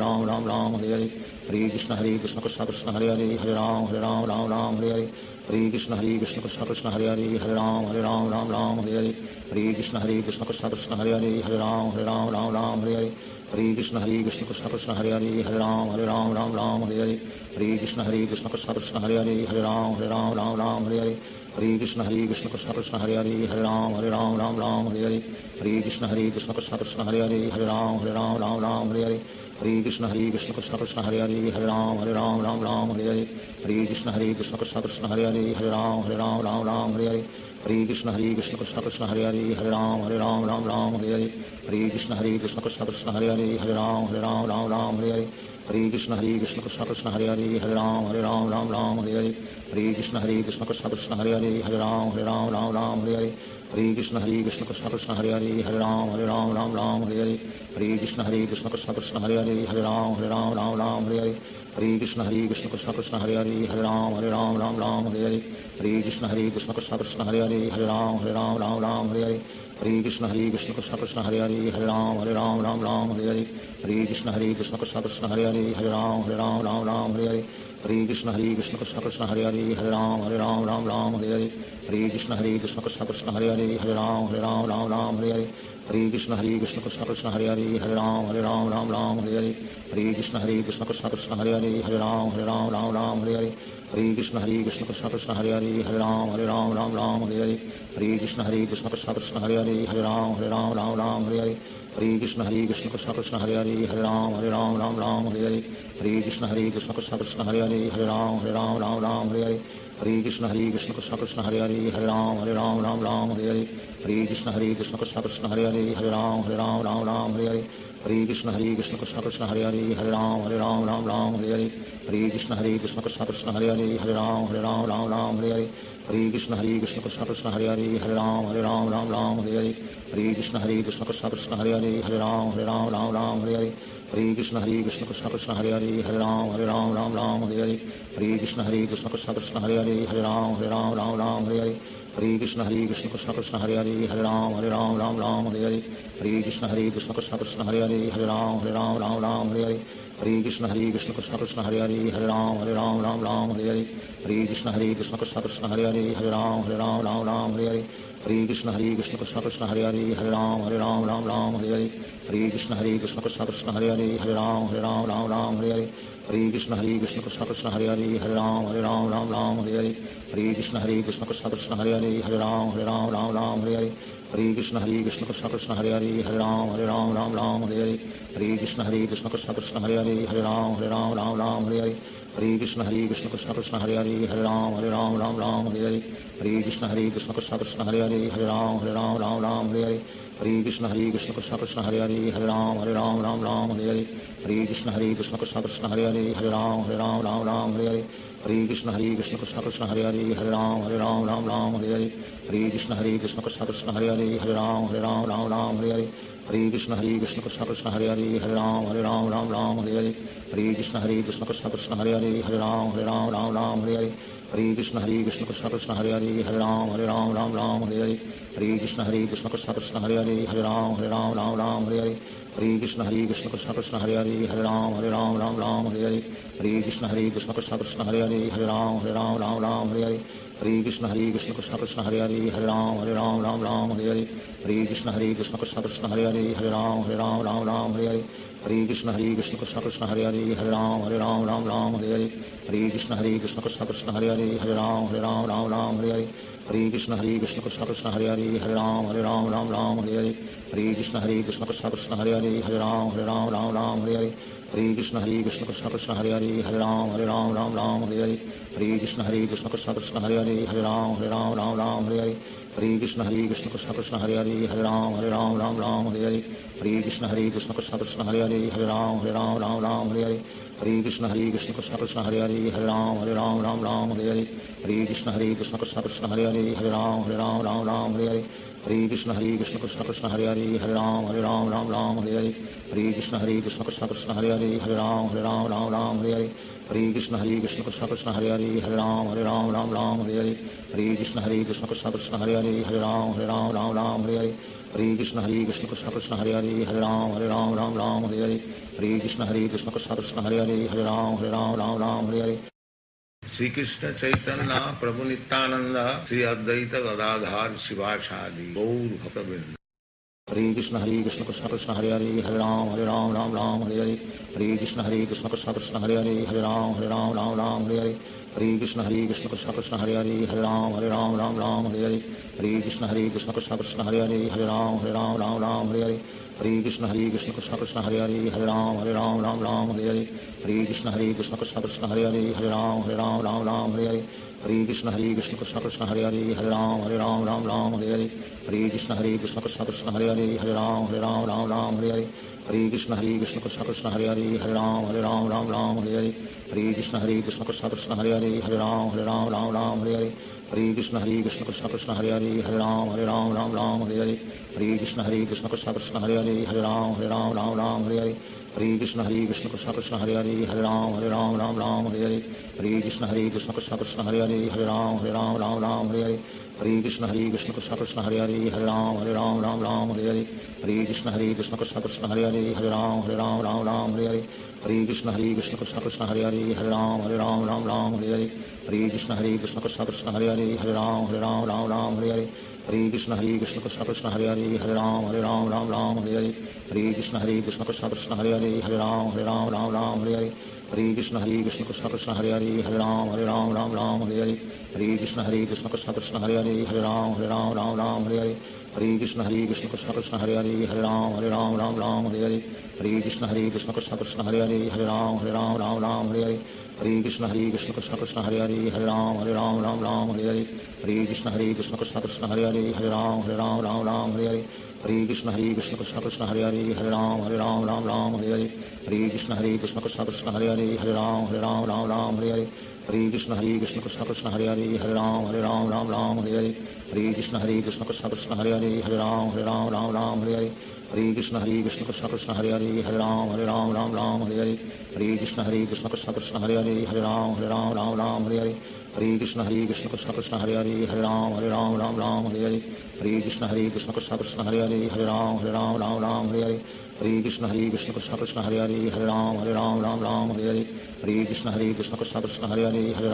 Ram Ram Hare Hare Hare Krishna Krishna Krishna Hare Hare Hare Ram Ram Hare Hare Hare Krishna Krishna Krishna Hare Hare Hare Ram Ram Hare Hare Hare Krishna Krishna Krishna Hare Hare Hare Ram Ram Hare Hare Hare Krishna Krishna Krishna Hare Hare Hare Ram Ram Hare Hare Hare Krishna Krishna Krishna Hare Hare Hare Ram Ram Hare Hare Hare Krishna Krishna Krishna Hare Hare Hare Ram Ram Hare Hare Hare Krishna Krishna Krishna Hare Hare Hare Ram Ram Hare Hare Hare Krishna Krishna Krishna Hare Hare Hare Ram Ram Hare Hare Hare Krishna Krishna Krishna Hare Hare Hare Ram Ram Hare Hare Hare Krishna Krishna Krishna Hare Hare Hare Ram Ram Hare Hare Hare Krishna Krishna Krishna Hare Hare Hare Ram Ram Hare Hare Hare Krishna Krishna Krishna Hare Hare Hare Ram Ram Hare Hare Hare Krishna Krishna Krishna Hare Hare Hare Ram Ram Hare Hare Hare Krishna Krishna Krishna Hare Hare Hare Ram Ram Hare Hare Hare Krishna Krishna Krishna Hare Hare Hare Ram Ram Hare Hare Hare Krishna Krishna Krishna Hare Hare Hare Ram Ram Hare Hare Hare Krishna Krishna Krishna Hare Hare Hare Ram Ram Hare Hare Hare Krishna Krishna Krishna Hare Hare Hare Ram Ram Hare Hare Hare Krishna Krishna Krishna Hare Hare Hare Ram Ram Hare Hare Hare Krishna Krishna Krishna Hare Hare Hare Ram Ram Hare Hare Hare Krishna Krishna Krishna Hare Hare Hare Ram Ram Hare Hare Hare Krishna Krishna Krishna Hare Hare Hare Ram Ram Hare Hare Hare Krishna Krishna Krishna Hare Hare Hare Ram Ram Hare Hare Hare Krishna Krishna Krishna Hare Hare Hare Ram Ram Hare Hare Hare Krishna Krishna Krishna Hare Hare Hare Ram Ram Hare Hare Hare Krishna Krishna Krishna Hare Hare Hare Ram Ram Hare Hare Hare Krishna Krishna Krishna Hare Hare Hare Ram Ram Hare Hare Hare Krishna Krishna Krishna Hare Hare Hare Ram Ram Hare Hare Hare Krishna Krishna Krishna Hare Hare Hare Ram Ram Hare Hare Hare Krishna Krishna Krishna Hare Hare Hare Ram Ram Hare Hare Hare Krishna Krishna Krishna Hare Hare Hare Ram Ram Hare Hare Hare Krishna Krishna Krishna Hare Hare Hare Ram Ram Hare Hare Hare Krishna Krishna Krishna Hare Hare Hare Ram Ram Hare Hare Hare Krishna Krishna Krishna Hare Hare Hare Ram Ram Hare Hare Hare Krishna Krishna Krishna Hare Hare Hare Ram Ram Hare Hare Hare Krishna Krishna Krishna Hare Hare Hare Ram Ram Hare Hare Hare Krishna Krishna Krishna Hare Hare Hare Ram Ram Hare Hare Hare Krishna Krishna Krishna Hare Hare Hare Ram Ram Hare Hare Hare Krishna Krishna Krishna Hare Hare Hare Ram Ram Hare Hare Hare Krishna Krishna Krishna Hare Hare Hare Ram Ram Ram Hare Hare Hare Krishna Krishna Krishna Hare Hare Hare Ram Ram Hare Hare Hare Krishna Krishna Krishna Hare Hare Hare Ram Ram Hare Hare Hare Krishna Krishna Krishna Hare Hare Hare Ram Ram Hare Hare Hare Krishna Krishna Krishna Hare Hare Hare Ram Ram Hare Hare Hare Krishna Krishna Krishna Hare Hare Hare Ram Ram Hare Hare Hare Krishna Krishna Krishna Hare Hare Hare Ram Ram Hare Hare Hare Krishna Krishna Krishna Hare Hare Hare Ram Ram Hare Hare Hare Krishna Krishna Krishna Hare Hare Hare Ram Ram Hare Hare Hare Krishna Krishna Krishna Hare Hare Hare Ram Ram Hare Hare Hare Krishna Krishna Krishna Hare Hare Hare Ram Ram Hare Hare Hare Krishna Krishna Krishna Hare Hare Hare Ram Ram Hare Hare Hare Krishna Krishna Krishna Hare Hare Hare Ram Ram Hare Hare Hare Krishna Krishna Krishna Hare Hare Hare Ram Ram Hare Hare Hare Krishna Krishna Krishna Hare Hare Hare Ram Ram Hare Hare Hare Krishna Krishna Krishna Hare Hare Hare Ram Ram Hare Hare Hare Krishna Krishna Krishna Hare Hare Hare Ram Ram Hare Hare Hare Krishna Krishna Krishna Hare Hare Hare Ram Ram Hare Hare Hare Krishna Krishna Krishna Hare Hare Hare Ram Ram Hare Hare Hare Krishna Krishna Krishna Hare Hare Hare Ram Ram Hare Hare Hare Krishna Krishna Krishna Hare Hare Hare Ram Ram Hare Hare Hare Krishna Krishna Krishna Hare Hare Hare Ram Ram Hare Hare Hare Krishna Krishna Krishna Hare Hare Hare Ram Ram Hare Hare Hare Krishna Krishna Krishna Hare Hare Hare Ram Ram Hare Hare Hare Krishna Krishna Krishna Hare Hare Hare Ram Ram Hare Hare Hare Krishna Krishna Krishna Hare Hare Hare Ram Ram Hare Hare Hare Krishna Krishna Krishna Hare Hare Hare Ram Ram Hare Hare Hare Krishna Krishna Krishna Hare Hare Hare Ram Ram Hare Hare Hare Krishna Krishna Krishna Hare Hare Hare Ram Ram Hare Hare Hare Krishna Krishna Krishna Hare Hare Hare Ram Ram Hare Hare Hare Krishna Krishna Krishna Hare Hare Hare Ram Ram Hare Hare Hare Krishna Krishna Krishna Hare Hare Hare Ram Hare Hare Shri Krishna Chaitanya Prabhu Nityanand Shri Advaita Gadadhar शिवासादि Gaur भक्तवृंद Hare Krishna Krishna Krishna Hare Hare Hare Ram Ram Hare Hare Hare Krishna Krishna Krishna Hare Hare Hare Ram Ram Hare Hare Hare Krishna Krishna Krishna Hare Hare Hare Ram Ram Hare Hare Hare Krishna Krishna Krishna Hare Hare Hare Ram Ram Hare Hare Hare Krishna Krishna Krishna Hare Hare Hare Ram Ram Hare Hare Hare Krishna Krishna Krishna Hare Hare Hare Ram Ram Hare Hare Hare Krishna Krishna Krishna Hare Hare Hare Ram Ram Hare Hare Hare Krishna Krishna Krishna Hare Hare Hare Ram Ram Hare Hare Hare Krishna Krishna Krishna Hare Hare Hare Ram Ram Hare Hare Hare Krishna Krishna Krishna Hare Hare Hare Ram Ram Hare Hare Hare Krishna Krishna Krishna Hare Hare Hare Ram Ram Hare Hare Hare Krishna Krishna Krishna Hare Hare Hare Ram Ram Hare Hare Hare Krishna Krishna Krishna Hare Hare Hare Ram Ram Hare Hare Hare Krishna Krishna Krishna Hare Hare Hare Ram Ram Hare Hare Hare Krishna Krishna Krishna Hare Hare Hare Ram Ram Hare Hare Hare Krishna Krishna Krishna Hare Hare Hare Ram Ram Hare Hare Hare Krishna Krishna Krishna Hare Hare Hare Ram Ram Hare Hare Hare Krishna Krishna Krishna Hare Hare Hare Ram Ram Hare Hare Hare Krishna Krishna Krishna Hare Hare Hare Ram Ram Hare Hare Hare Krishna Krishna Krishna Hare Hare Hare Ram Ram Hare Hare Hare Krishna Krishna Krishna Hare Hare Hare Ram Ram Hare Hare Hare Krishna Krishna Krishna Hare Hare Hare Ram Ram Hare Hare Hare Krishna Krishna Krishna Hare Hare Hare Ram Ram Hare Hare Hare Krishna Krishna Krishna Hare Hare Hare Ram Ram Hare Hare Hare Krishna Krishna Krishna Hare Hare Hare Ram Ram Hare Hare Hare Krishna Krishna Krishna Hare Hare Hare Ram Ram Hare Hare Hare Krishna Krishna Krishna Hare Hare Hare Ram Ram Hare Hare Hare Krishna Krishna Krishna Hare Hare Hare Ram Ram Hare Hare Hare Krishna Krishna Krishna Hare Hare Hare Ram Ram Hare Hare Hare Krishna Krishna Krishna Hare Hare Hare Ram Ram Hare Hare Hare Krishna Krishna Krishna Hare Hare Hare Ram Ram Hare Hare Hare Krishna Krishna Krishna Hare Hare Hare Ram Ram Hare Hare Hare Krishna Krishna Krishna Hare Hare Hare Ram Ram Hare Hare Hare Krishna Krishna Krishna Hare Hare Hare Ram Ram Hare Hare Hare Krishna Krishna Krishna Hare Hare Hare Ram Ram Hare Hare Hare Krishna Krishna Krishna Hare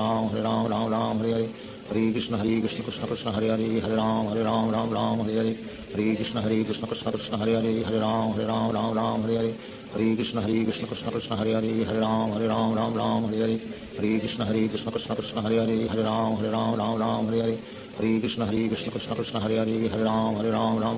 Hare Hare Ram Ram Hare Hare Hare Krishna Krishna Krishna Hare Hare Hare Ram Ram Hare Hare Hare Krishna Krishna Krishna Hare Hare Hare Ram Ram Hare Hare Hare Krishna Krishna Krishna Hare Hare Hare Ram Ram Ram Hare Hare Hare Krishna Krishna Krishna Hare Hare Hare Ram Ram Hare Hare Hare Krishna Krishna Krishna Hare Hare Hare Ram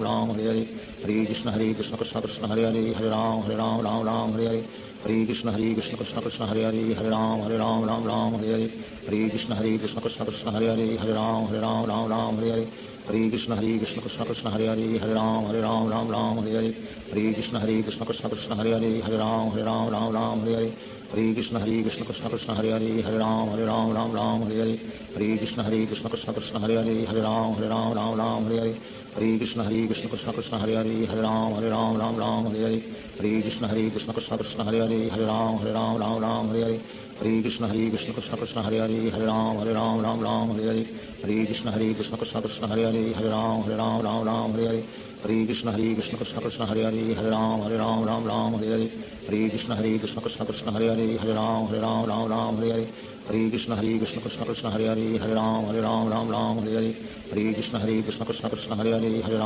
Ram Hare Hare Hare Krishna Krishna Krishna Hare Hare Hare Ram Ram Hare Hare Hare Krishna Krishna Krishna Hare Hare Hare Ram Ram Hare Hare Hare Krishna Krishna Krishna Hare Hare Hare Ram Ram Hare Hare Hare Krishna Krishna Krishna Hare Hare Hare Ram Ram Hare Hare Hare Krishna Krishna Krishna Hare Hare Hare Ram Ram Hare Hare Hare Krishna Krishna Krishna Hare Hare Hare Ram Ram Hare Hare Hare Krishna Krishna Krishna Hare Hare Hare Ram Ram Hare Hare Hare Krishna Krishna Krishna Hare Hare Hare Ram Ram Hare Hare Hare Krishna Krishna Krishna Hare Hare Hare Ram Ram Hare Hare Hare Krishna Krishna Krishna Hare Hare Hare Ram Ram Hare Hare Hare Krishna Krishna Krishna Hare Hare Hare Ram Ram Hare Hare Hare Krishna Krishna Krishna Hare Hare Hare Ram Ram Hare Hare Hare Krishna Krishna Krishna Hare Hare Hare Ram Ram Hare Hare Hare Krishna Krishna Krishna Hare Hare Hare Ram Ram Hare Hare Hare Krishna Krishna Krishna Hare Hare Hare Ram Ram Hare Hare Hare Krishna Krishna Krishna Hare Hare Hare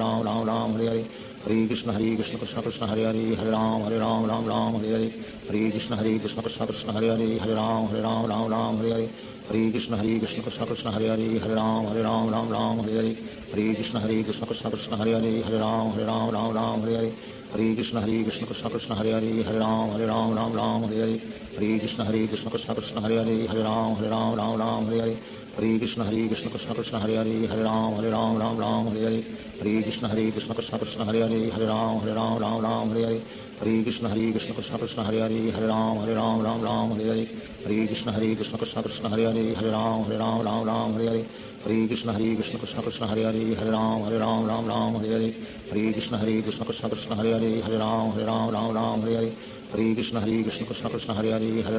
Ram Ram Hare Hare Hare Krishna Krishna Krishna Hare Hare Hare Ram Ram Hare Hare Hare Krishna Krishna Krishna Hare Hare Hare Ram Ram Hare Hare Hare Krishna Krishna Krishna Hare Hare Hare Ram Ram Hare Hare Hare Krishna Krishna Krishna Hare Hare Hare Ram Ram Hare Hare Hare Krishna Krishna Krishna Hare Hare Hare Ram Ram Hare Hare Hare Krishna Krishna Krishna Hare Hare Hare Ram Ram Hare Hare Hare Krishna Krishna Krishna Hare Hare Hare Ram Ram Hare Hare Hare Krishna Krishna Krishna Hare Hare Hare Ram Ram Hare Hare Hare Krishna Krishna Krishna Hare Hare Hare Ram Ram Hare Hare Hare Krishna Krishna Krishna Hare Hare Hare Ram Ram Hare Hare Hare Krishna Krishna Krishna Hare Hare Hare Ram Ram Hare Hare Hare Krishna Krishna Krishna Hare Hare Hare Ram Ram Hare Hare Hare Krishna Krishna Krishna Hare Hare Hare Ram Ram Hare Hare Hare Krishna Krishna Krishna Hare Hare Hare Ram Ram Hare Hare Hare Krishna Krishna Krishna Hare Hare Hare Ram Ram Hare Hare Hare Krishna Krishna Krishna Hare Hare Hare Ram Ram Hare Hare Hare Krishna Krishna Krishna Hare Hare Hare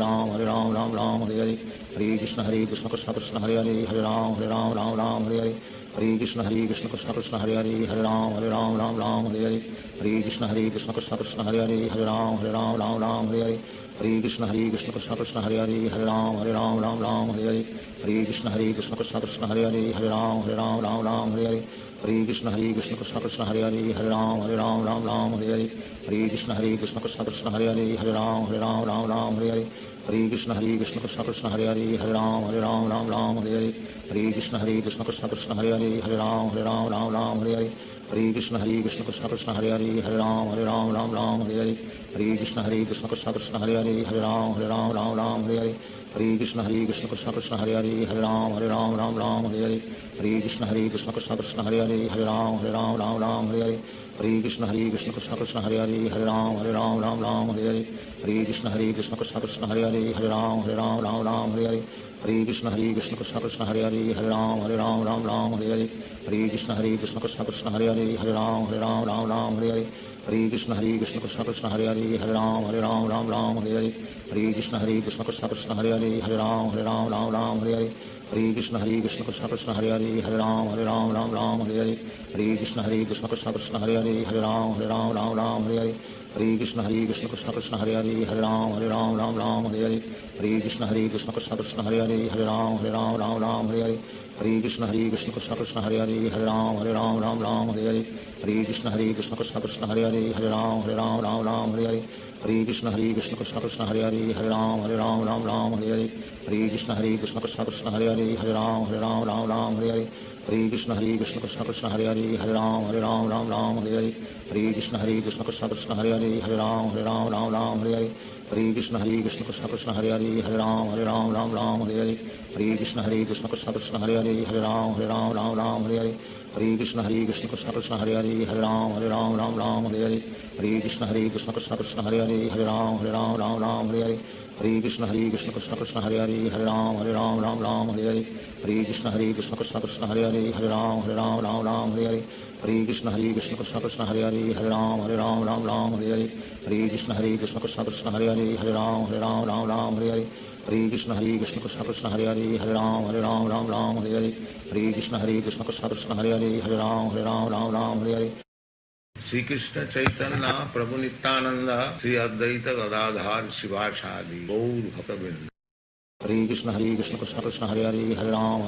Ram Ram Hare Hare Hare Krishna Krishna Krishna Hare Hare Hare Ram Ram Hare Hare Hare Krishna Krishna Krishna Hare Hare Hare Ram Ram Hare Hare Hare Krishna Krishna Krishna Hare Hare Hare Ram Ram Hare Hare Hare Krishna Krishna Krishna Hare Hare Hare Ram Ram Hare Hare Hare Krishna Krishna Krishna Hare Hare Hare Ram Ram Hare Hare Hare Krishna Krishna Krishna Hare Hare Hare Ram Ram Hare Hare Hare Krishna Krishna Krishna Hare Hare Hare Ram Ram Hare Hare Hare Krishna Krishna Krishna Hare Hare Hare Ram Ram Hare Hare Hare Krishna Krishna Krishna Hare Hare Hare Ram Ram Hare Hare Hare Krishna Krishna Krishna Hare Hare Hare Ram Ram Hare Hare Hare Krishna Krishna Krishna Hare Hare Hare Ram Ram Hare Hare Hare Krishna Krishna Krishna Hare Hare Hare Ram Ram Hare Hare Hare Krishna Krishna Krishna Hare Hare Hare Ram Ram Hare Hare Hare Krishna Krishna Krishna Hare Hare Hare Ram Ram Hare Hare Hare Krishna Krishna Krishna Hare Hare Hare Ram Ram Hare Hare Hare Krishna Krishna Krishna Hare Hare Hare Ram Ram Hare Hare Hare Krishna Krishna Krishna Hare Hare Hare Ram Ram Hare Hare Hare Krishna Krishna Krishna Hare Hare Hare Ram Ram Hare Hare Hare Krishna Krishna Krishna Hare Hare Hare Ram Ram Hare Hare Hare Krishna Krishna Krishna Hare Hare Hare Ram Ram Hare Hare Hare Krishna Krishna Krishna Hare Hare Hare Ram Ram Hare Hare Hare Krishna Krishna Krishna Hare Hare Hare Ram Ram Hare Hare Hare Krishna Krishna Krishna Hare Hare Hare Ram Ram Hare Hare Hare Krishna Krishna Krishna Hare Hare Hare Ram Ram Hare Hare Hare Krishna Krishna Krishna Hare Hare Hare Ram Ram Hare Hare Hare Krishna Krishna Krishna Hare Hare Hare Ram Ram Hare Hare Hare Krishna Krishna Krishna Hare Hare Hare Ram Ram Hare Hare Hare Krishna Krishna Krishna Hare Hare Hare Ram Ram Hare Hare Hare Krishna Krishna Krishna Hare Hare Hare Ram Ram Hare Hare Hare Krishna Krishna Krishna Hare Hare Hare Ram Ram Hare Hare Hare Krishna Krishna Krishna Hare Hare Hare Ram Ram Hare Hare Hare Krishna Krishna Krishna Hare Hare Hare Ram Ram Hare Hare Hare Krishna Krishna Krishna Hare Hare Hare Ram Ram Hare Hare Hare Krishna Krishna Krishna Hare Hare Hare Ram Hare Hare Shri Krishna Chaitanya Prabhu Nityanand Shri Advaita Gadadhar शिवासादि Gaur भक्तवृंद Hare Krishna Krishna Krishna Hare Hare Hare Ram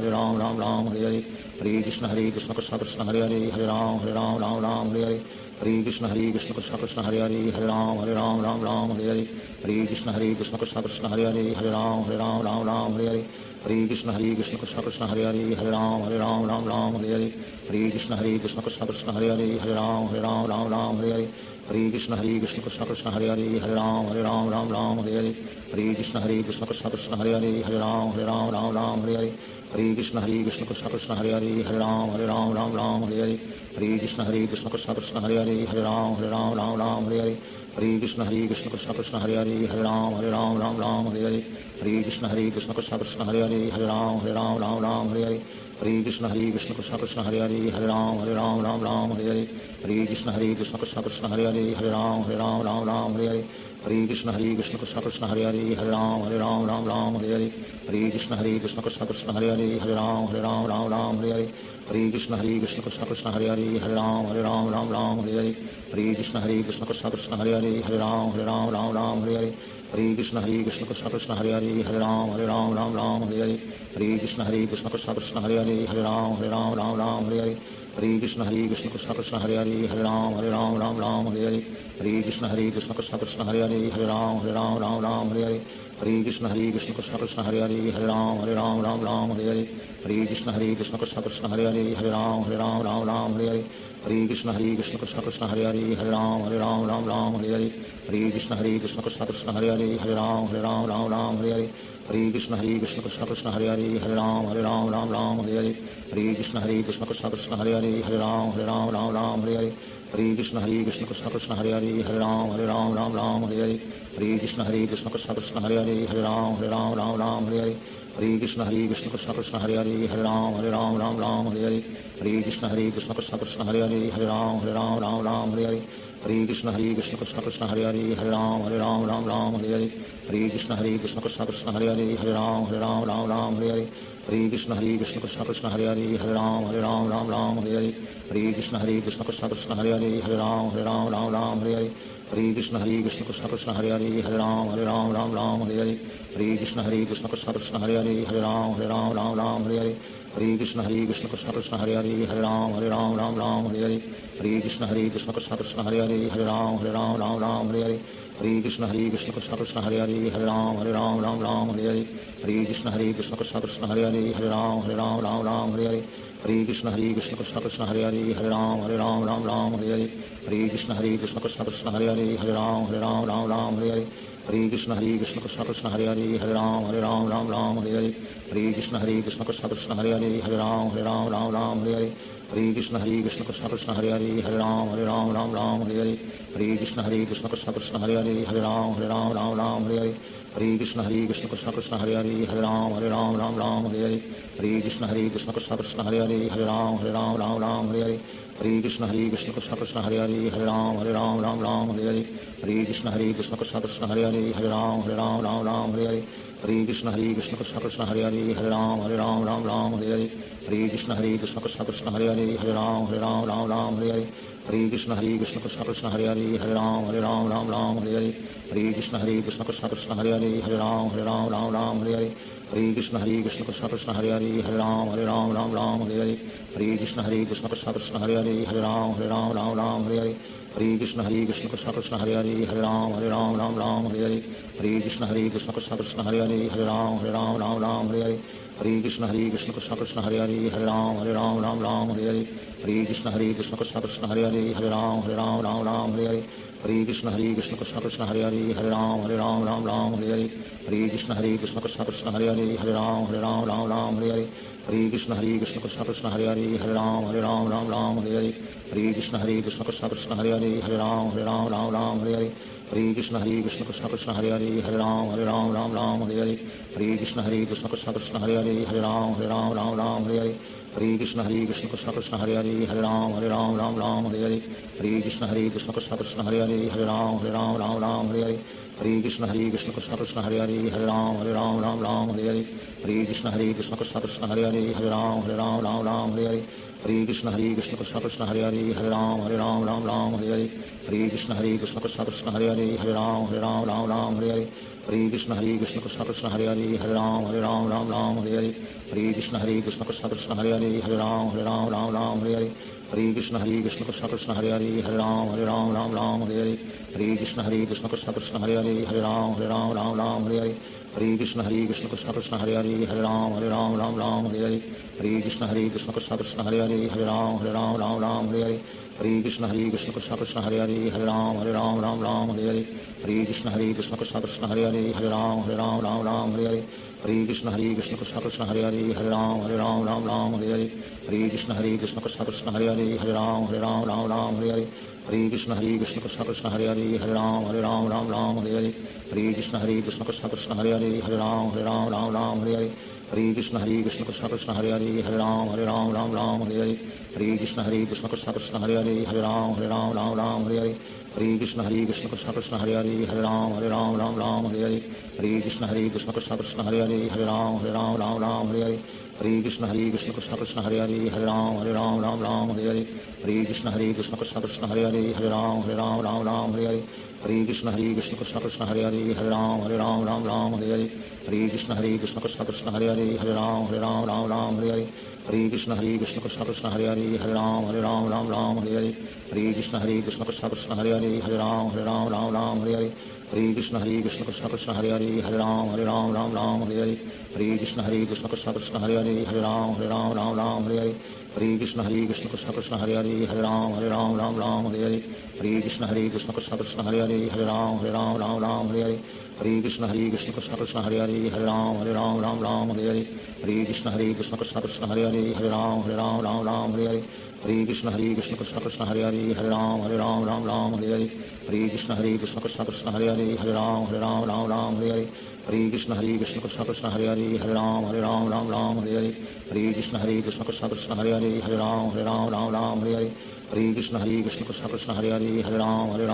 Ram Hare Hare Hare Krishna Krishna Krishna Hare Hare Hare Ram Ram Hare Hare Hare Krishna Krishna Krishna Hare Hare Hare Ram Ram Ram Hare Hare Hare Krishna Krishna Krishna Hare Hare Hare Ram Ram Hare Hare Hare Krishna Krishna Krishna Hare Hare Hare Ram Ram Hare Hare Hare Krishna Krishna Krishna Hare Hare Hare Ram Ram Hare Hare Hare Krishna Krishna Krishna Hare Hare Hare Ram Ram Hare Hare Hare Krishna Krishna Krishna Hare Hare Hare Ram Ram Hare Hare Hare Krishna Krishna Krishna Hare Hare Hare Ram Ram Hare Hare Hare Krishna Krishna Krishna Hare Hare Hare Ram Hare Hare Hare Krishna Krishna Krishna Hare Hare Hare Ram Hare Hare Hare Krishna Krishna Krishna Hare Hare Hare Ram Hare Hare Hare Krishna Krishna Krishna Hare Hare Hare Ram Hare Hare Hare Krishna Krishna Krishna Hare Hare Hare Ram Hare Hare Hare Krishna Krishna Krishna Hare Hare Hare Ram Hare Hare Hare Krishna Krishna Krishna Hare Hare Hare Ram Hare Hare Hare Krishna Krishna Krishna Hare Hare Hare Ram Hare Hare Hare Krishna Krishna Krishna Hare Hare Hare Ram Hare Hare Hare Krishna Krishna Krishna Hare Hare Hare Ram Hare Hare Hare Krishna Krishna Krishna Hare Hare Hare Ram Hare Hare Hare Krishna Krishna Krishna Hare Hare Hare Ram Hare Hare Hare Krishna Krishna Krishna Hare Hare Hare Ram Hare Hare Hare Krishna Krishna Krishna Hare Hare Hare Ram Hare Hare Hare Krishna Krishna Krishna Hare Hare Hare Ram Hare Hare Hare Krishna Krishna Krishna Hare Hare Hare Ram Hare Hare Hare Krishna Krishna Krishna Hare Hare Hare Ram Hare Hare Hare Krishna Krishna Krishna Hare Hare Hare Ram Hare Hare Hare Krishna Krishna Krishna Hare Hare Hare Ram Hare Hare Hare Krishna Krishna Krishna Hare Hare Hare Ram Hare Hare Hare Krishna Krishna Krishna Hare Hare Hare Ram Hare Hare Hare Krishna Krishna Krishna Hare Hare Hare Ram Hare Hare Hare Krishna Krishna Krishna Hare Hare Hare Ram Hare Hare Hare Krishna Krishna Krishna Hare Hare Hare Ram Hare Hare Hare Krishna Krishna Krishna Hare Hare Hare Ram Hare Hare Hare Krishna Krishna Krishna Hare Hare Hare Ram Hare Hare Hare Krishna Krishna Krishna Hare Hare Hare Ram Hare Hare Hare Krishna Krishna Krishna Hare Hare Hare Ram Hare Hare Hare Krishna Krishna Krishna Hare Hare Hare Ram Hare Hare Hare Krishna Krishna Krishna Hare Hare Hare Ram Hare Hare Hare Krishna Krishna Krishna Hare Hare Hare Ram Hare Hare Hare Krishna Krishna Krishna Hare Hare Hare Ram Hare Hare Hare Krishna Krishna Krishna Hare Hare Hare Ram Hare Hare Hare Krishna Krishna Krishna Hare Hare Hare Ram Hare Hare Hare Krishna Krishna Krishna Hare Hare Hare Ram Hare Hare Hare Krishna Krishna Krishna Hare Hare Hare Ram Hare Hare Hare Krishna Krishna Krishna Hare Hare Hare Ram Hare Hare Hare Krishna Krishna Krishna Hare Hare Hare Ram Hare Hare Hare Krishna Krishna Krishna Hare Hare Hare Ram Hare Hare Hare Krishna Krishna Krishna Hare Hare Hare Ram Hare Hare Hare Krishna Krishna Krishna Hare Hare Hare Ram Hare Hare Hare Krishna Krishna Krishna Hare Hare Hare Ram Hare Hare Hare Krishna Krishna Krishna Hare Hare Hare Ram Hare Hare Hare Krishna Krishna Krishna Hare Hare Hare Ram Hare Hare Hare Krishna Krishna Krishna Hare Hare Hare Ram Hare Hare Hare Krishna Krishna Krishna Hare Hare Hare Ram Hare Hare Hare Krishna Krishna Krishna Hare Hare Hare Ram Hare Hare Hare Krishna Krishna Krishna Hare Hare Hare Ram Hare Hare Hare Krishna Krishna Krishna Hare Hare Hare Ram Hare Hare Hare Krishna Krishna Krishna Hare Hare Hare Ram Hare Hare Hare Krishna Krishna Krishna Hare Hare Hare Ram Hare Hare Hare Krishna Krishna Krishna Hare Hare Hare Ram Hare Hare Hare Krishna Krishna Krishna Hare Hare Hare Ram Hare Hare Hare Krishna Krishna Krishna Hare Hare Hare Ram Hare Hare Hare Krishna Krishna Krishna Hare Hare Hare Ram Hare Hare Hare Krishna Krishna Krishna Hare Hare Hare Ram Hare Hare Krishna Krishna Krishna Hare Hare Hare Ram Hare Hare Krishna Krishna Krishna Hare Hare Hare Ram Hare Hare Krishna Krishna Krishna Hare Hare Hare Ram Hare Hare Krishna Krishna Krishna Hare Hare Hare Ram Hare Hare Krishna Krishna Krishna Hare Hare Hare Ram Hare Hare Krishna Krishna Krishna Hare Hare Hare Ram Hare Hare Krishna Krishna Krishna Hare Hare Hare Ram Hare Hare Krishna Krishna Krishna Hare Hare Hare Ram Hare Hare Krishna Krishna Krishna Hare Hare Hare Ram Hare Hare Krishna Krishna Krishna Hare Hare Hare Ram Hare Hare Krishna Krishna Krishna Hare Hare Hare Ram Hare Hare Hare Krishna Krishna Krishna Hare Ram Ram Ram Hare Hare Hare Krishna Krishna Krishna Hare Ram Ram Hare Hare Hare Krishna Krishna Krishna Hare Ram Ram Hare Hare Hare Krishna Krishna Krishna Hare Ram Ram Hare Hare Hare Krishna Krishna Krishna Hare Ram Ram Hare Hare Hare Krishna Krishna Krishna Hare Ram Ram Hare Hare Hare Krishna Krishna Krishna Hare Ram Ram Hare Hare Hare Krishna Krishna Krishna Hare Ram Ram Hare Hare Hare Krishna Krishna Krishna Hare Ram Ram Hare Hare Hare Krishna Krishna Krishna Hare Ram Ram Hare Hare Hare Krishna Krishna Krishna Hare Ram Ram Hare Hare Hare Krishna Krishna Krishna Hare Ram Hare Hare Hare Krishna Krishna Krishna Hare Ram Ram Hare Hare Hare Krishna Krishna Krishna Hare Ram Hare Hare Hare Krishna Krishna Krishna Hare Ram Hare Hare Hare Krishna Krishna Krishna Hare Ram Hare Hare Hare Krishna Krishna Krishna Hare Ram Hare Hare Hare Krishna Krishna Krishna Hare Ram Hare Hare Hare Krishna Krishna Krishna Hare Ram Hare Hare Hare Krishna Krishna Krishna Hare Ram Hare Hare Hare Krishna Krishna Krishna Hare Ram Hare Hare Hare Krishna Krishna Krishna Hare Ram Hare Hare Hare Krishna Krishna Krishna Hare Ram Hare Hare Hare Krishna Krishna Krishna Hare Ram Hare Hare Hare Krishna Krishna Krishna Hare Ram Hare Hare Hare Krishna Krishna Krishna Hare Ram Hare Hare Hare Krishna Krishna Krishna Hare Ram Hare Hare Hare Krishna Krishna Krishna Hare Ram Hare Hare Hare Krishna Krishna Krishna Hare Ram Hare Hare Hare Krishna Krishna Krishna Hare Ram Hare Hare Hare Krishna Krishna Krishna Hare Ram Hare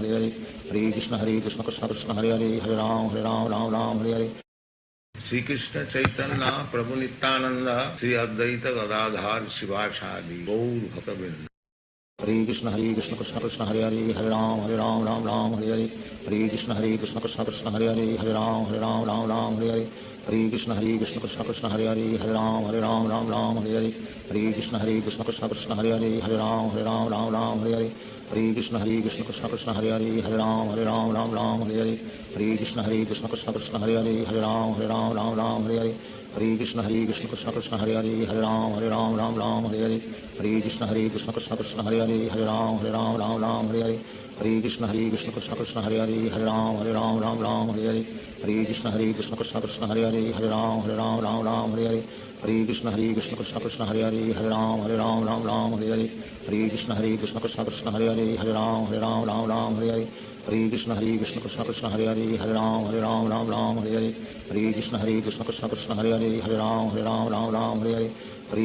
Hare Hare Krishna Krishna Krishna Hare Ram Hare Hare Shri Krishna Chaitanya Prabhu Nityanand Shri Advaita Gadadhar शिवासादि Gaur भक्तवृंद Hare Krishna Krishna Krishna Hare Ram Hare Hare Hare Krishna Krishna Krishna Hare Ram Hare Hare Hare Krishna Krishna Krishna Hare Ram Hare Hare Hare Krishna Krishna Krishna Hare Ram Hare Hare Hare Krishna Krishna Krishna Hare Ram Hare Hare Hare Krishna Krishna Krishna Hare Ram Hare Hare Hare Krishna Krishna Krishna Hare Ram Hare Hare Hare Krishna Krishna Krishna Hare Ram Hare Hare Hare Krishna Krishna Krishna Hare Ram Hare Hare Hare Krishna Krishna Krishna Hare Ram Hare Hare Hare Krishna Krishna Krishna Hare Ram Hare Hare Hare Krishna Krishna Krishna Hare Ram Hare Hare Hare Krishna Krishna Krishna Hare Ram Hare Hare Hare Krishna Krishna Krishna Hare Ram Hare Hare Hare Krishna Krishna Krishna Hare Ram Hare Hare Hare Krishna Krishna Krishna Hare Ram Hare Hare Hare Krishna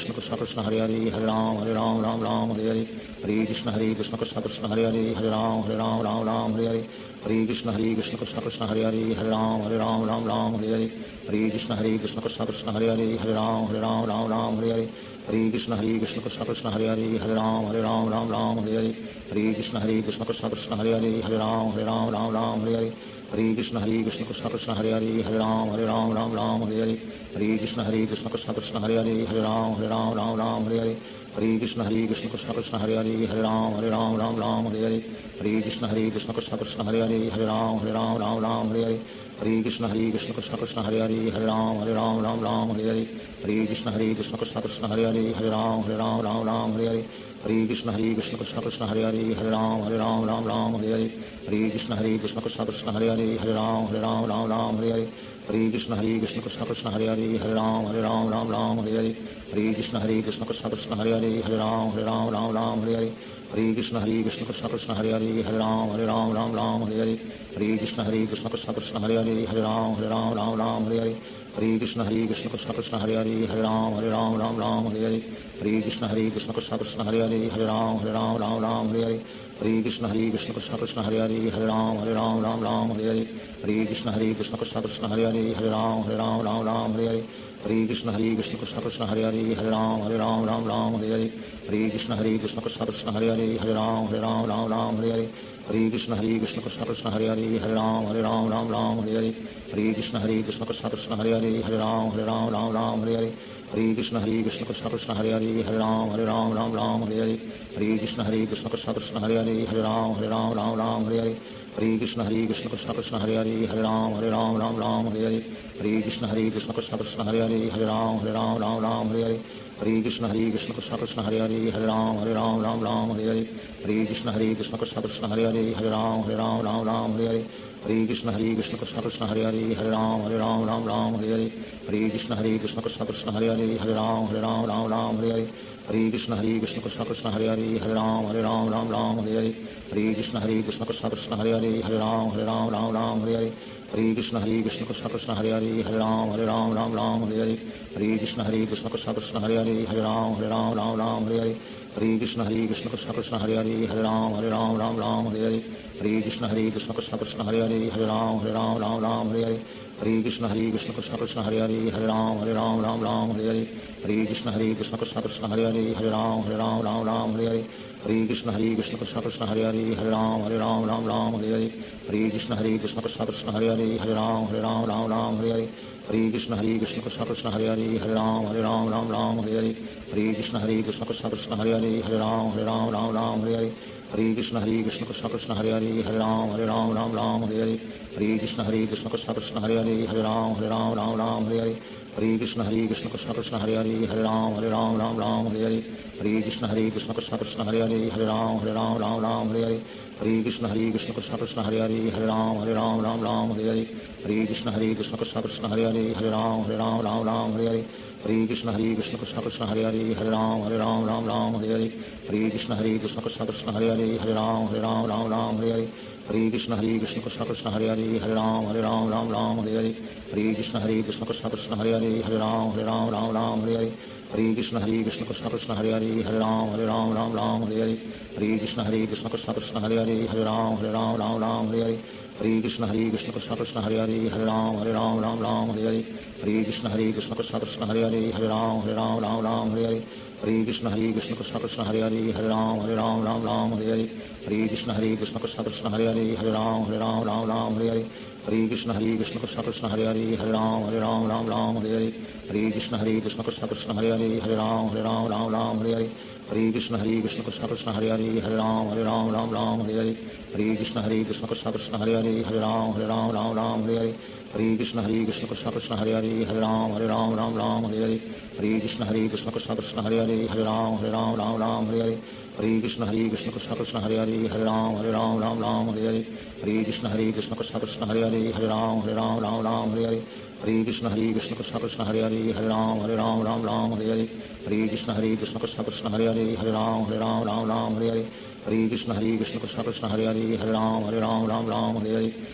Krishna Krishna Hare Ram Hare Hare Hare Krishna Krishna Krishna Hare Ram Hare Hare Hare Krishna Krishna Krishna Hare Ram Hare Hare Hare Krishna Krishna Krishna Hare Ram Hare Hare Hare Krishna Krishna Krishna Hare Ram Hare Hare Hare Krishna Krishna Krishna Hare Ram Hare Hare Hare Krishna Krishna Krishna Hare Ram Hare Hare Hare Krishna Krishna Krishna Hare Ram Hare Hare Hare Krishna Krishna Krishna Hare Ram Hare Hare Hare Krishna Krishna Krishna Hare Ram Hare Hare Hare Krishna Krishna Krishna Hare Ram Hare Hare Hare Krishna Krishna Krishna Hare Ram Hare Hare Hare Krishna Krishna Krishna Hare Ram Hare Hare Hare Krishna Krishna Krishna Hare Ram Hare Hare Hare Krishna Krishna Krishna Hare Ram Hare Hare Hare Krishna Krishna Krishna Hare Ram Hare Hare Hare Krishna Krishna Krishna Hare Ram Hare Hare Hare Krishna Krishna Krishna Hare Ram Hare Hare Hare Krishna Krishna Krishna Hare Ram Hare Hare Hare Krishna Krishna Krishna Hare Ram Hare Hare Hare Krishna Krishna Krishna Hare Ram Hare Hare Hare Krishna Krishna Krishna Hare Ram Hare Hare Hare Krishna Krishna Krishna Hare Ram Hare Hare Hare हरे कृष्ण कृष्ण कृष्ण हरे हरे हरे राम राम राम हरे हरे हरे कृष्ण कृष्ण कृष्ण हरे हरे हरे राम राम हरे हरे हरे कृष्ण कृष्ण कृष्ण हरे हरे हरे राम राम हरे हरे हरे कृष्ण कृष्ण कृष्ण हरे हरे हरे राम राम हरे हरे हरे कृष्ण कृष्ण कृष्ण हरे हरे हरे राम राम हरे हरे हरे कृष्ण कृष्ण कृष्ण हरे हरे हरे राम राम हरे हरे हरे कृष्ण कृष्ण कृष्ण हरे हरे हरे राम राम हरे हरे हरे कृष्ण कृष्ण कृष्ण हरे हरे हरे राम राम हरे हरे हरे कृष्ण कृष्ण कृष्ण हरे हरे हरे राम राम हरे हरे हरे कृष्ण कृष्ण कृष्ण हरे हरे हरे राम हरे हरे हरे कृष्ण कृष्ण कृष्ण हरे हरे हरे राम हरे हरे हरे कृष्ण कृष्ण कृष्ण हरे हरे हरे राम हरे हरे हरे कृष्ण कृष्ण कृष्ण हरे हरे हरे राम हरे हरे हरे कृष्ण कृष्ण कृष्ण हरे हरे हरे राम हरे हरे हरे कृष्ण कृष्ण कृष्ण हरे हरे हरे राम हरे हरे हरे कृष्ण कृष्ण कृष्ण हरे हरे हरे राम हरे हरे हरे कृष्ण कृष्ण कृष्ण हरे हरे हरे राम हरे हरे हरे कृष्ण कृष्ण कृष्ण हरे हरे हरे राम हरे हरे हरे कृष्ण कृष्ण कृष्ण हरे हरे हरे राम हरे हरे हरे कृष्ण कृष्ण कृष्ण हरे हरे हरे राम हरे हरे हरे कृष्ण कृष्ण कृष्ण हरे हरे हरे राम हरे हरे हरे कृष्ण कृष्ण कृष्ण हरे हरे हरे राम हरे हरे हरे कृष्ण कृष्ण कृष्ण हरे हरे हरे राम हरे हरे हरे कृष्ण कृष्ण कृष्ण हरे हरे हरे राम हरे हरे हरे कृष्ण कृष्ण कृष्ण हरे हरे हरे राम हरे हरे हरे कृष्ण कृष्ण कृष्ण हरे हरे हरे राम हरे हरे हरे कृष्ण कृष्ण कृष्ण हरे हरे हरे राम हरे हरे हरे कृष्ण कृष्ण कृष्ण हरे हरे हरे राम हरे हरे हरे कृष्ण कृष्ण कृष्ण हरे हरे हरे राम हरे हरे हरे कृष्ण कृष्ण कृष्ण हरे हरे हरे राम हरे हरे हरे कृष्ण कृष्ण कृष्ण हरे हरे हरे राम हरे हरे हरे कृष्ण कृष्ण कृष्ण हरे हरे हरे राम हरे हरे हरे कृष्ण कृष्ण कृष्ण हरे हरे हरे राम हरे हरे हरे कृष्ण कृष्ण कृष्ण हरे हरे हरे राम हरे हरे हरे कृष्ण कृष्ण कृष्ण हरे हरे हरे राम हरे हरे हरे कृष्ण कृष्ण कृष्ण हरे हरे हरे राम हरे हरे हरे कृष्ण कृष्ण कृष्ण हरे हरे हरे राम हरे हरे हरे कृष्ण कृष्ण कृष्ण हरे हरे हरे राम हरे हरे हरे कृष्ण कृष्ण कृष्ण हरे हरे हरे राम हरे हरे हरे कृष्ण कृष्ण कृष्ण हरे हरे हरे राम हरे हरे हरे कृष्ण कृष्ण कृष्ण हरे हरे हरे राम हरे हरे हरे कृष्ण कृष्ण कृष्ण हरे हरे हरे राम हरे हरे हरे कृष्ण कृष्ण कृष्ण हरे हरे हरे राम हरे हरे हरे कृष्ण कृष्ण कृष्ण हरे हरे हरे राम हरे हरे हरे कृष्ण कृष्ण कृष्ण हरे हरे हरे राम हरे हरे हरे कृष्ण कृष्ण कृष्ण हरे हरे हरे राम हरे हरे हरे कृष्ण कृष्ण कृष्ण हरे हरे हरे राम हरे हरे हरे कृष्ण कृष्ण कृष्ण हरे हरे हरे राम हरे हरे हरे कृष्ण कृष्ण कृष्ण हरे हरे हरे राम हरे हरे हरे कृष्ण कृष्ण कृष्ण हरे हरे हरे राम हरे हरे हरे कृष्ण कृष्ण कृष्ण हरे हरे हरे राम हरे हरे हरे कृष्ण कृष्ण कृष्ण हरे हरे हरे राम हरे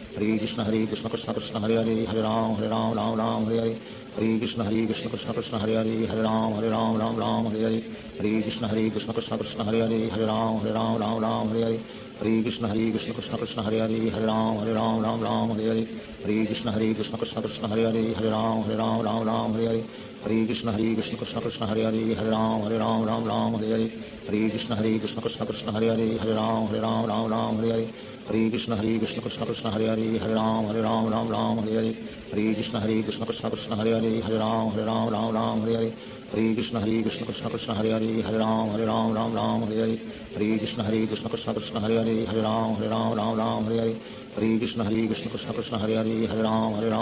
हरे हरे कृष्ण कृष्ण कृष्ण हरे हरे हरे राम हरे हरे हरे कृष्ण कृष्ण कृष्ण हरे हरे हरे राम हरे हरे हरे कृष्ण कृष्ण कृष्ण हरे हरे हरे राम हरे हरे हरे कृष्ण कृष्ण कृष्ण हरे हरे हरे राम हरे हरे हरे कृष्ण कृष्ण कृष्ण हरे हरे हरे राम हरे हरे हरे कृष्ण कृष्ण कृष्ण हरे हरे हरे राम हरे हरे हरे कृष्ण कृष्ण कृष्ण हरे हरे हरे राम हरे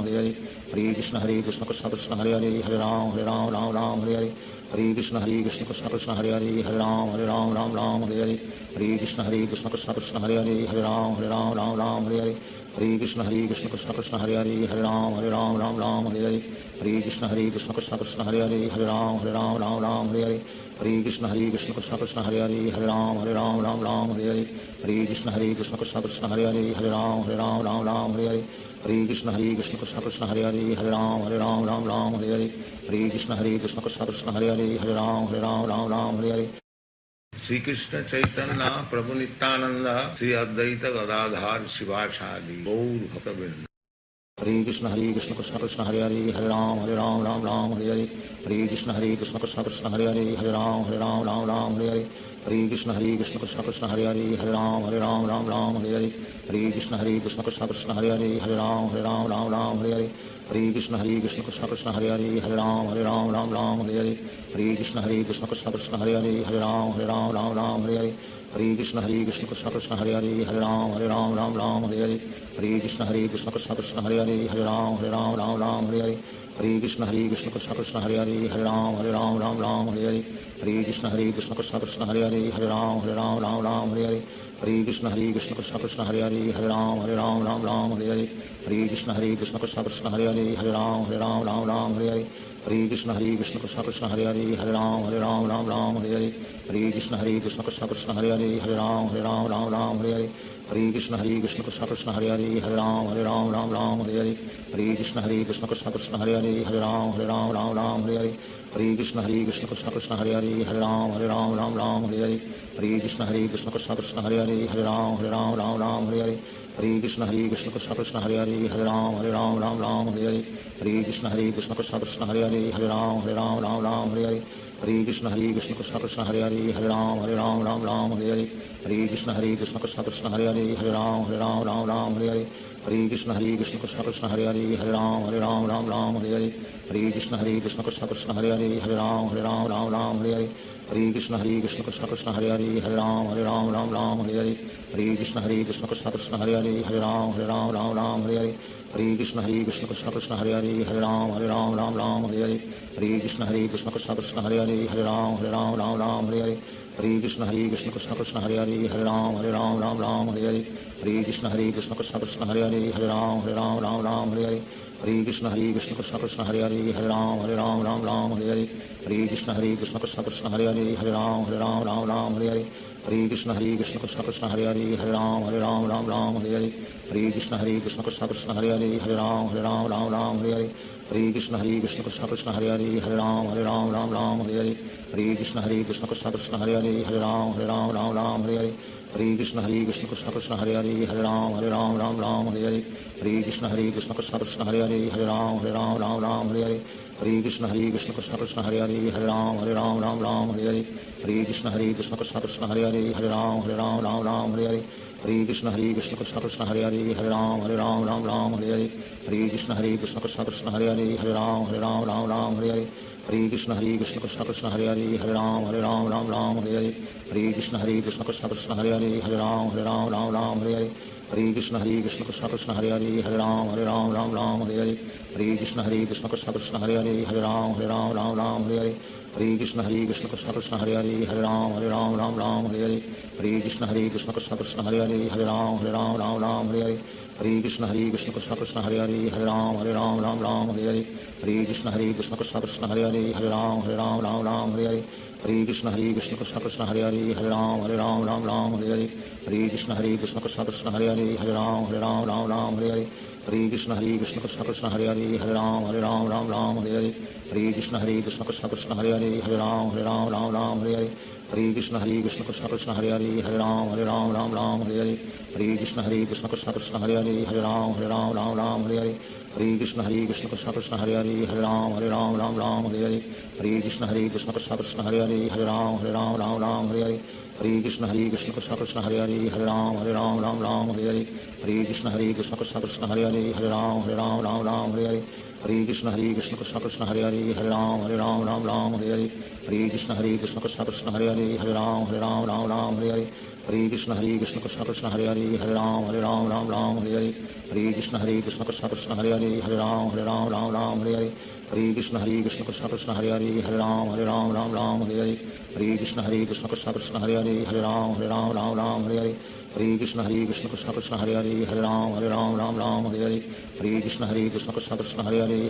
हरे हरे कृष्ण कृष्ण कृष्ण हरे हरे हरे राम हरे हरे हरे कृष्ण कृष्ण कृष्ण हरे हरे हरे राम हरे हरे हरे कृष्ण कृष्ण कृष्ण हरे हरे हरे राम हरे हरे हरे कृष्ण कृष्ण कृष्ण हरे हरे हरे राम हरे हरे हरे कृष्ण कृष्ण कृष्ण हरे हरे हरे राम हरे हरे हरे कृष्ण कृष्ण कृष्ण हरे हरे हरे राम हरे हरे हरे कृष्ण कृष्ण कृष्ण हरे हरे हरे राम हरे हरे हरे कृष्ण कृष्ण कृष्ण हरे हरे हरे राम हरे हरे हरे कृष्ण कृष्ण कृष्ण हरे हरे हरे राम हरे हरे हरे कृष्ण कृष्ण कृष्ण हरे हरे हरे राम हरे हरे हरे कृष्ण कृष्ण कृष्ण हरे हरे हरे राम हरे हरे श्री कृष्ण चैतन्य प्रभु नित्यानंद श्री अद्वैत गदाधार शिवासादि गौर भक्त वृंद। Hare Krishna Krishna Krishna Hare Hare Hare Ram Ram Ram Hare Hare Hare Krishna Krishna Krishna Hare Hare Hare Ram Ram Hare Hare Hare Krishna Krishna Krishna Hare Hare Hare Ram Ram Hare Hare Hare Krishna Krishna Krishna Hare Hare Hare Ram Ram Hare Hare Hare Krishna Krishna Krishna Hare Hare Hare Ram Ram Hare Hare Hare Krishna Krishna Krishna Hare Hare Hare Ram Ram Hare Hare Hare Krishna Krishna Krishna Hare Hare Hare Ram Ram Hare Hare Hare Krishna Krishna Krishna Hare Hare Hare Ram Ram Hare Hare Hare Krishna Krishna Krishna Hare Hare Hare Ram Ram Hare Hare Hare Krishna Krishna Krishna Hare Hare Hare Ram Ram Hare Hare Hare Krishna Krishna Krishna Hare Hare Hare Ram Ram Hare Hare Hare Krishna Krishna Krishna Hare Hare Hare Ram Ram Hare Hare Hare Krishna Krishna Krishna Hare Hare Hare Ram Ram Hare Hare Hare Krishna Krishna Krishna Hare Hare Hare Ram Ram Hare Hare Hare Krishna Krishna Krishna Hare Hare Hare Ram Ram Hare Hare Hare Krishna Krishna Krishna Hare Hare Hare Ram Ram Hare Hare Hare Krishna Krishna Krishna Hare Hare Hare Ram Ram Hare Hare Hare Krishna Krishna Krishna Hare Hare Hare Ram Ram Hare Hare Hare Krishna Krishna Krishna Hare Hare Hare Ram Ram Hare Hare Hare Krishna Krishna Krishna Hare Hare Hare Ram Ram Hare Hare Hare Krishna Krishna Krishna Hare Hare Hare Ram Ram Hare Hare Hare Krishna Krishna Krishna Hare Hare Hare Ram Ram Hare Hare Hare Krishna Krishna Krishna Hare Hare Hare Ram Ram Hare Hare Hare Krishna Krishna Krishna Hare Hare Hare Ram Ram Hare Hare Hare Krishna Krishna Krishna Hare Hare Hare Ram Ram Hare Hare Hare Krishna Krishna Krishna Hare Hare Hare Ram Ram Hare Hare Hare Krishna Krishna Krishna Hare Hare Hare Ram Ram Hare Hare Hare Krishna Krishna Krishna Hare Hare Hare Ram Ram Hare Hare Hare Krishna Krishna Krishna Hare Hare Hare Ram Ram Hare Hare Hare Krishna Krishna Krishna Hare Hare Hare Ram Ram Hare Hare Hare Krishna Krishna Krishna Hare Hare Hare Ram Ram Hare Hare Hare Krishna Krishna Krishna Hare Hare Hare Ram Ram Hare Hare Hare Krishna Krishna Krishna Hare Hare Hare Ram Ram Hare Hare Hare Krishna Krishna Krishna Hare Hare Hare Ram Ram Hare Hare Hare Krishna Krishna Krishna Hare Hare Hare Ram Ram Hare Hare Hare Krishna Krishna Krishna Hare Hare Hare Ram Ram Hare Hare Hare Krishna Krishna Krishna Hare Hare Hare Ram Ram Hare Hare Hare Krishna Krishna Krishna Hare Hare Hare Ram Ram Hare Hare Hare Krishna Krishna Krishna Hare Hare Hare Ram Ram Hare Hare Hare Krishna Krishna Krishna Hare Hare Hare Ram Ram Hare Hare Hare Krishna Krishna Krishna Hare Hare Hare Ram Ram Hare Hare Hare Krishna Krishna Krishna Hare Hare Hare Ram Ram Hare Hare Hare Krishna Krishna Krishna Hare Hare Hare Ram Ram Hare Hare Hare Krishna Krishna Krishna Hare Hare Hare Ram Ram Hare Hare Hare Krishna Krishna Krishna Hare Hare Hare Ram Ram Hare Hare Hare Krishna Krishna Krishna Hare Hare Hare Ram Ram Hare Hare Hare Krishna Krishna Krishna Hare Hare Hare Ram Ram Hare Hare Hare Krishna Krishna Krishna Hare Hare Hare Ram Ram Hare Hare Hare Krishna Krishna Krishna Hare Hare Hare Ram Ram Hare Hare Hare Krishna Krishna Krishna Hare Hare Hare Ram Ram Hare Hare Hare Krishna Krishna Krishna Hare Hare Hare Ram Ram Hare Hare Hare Krishna Krishna Krishna Hare Hare Hare Ram Ram Hare Hare Hare Krishna Krishna Krishna Hare Hare Hare Ram Ram Hare Hare Hare Krishna Krishna Krishna Hare Hare Hare Ram Ram Hare Hare Hare Krishna Krishna Krishna Hare Hare Hare Ram Ram Hare Hare Hare Krishna Krishna Krishna Hare Hare Hare Ram Ram Hare Hare Hare Krishna Krishna Krishna Hare Hare Hare Ram Ram Hare Hare Hare Krishna Krishna Krishna Hare Hare Hare Ram Ram Hare Hare Hare Krishna Krishna Krishna Hare Hare Hare Ram Ram Hare Hare Hare Krishna Krishna Krishna Hare Hare Hare Ram Ram Hare Hare Hare Krishna Krishna Krishna Hare Hare Hare Ram Ram Hare Hare Hare Krishna Krishna Krishna Hare Hare Hare Ram Ram Hare Hare Hare Krishna Krishna Krishna Hare Hare Hare Ram Ram Hare Hare Hare Krishna Krishna Krishna Hare Hare Hare Ram Ram Hare Hare Hare Krishna Krishna Krishna Hare Hare Hare Ram Ram Hare Hare Hare Krishna Krishna Krishna Hare Hare Hare Ram Ram Hare Hare Hare Krishna Krishna Krishna Hare Hare Hare Ram Ram Hare Hare Hare Krishna Krishna Krishna Hare Hare Hare Ram Ram Hare Hare Hare Krishna Krishna Krishna Hare Hare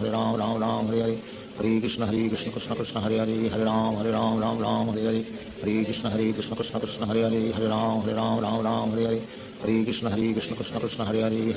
Hare Ram Ram Hare Hare Hare Krishna Krishna Krishna Hare Hare Hare Ram Ram Hare Hare Hare Krishna Krishna Krishna Hare Hare Hare Ram Ram Hare Hare Hare Krishna Krishna Krishna Hare Hare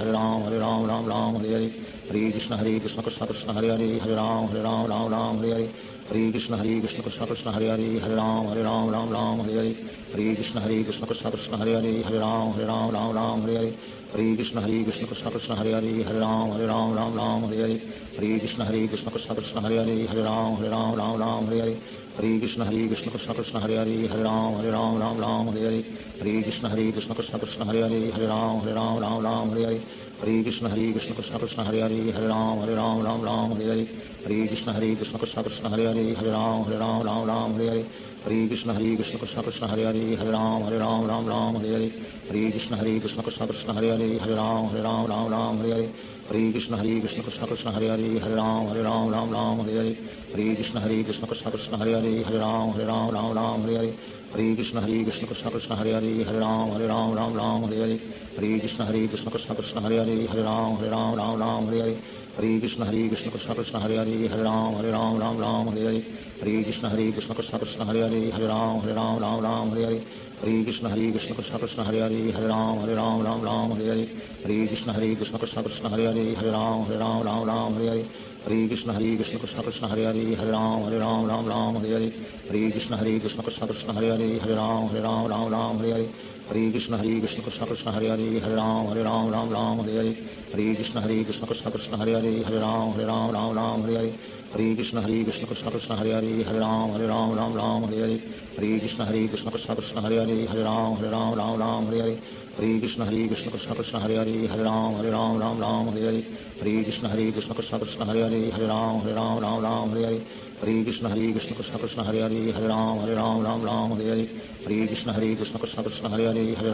Hare Ram Ram Hare Hare Hare Krishna Krishna Krishna Hare Hare Hare Ram Ram Hare Hare Hare Krishna Krishna Krishna Hare Hare Hare Ram Ram Hare Hare Hare Krishna Krishna Krishna Hare Hare Hare Ram Ram Hare Hare Hare Hare Krishna Krishna Krishna Hare Hare Hare Ram Ram Ram Hare Hare Hare Krishna Krishna Krishna Hare Hare Hare Ram Ram Hare Hare Hare Krishna Krishna Krishna Hare Hare Hare Ram Ram Hare Hare Hare Krishna Krishna Krishna Hare Hare Hare Ram Ram Hare Hare Hare Krishna Krishna Krishna Hare Hare Hare Ram Ram Hare Hare Hare Krishna Krishna Krishna Hare Hare Hare Ram Ram Hare Hare Hare Krishna Krishna Krishna Hare Hare Hare Ram Ram Hare Hare Hare Krishna Krishna Krishna Hare Hare Hare Ram Ram Hare Hare Hare Krishna Krishna Krishna Hare Hare Hare Ram Ram Hare Hare Hare Krishna Krishna Krishna Hare Hare Hare Ram Ram Hare Hare Hare Krishna Krishna Krishna Hare Hare Hare Ram Ram Hare Hare Hare Krishna Krishna Krishna Hare Hare Hare Ram Ram Hare Hare Hare Krishna Krishna Krishna Hare Hare Hare Ram Ram Hare Hare Hare Krishna Krishna Krishna Hare Hare Hare Ram Ram Hare Hare Hare Krishna Krishna Krishna Hare Hare Hare Ram Ram Hare Hare Hare Krishna Krishna Krishna Hare Hare Hare Ram Ram Hare Hare Hare Krishna Krishna Krishna Hare Hare Hare Ram Ram Hare Hare Hare Krishna Krishna Krishna Hare Hare Hare Ram Ram Hare Hare Hare Krishna Krishna Krishna Hare Hare Hare Ram Ram Hare Hare Hare Krishna Krishna Krishna Hare Hare Hare Ram Ram Hare Hare Hare Krishna Krishna Krishna Hare Hare Hare Ram Ram Hare Hare Hare Krishna Krishna Krishna Hare Hare Hare Ram Ram Hare Hare Hare Krishna Krishna Krishna Hare Hare Hare Ram Ram Hare Hare Hare Krishna Krishna Krishna Hare Hare Hare Ram Ram Hare Hare Hare Krishna Krishna Krishna Hare Hare Hare Ram Ram Hare Hare Hare Krishna Krishna Krishna Hare Hare Hare Ram Ram Hare Hare Hare Krishna Krishna Krishna Hare Hare Hare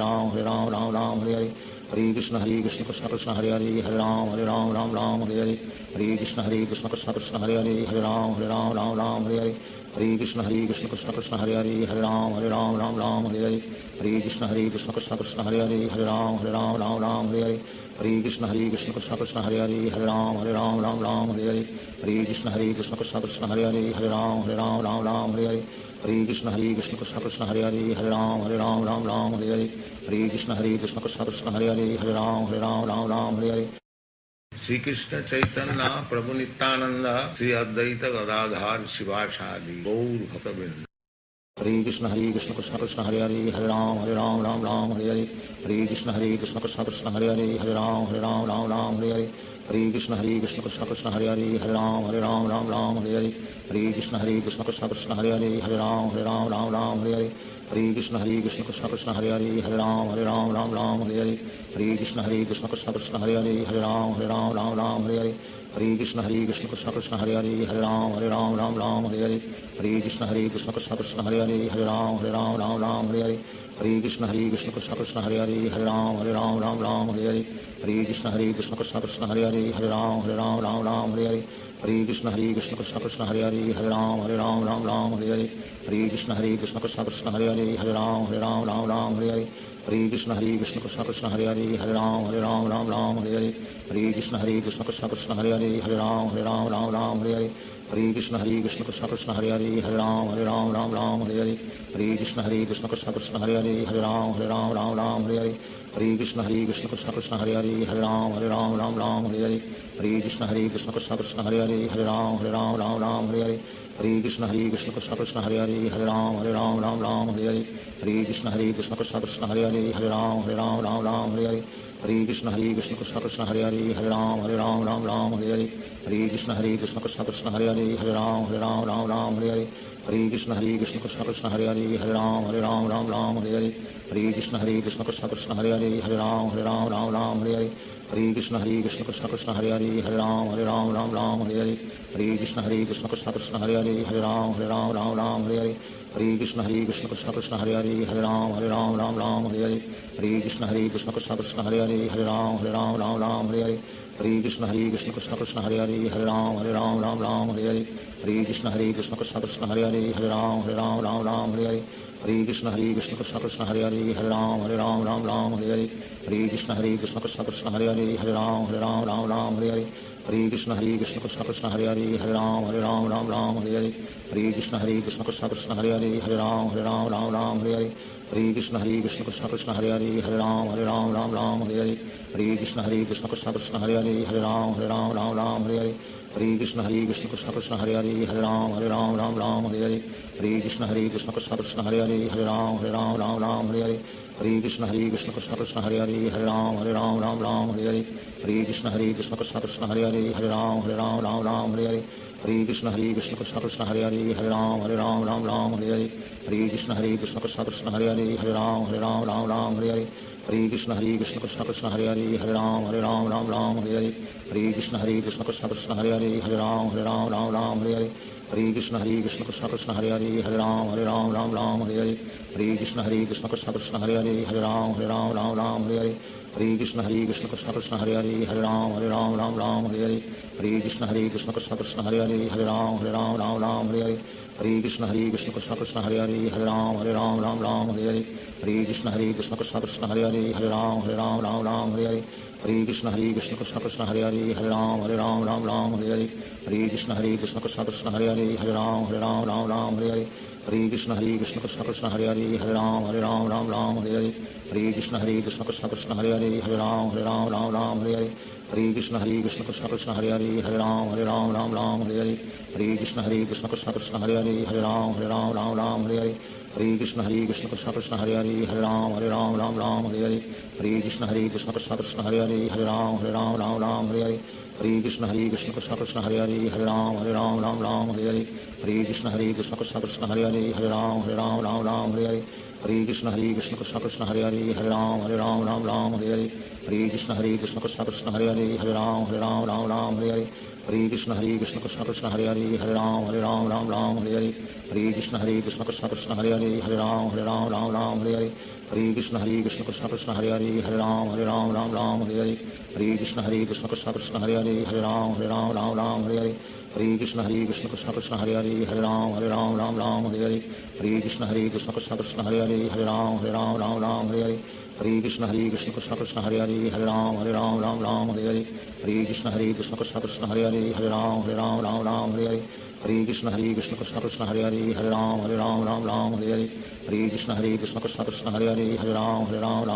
Ram Ram Hare Hare Hare Krishna Krishna Krishna Hare Hare Hare Ram Ram Hare Hare Hare Krishna Krishna Krishna Hare Hare Hare Ram Ram Hare Hare Hare Krishna Krishna Krishna Hare Hare Hare Ram Ram Hare Hare Hare Krishna Krishna Krishna Hare Hare Hare Ram Ram Hare Hare Hare Krishna Krishna Krishna Hare Hare Hare Ram Ram Hare Hare Hare Krishna Krishna Krishna Hare Hare Hare Ram Ram Hare Hare Hare Krishna Krishna Krishna Hare Hare Hare Ram Hare Hare Shri Krishna Chaitanya प्रभु नित्यानंद श्री अद्वैत गदाधर शिवासादि गौर भक्तवृंद Hare Krishna Krishna Krishna Hare Hare Hare Ram Hare Hare Hare Krishna Krishna Krishna Hare Hare Hare Ram Hare Hare Hare Krishna Krishna Krishna Hare Hare Hare Ram Hare Hare Hare Krishna Krishna Krishna Hare Hare Hare Ram Hare Hare Hare Krishna Krishna Krishna Hare Hare Hare Ram Hare Hare Hare Krishna Krishna Krishna Hare Hare Hare Ram Hare Hare Hare Krishna Krishna Krishna Hare Hare Hare Ram Hare Hare Hare Krishna Krishna Krishna Hare Hare Hare Ram Hare Hare Hare Krishna Krishna Krishna Hare Hare Hare Ram Hare Hare Hare Krishna Krishna Krishna Hare Hare Hare Ram Hare Hare Hare Krishna Krishna Krishna Hare Hare Hare Ram Hare Hare Hare Krishna Krishna Krishna Hare Hare Hare Ram Hare Hare Hare Krishna Krishna Krishna Hare Hare Hare Ram Hare Hare Hare Krishna Krishna Krishna Hare Hare Hare Ram Hare Hare Hare Krishna Krishna Krishna Hare Hare Hare Ram Hare Hare Hare Krishna Krishna Krishna Hare Hare Hare Ram Hare Hare Hare Krishna Krishna Krishna Hare Hare Hare Ram Hare Hare Hare Krishna Krishna Krishna Hare Hare Hare Ram Hare Hare Hare Krishna Krishna Krishna Hare Hare Hare Ram Hare Hare Hare Krishna Krishna Krishna Hare Hare Hare Ram Hare Hare Hare Krishna Krishna Krishna Hare Hare Hare Ram Hare Hare Hare Krishna Krishna Krishna Hare Hare Hare Ram Hare Hare Hare Krishna Krishna Krishna Hare Hare Hare Ram Hare Hare Hare Krishna Krishna Krishna Hare Hare Hare Ram Hare Hare Hare Krishna Krishna Krishna Hare Hare Hare Ram Hare Hare Hare Krishna Krishna Krishna Hare Hare Hare Ram Hare Hare Hare Krishna Krishna Krishna Hare Hare Hare Ram Hare Hare Hare Krishna Krishna Krishna Hare Hare Hare Ram Hare Hare Hare Krishna Krishna Krishna Hare Hare Hare Ram Hare Hare Hare Krishna Krishna Krishna Hare Hare Hare Ram Hare Hare Hare Krishna Krishna Krishna Hare Hare Hare Ram Hare Hare Hare Krishna Krishna Krishna Hare Hare Hare Ram Hare Hare Hare Krishna Krishna Krishna Hare Hare Hare Ram Hare Hare Hare Krishna Krishna Krishna Hare Hare Hare Ram Hare Hare Hare Krishna Krishna Krishna Hare Hare Hare Ram Hare Hare Hare Krishna Krishna Krishna Hare Hare Hare Ram Hare Hare Hare Krishna Krishna Krishna Hare Hare Hare Ram Hare Hare हरे कृष्ण कृष्ण कृष्ण हरे हरे राम राम राम हरे हरे हरे कृष्ण कृष्ण कृष्ण हरे हरे राम राम हरे हरे हरे कृष्ण कृष्ण कृष्ण हरे हरे राम राम हरे हरे हरे कृष्ण कृष्ण कृष्ण हरे हरे राम राम हरे हरे हरे कृष्ण कृष्ण कृष्ण हरे हरे राम राम हरे हरे हरे कृष्ण कृष्ण कृष्ण हरे हरे राम राम हरे हरे हरे कृष्ण कृष्ण कृष्ण हरे हरे राम राम हरे हरे हरे कृष्ण कृष्ण कृष्ण हरे हरे राम राम हरे हरे हरे कृष्ण कृष्ण कृष्ण हरे हरे राम राम हरे हरे हरे कृष्ण कृष्ण कृष्ण कृष्ण हरे हरे राम राम हरे हरे हरे कृष्ण कृष्ण कृष्ण हरे हरे राम राम हरे हरे हरे कृष्ण कृष्ण कृष्ण कृष्ण हरे हरे राम राम हरे हरे हरे कृष्ण कृष्ण कृष्ण हरे हरे राम राम हरे हरे हरे कृष्ण कृष्ण कृष्ण कृष्ण हरे हरे राम राम हरे हरे हरे कृष्ण कृष्ण कृष्ण हरे हरे राम राम हरे हरे हरे कृष्ण कृष्ण कृष्ण कृष्ण हरे हरे राम राम हरे हरे हरे कृष्ण कृष्ण कृष्ण हरे हरे राम राम हरे हरे हरे कृष्ण कृष्ण कृष्ण कृष्ण हरे हरे राम राम हरे हरे हरे कृष्ण कृष्ण कृष्ण हरे हरे राम राम हरे हरे हरे कृष्ण कृष्ण कृष्ण कृष्ण हरे हरे राम राम हरे हरे हरे कृष्ण कृष्ण कृष्ण हरे हरे राम राम हरे हरे हरे कृष्ण कृष्ण कृष्ण कृष्ण हरे हरे राम राम हरे हरे हरे कृष्ण कृष्ण कृष्ण हरे हरे राम राम हरे हरे हरे कृष्ण कृष्ण कृष्ण कृष्ण हरे हरे राम राम हरे हरे हरे कृष्ण कृष्ण कृष्ण हरे हरे राम राम हरे हरे हरे कृष्ण कृष्ण कृष्ण कृष्ण हरे हरे राम राम हरे हरे हरे कृष्ण कृष्ण कृष्ण हरे हरे राम राम हरे हरे हरे कृष्ण कृष्ण कृष्ण कृष्ण हरे हरे राम राम हरे हरे हरे कृष्ण कृष्ण कृष्ण हरे हरे राम राम हरे हरे हरे कृष्ण कृष्ण कृष्ण कृष्ण हरे हरे राम राम हरे हरे हरे कृष्ण कृष्ण कृष्ण हरे हरे राम राम हरे हरे हरे कृष्ण कृष्ण कृष्ण कृष्ण हरे हरे राम राम हरे हरे हरे कृष्ण कृष्ण कृष्ण हरे हरे राम राम हरे हरे हरे कृष्ण कृष्ण कृष्ण कृष्ण हरे हरे राम राम हरे हरे हरे कृष्ण कृष्ण कृष्ण हरे हरे राम राम हरे हरे हरे कृष्ण कृष्ण कृष्ण कृष्ण हरे हरे राम राम हरे हरे हरे कृष्ण कृष्ण कृष्ण हरे हरे राम राम हरे हरे हरे कृष्ण कृष्ण कृष्ण कृष्ण हरे हरे राम राम हरे हरे हरे कृष्ण कृष्ण कृष्ण कृष्ण हरे हरे राम राम हरे हरे हरे कृष्ण कृष्ण कृष्ण कृष्ण हरे हरे राम राम हरे हरे हरे कृष्ण कृष्ण कृष्ण हरे हरे राम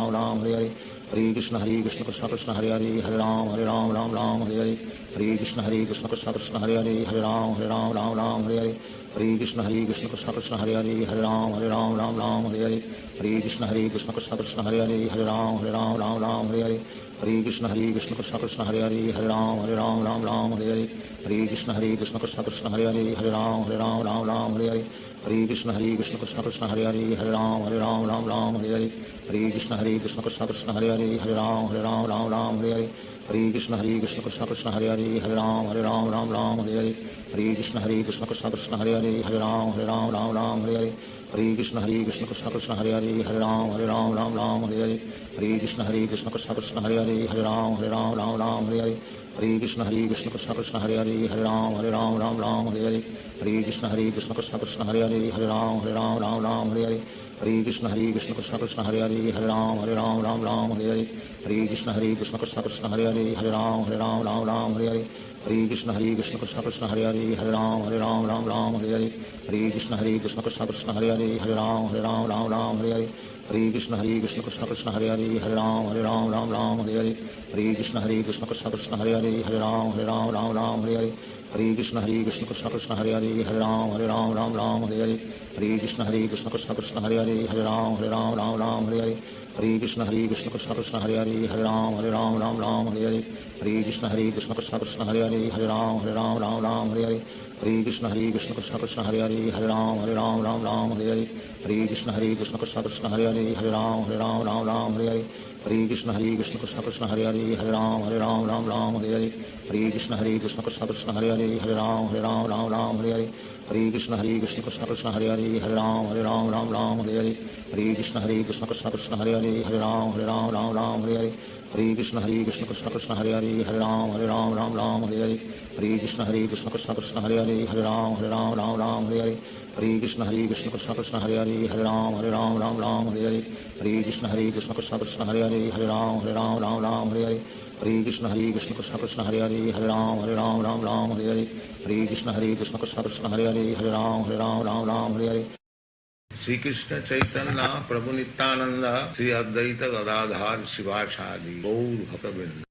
राम हरे हरे हरे कृष्ण कृष्ण कृष्ण कृष्ण हरे हरे राम राम हरे हरे हरे कृष्ण कृष्ण कृष्ण हरे हरे राम राम हरे हरे हरे कृष्ण कृष्ण कृष्ण कृष्ण हरे हरे राम राम हरे हरे हरे कृष्ण कृष्ण कृष्ण हरे हरे राम राम हरे हरे हरे कृष्ण कृष्ण कृष्ण कृष्ण हरे हरे राम राम हरे हरे हरे कृष्ण कृष्ण कृष्ण हरे हरे राम राम हरे हरे हरे कृष्ण कृष्ण कृष्ण कृष्ण हरे हरे राम राम हरे हरे हरे कृष्ण कृष्ण कृष्ण हरे हरे राम राम हरे हरे हरे कृष्ण कृष्ण कृष्ण कृष्ण हरे हरे राम राम हरे हरे हरे कृष्ण कृष्ण कृष्ण हरे हरे राम राम हरे हरे हरे कृष्ण कृष्ण कृष्ण कृष्ण हरे हरे राम राम हरे हरे हरे कृष्ण कृष्ण कृष्ण हरे हरे राम राम हरे हरे हरे कृष्ण कृष्ण कृष्ण कृष्ण हरे हरे राम राम हरे हरे हरे कृष्ण कृष्ण कृष्ण हरे हरे राम राम हरे हरे हरे कृष्ण कृष्ण कृष्ण कृष्ण हरे हरे राम राम हरे हरे हरे कृष्ण कृष्ण कृष्ण हरे हरे राम राम हरे हरे हरे कृष्ण कृष्ण कृष्ण कृष्ण हरे हरे राम राम हरे हरे हरे कृष्ण कृष्ण कृष्ण हरे हरे राम राम हरे हरे हरे कृष्ण कृष्ण कृष्ण कृष्ण हरे हरे राम राम हरे हरे हरे कृष्ण कृष्ण कृष्ण हरे हरे राम राम हरे हरे हरे कृष्ण कृष्ण कृष्ण कृष्ण हरे हरे राम राम हरे हरे हरे कृष्ण कृष्ण कृष्ण हरे हरे राम राम हरे हरे हरे कृष्ण कृष्ण कृष्ण कृष्ण हरे हरे राम राम हरे हरे हरे कृष्ण कृष्ण कृष्ण हरे हरे राम राम हरे हरे हरे कृष्ण कृष्ण कृष्ण कृष्ण हरे हरे राम राम हरे हरे हरे कृष्ण कृष्ण कृष्ण हरे हरे राम राम हरे हरे हरे कृष्ण कृष्ण कृष्ण कृष्ण हरे हरे राम राम हरे हरे हरे कृष्ण कृष्ण कृष्ण हरे हरे राम राम हरे हरे हरे कृष्ण कृष्ण कृष्ण कृष्ण हरे हरे राम राम हरे हरे हरे कृष्ण कृष्ण कृष्ण हरे हरे राम राम हरे हरे हरे कृष्ण कृष्ण कृष्ण कृष्ण हरे हरे राम राम हरे हरे श्री कृष्ण चैतन्य प्रभु नित्यानंद श्री अद्वैत गदाधार शिवासादि गौर भक्तवृंद।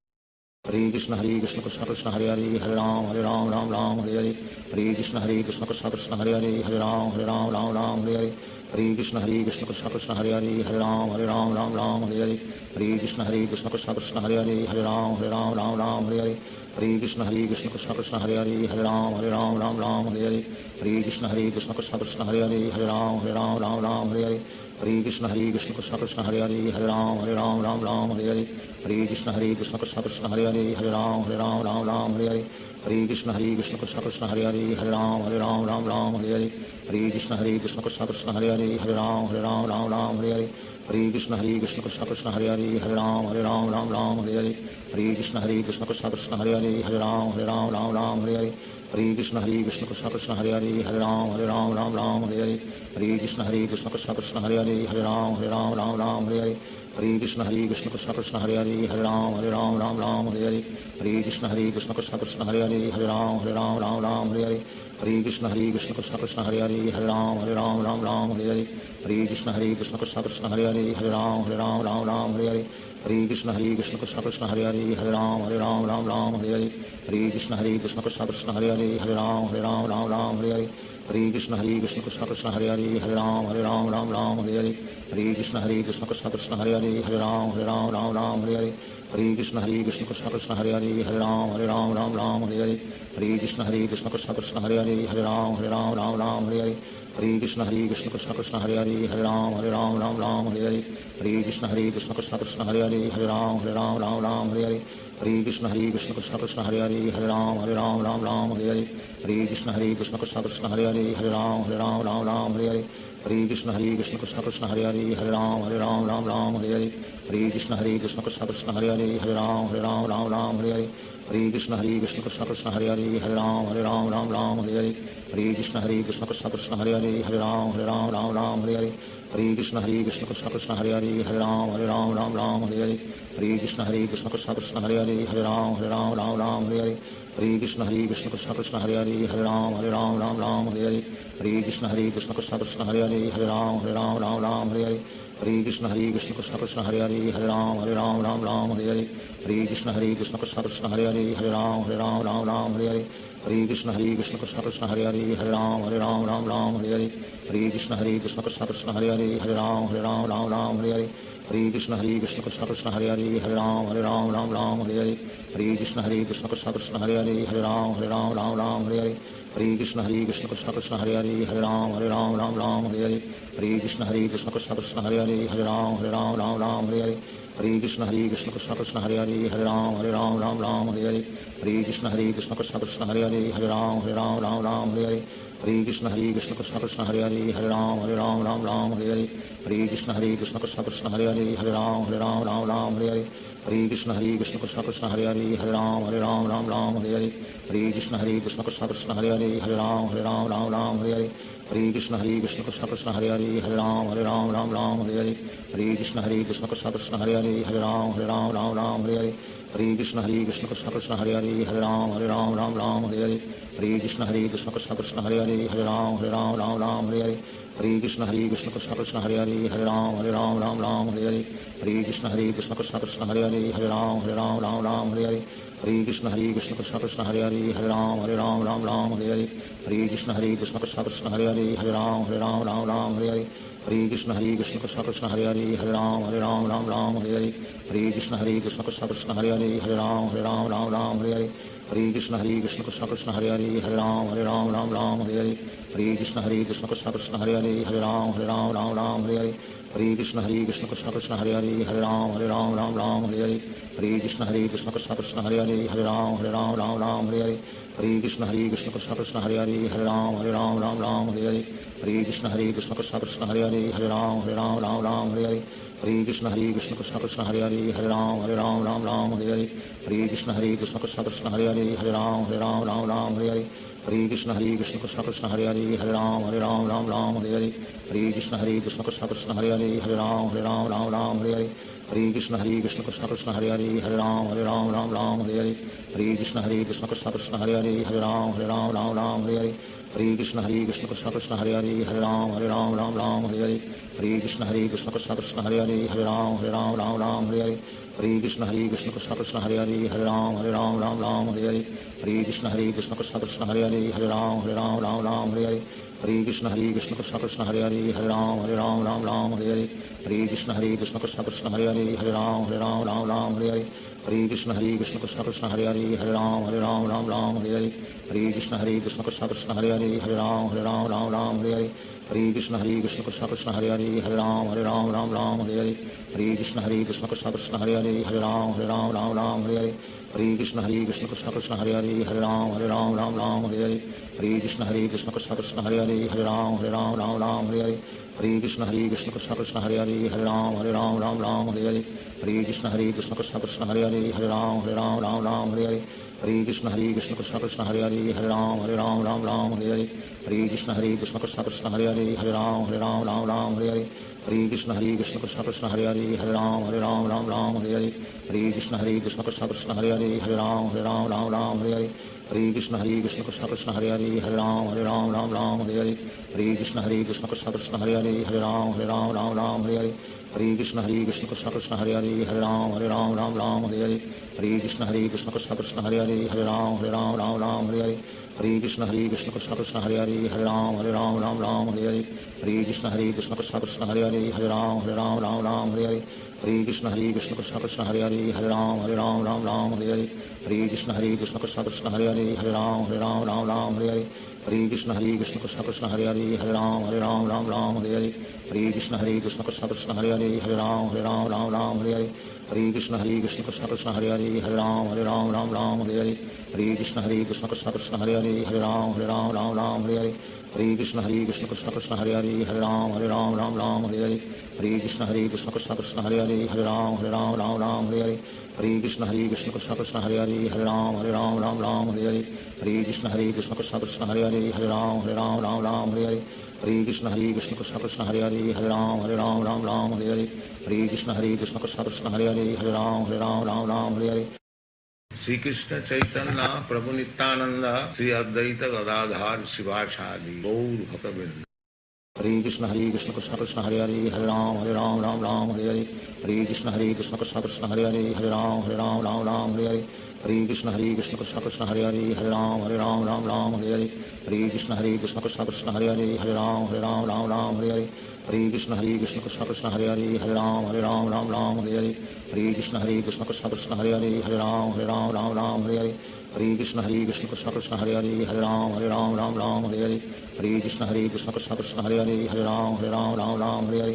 Hare Krishna Krishna Krishna Hare Hare Hare Ram Ram Ram Hare Hare Hare Krishna Krishna Krishna Hare Hare Hare Ram Ram Hare Hare Hare Krishna Krishna Krishna Hare Hare Hare Ram Ram Hare Hare Hare Krishna Krishna Krishna Hare Hare Hare Ram Ram Hare Hare Hare Krishna Krishna Krishna Hare Hare Hare Ram Ram Hare Hare Hare Krishna Krishna Krishna Hare Hare Hare Ram Ram Hare Hare Hare Krishna Krishna Krishna Hare Hare Hare Ram Ram Hare Hare Hare Krishna Krishna Krishna Hare Hare Hare Ram Ram Hare Hare Hare Krishna Krishna Krishna Hare Hare Hare Ram Ram Hare Hare Hare Krishna Krishna Krishna Hare Hare Hare Ram Ram Hare Hare Hare Krishna Krishna Krishna Hare Hare Hare Ram Ram Hare Hare Hare Krishna Krishna Krishna Hare Hare Hare Ram Ram Hare Hare Hare Krishna Krishna Krishna Hare Hare Hare Ram Ram Hare Hare Hare Krishna Krishna Krishna Hare Hare Hare Ram Ram Hare Hare Hare Krishna Krishna Krishna Hare Hare Hare Ram Ram Hare Hare Hare Krishna Krishna Krishna Hare Hare Hare Ram Ram Hare Hare Hare Krishna Krishna Krishna Hare Hare Hare Ram Ram Hare Hare Hare Krishna Krishna Krishna Hare Hare Hare Ram Ram Hare Hare Hare Krishna Krishna Krishna Hare Hare Hare Ram Ram Hare Hare Hare Krishna Krishna Krishna Hare Hare Hare Ram Ram Hare Hare Hare Krishna Krishna Krishna Hare Hare Hare Ram Ram Hare Hare Hare Krishna Krishna Krishna Hare Hare Hare Ram Ram Hare Hare Hare Krishna Krishna Krishna Hare Hare Hare Ram Ram Hare Hare Hare Krishna Krishna Krishna Hare Hare Hare Ram Ram Hare Hare Hare Krishna Krishna Krishna Hare Hare Hare Ram Ram Hare Hare Hare Krishna Krishna Krishna Hare Hare Hare Ram Ram Hare Hare Hare Krishna Krishna Krishna Hare Hare Hare Ram Ram Hare Hare Hare Krishna Krishna Krishna Hare Hare Hare Ram Ram Hare Hare Hare Krishna Krishna Krishna Hare Hare Hare Ram Ram Hare Hare Hare Krishna Krishna Krishna Hare Hare Hare Ram Ram Hare Hare Hare Krishna Krishna Krishna Hare Hare Hare Ram Ram Hare Hare Hare Krishna Krishna Krishna Hare Hare Hare Ram Ram Hare Hare Hare Krishna Krishna Krishna Hare Hare Hare Ram Ram Hare Hare Hare Krishna Krishna Krishna Hare Hare Hare Ram Ram Hare Hare Hare Krishna Krishna Krishna Hare Hare Hare Ram Ram Hare Hare Hare Krishna Krishna Krishna Hare Hare Hare Ram Ram Hare Hare Hare Krishna Krishna Krishna Hare Hare Hare Ram Ram Hare Hare Hare Krishna Krishna Krishna Hare Hare Hare Ram Ram Hare Hare Hare Krishna Krishna Krishna Hare Hare Hare Ram Ram Hare Hare Hare Krishna Krishna Krishna Hare Hare Hare Ram Ram Hare Hare Hare Krishna Krishna Krishna Hare Hare Hare Ram Ram Hare Hare Hare Krishna Krishna Krishna Hare Hare Hare Ram Ram Hare Hare Hare Krishna Krishna Krishna Hare Hare Hare Ram Ram Hare Hare Hare Krishna Krishna Krishna Hare Hare Hare Ram Ram Hare Hare Hare Krishna Krishna Krishna Hare Hare Hare Ram Ram Hare Hare Hare Krishna Krishna Krishna Hare Hare Hare Ram Ram Hare Hare Hare Krishna Krishna Krishna Hare Hare Hare Ram Ram Hare Hare Hare Krishna Krishna Krishna Hare Hare Hare Ram Ram Hare Hare Hare Krishna Krishna Krishna Hare Hare Hare Ram Ram Hare Hare Hare Krishna Krishna Krishna Hare Hare Hare Ram Ram Hare Hare Hare Krishna Krishna Krishna Hare Hare Hare Ram Ram Hare Hare Hare Krishna Krishna Krishna Hare Hare Hare Ram Ram Hare Hare Hare Krishna Krishna Krishna Hare Hare Hare Ram Ram Hare Hare Hare Krishna Krishna Krishna Hare Hare Hare Ram Ram Hare Hare Hare Krishna Krishna Krishna Hare Hare Hare Ram Ram Hare Hare Hare Krishna Krishna Krishna Hare Hare Hare Ram Ram Hare Hare Hare Krishna Krishna Krishna Hare Hare Hare Ram Ram Hare Hare Hare Krishna Krishna Krishna Hare Hare Hare Ram Ram Hare Hare Hare Krishna Krishna Krishna Hare Hare Hare Ram Ram Hare Hare Hare Krishna Krishna Krishna Hare Hare Hare Ram Ram Hare Hare Hare Krishna Krishna Krishna Hare Hare Hare Ram Ram Hare Hare Hare Krishna Krishna Krishna Hare Hare Hare Ram Ram Hare Hare Hare Krishna Krishna Krishna Hare Hare Hare Ram Ram Hare Hare Hare Krishna Krishna Krishna Hare Hare Hare Ram Ram Hare Hare Hare Krishna Krishna Krishna Hare Hare Hare Ram Ram Hare Hare Hare Krishna Krishna Krishna Hare Hare Hare Ram Ram Hare Hare Hare Krishna Krishna Krishna Hare Hare Hare Ram Ram Hare Hare Hare Krishna Krishna Krishna Hare Hare Hare Ram Ram Hare Hare Hare Krishna Krishna Krishna Hare Hare Hare Ram Ram Hare Hare Hare Krishna Krishna Krishna Hare Hare Hare Ram Ram Hare Hare Hare Krishna Krishna Krishna Hare Hare Hare Ram Ram Hare Hare Hare Krishna Krishna Krishna Hare Hare Hare Ram Ram Hare Hare Hare Krishna Krishna Krishna Hare Hare Hare Ram Ram Hare Hare Hare Krishna Krishna Krishna Hare Hare Hare Ram Ram Hare Hare Hare Krishna Krishna Krishna Hare Hare Hare Ram Ram Ram Hare Hare Hare Krishna Krishna Krishna Hare Hare Hare Ram Ram Hare Hare Hare Krishna Krishna Krishna Hare Hare Hare Ram Ram Hare Hare Hare Krishna Krishna Krishna Hare Hare Hare Ram Ram Hare Hare Hare Krishna Krishna Krishna Hare Hare Hare Ram Ram Hare Hare Hare Krishna Krishna Krishna Hare Hare Hare Ram Ram Hare Hare Hare Krishna Krishna Krishna Hare Hare Hare Ram Ram Hare Hare Hare Krishna Krishna Krishna Hare Hare Hare Ram Ram Hare Hare Hare Krishna Krishna Krishna Hare Hare Hare Ram Ram Hare Hare Hare Krishna Krishna Krishna Hare Hare Hare Ram Ram Hare Hare Hare Krishna Krishna Krishna Hare Hare Hare Ram Ram Hare Hare Hare Krishna Krishna Krishna Hare Hare Hare Ram Ram Hare Hare Hare Krishna Krishna Krishna Hare Hare Hare Ram Ram Hare Hare Hare Krishna Krishna Krishna Hare Hare Hare Ram Ram Hare Hare Hare Krishna Krishna Krishna Hare Hare Hare Ram Ram Hare Hare Hare Krishna Krishna Krishna Hare Hare Hare Ram Ram Hare Hare Hare Krishna Krishna Krishna Hare Hare Hare Ram Ram Hare Hare Hare Krishna Krishna Krishna Hare Hare Hare Ram Ram Hare Hare Hare Krishna Krishna Krishna Hare Hare Hare Ram Ram Hare Hare Hare Krishna Krishna Krishna Hare Hare Hare Ram Ram Hare Hare Hare Krishna Krishna Krishna Hare Hare Hare Ram Ram Hare Hare Hare Krishna Krishna Krishna Hare Hare Hare Ram Ram Hare Hare Hare Krishna Krishna Krishna Hare Hare Hare Ram Ram Hare Hare Hare Krishna Krishna Krishna Hare Hare Hare Ram Ram Hare Hare Hare Krishna Krishna Krishna Hare Hare Hare Ram Ram Hare Hare Hare Krishna Krishna Krishna Hare Hare Hare Ram Ram Hare Hare Hare Krishna Krishna Krishna Hare Hare Hare Ram Ram Hare Hare Hare Krishna Krishna Krishna Hare Hare Hare Ram Ram Hare Hare Hare Krishna Krishna Krishna Hare Hare Hare Ram Ram Hare Hare Hare Krishna Krishna Krishna Hare Hare Hare Ram Ram Hare Hare Hare Krishna Krishna Krishna Hare Hare Hare Ram Ram Hare Hare Hare Krishna Krishna Krishna Hare Hare Hare Ram Ram Hare Hare Hare Krishna Krishna Krishna Hare Hare Hare Ram Ram Hare Hare Hare Krishna Krishna Krishna Hare Hare Hare Ram Hare Hare Shri Krishna Chaitanya प्रभु नित्यानंद श्री अद्वैत गदाधर शिवासादि गौर भक्तवृंद Hare Krishna Krishna Krishna Hare Hare Hare Ram Hare Hare Hare Krishna Krishna Krishna Hare Hare Hare Ram Hare Hare Hare Krishna Krishna Krishna Hare Hare Hare Ram Hare Hare Hare Krishna Krishna Krishna Hare Hare Hare Ram Hare Hare Hare Krishna Krishna Krishna Hare Hare Hare Ram Hare Hare Hare Krishna Krishna Krishna Hare Hare Hare Ram Hare Hare Hare Krishna Krishna Krishna Hare Hare Hare Ram Hare Hare Hare Krishna Krishna Krishna Hare Hare Hare Ram Hare Hare Hare Krishna Krishna Krishna Hare Hare Hare Ram Hare Hare Hare Krishna Krishna Krishna Hare Hare Hare Ram Hare Hare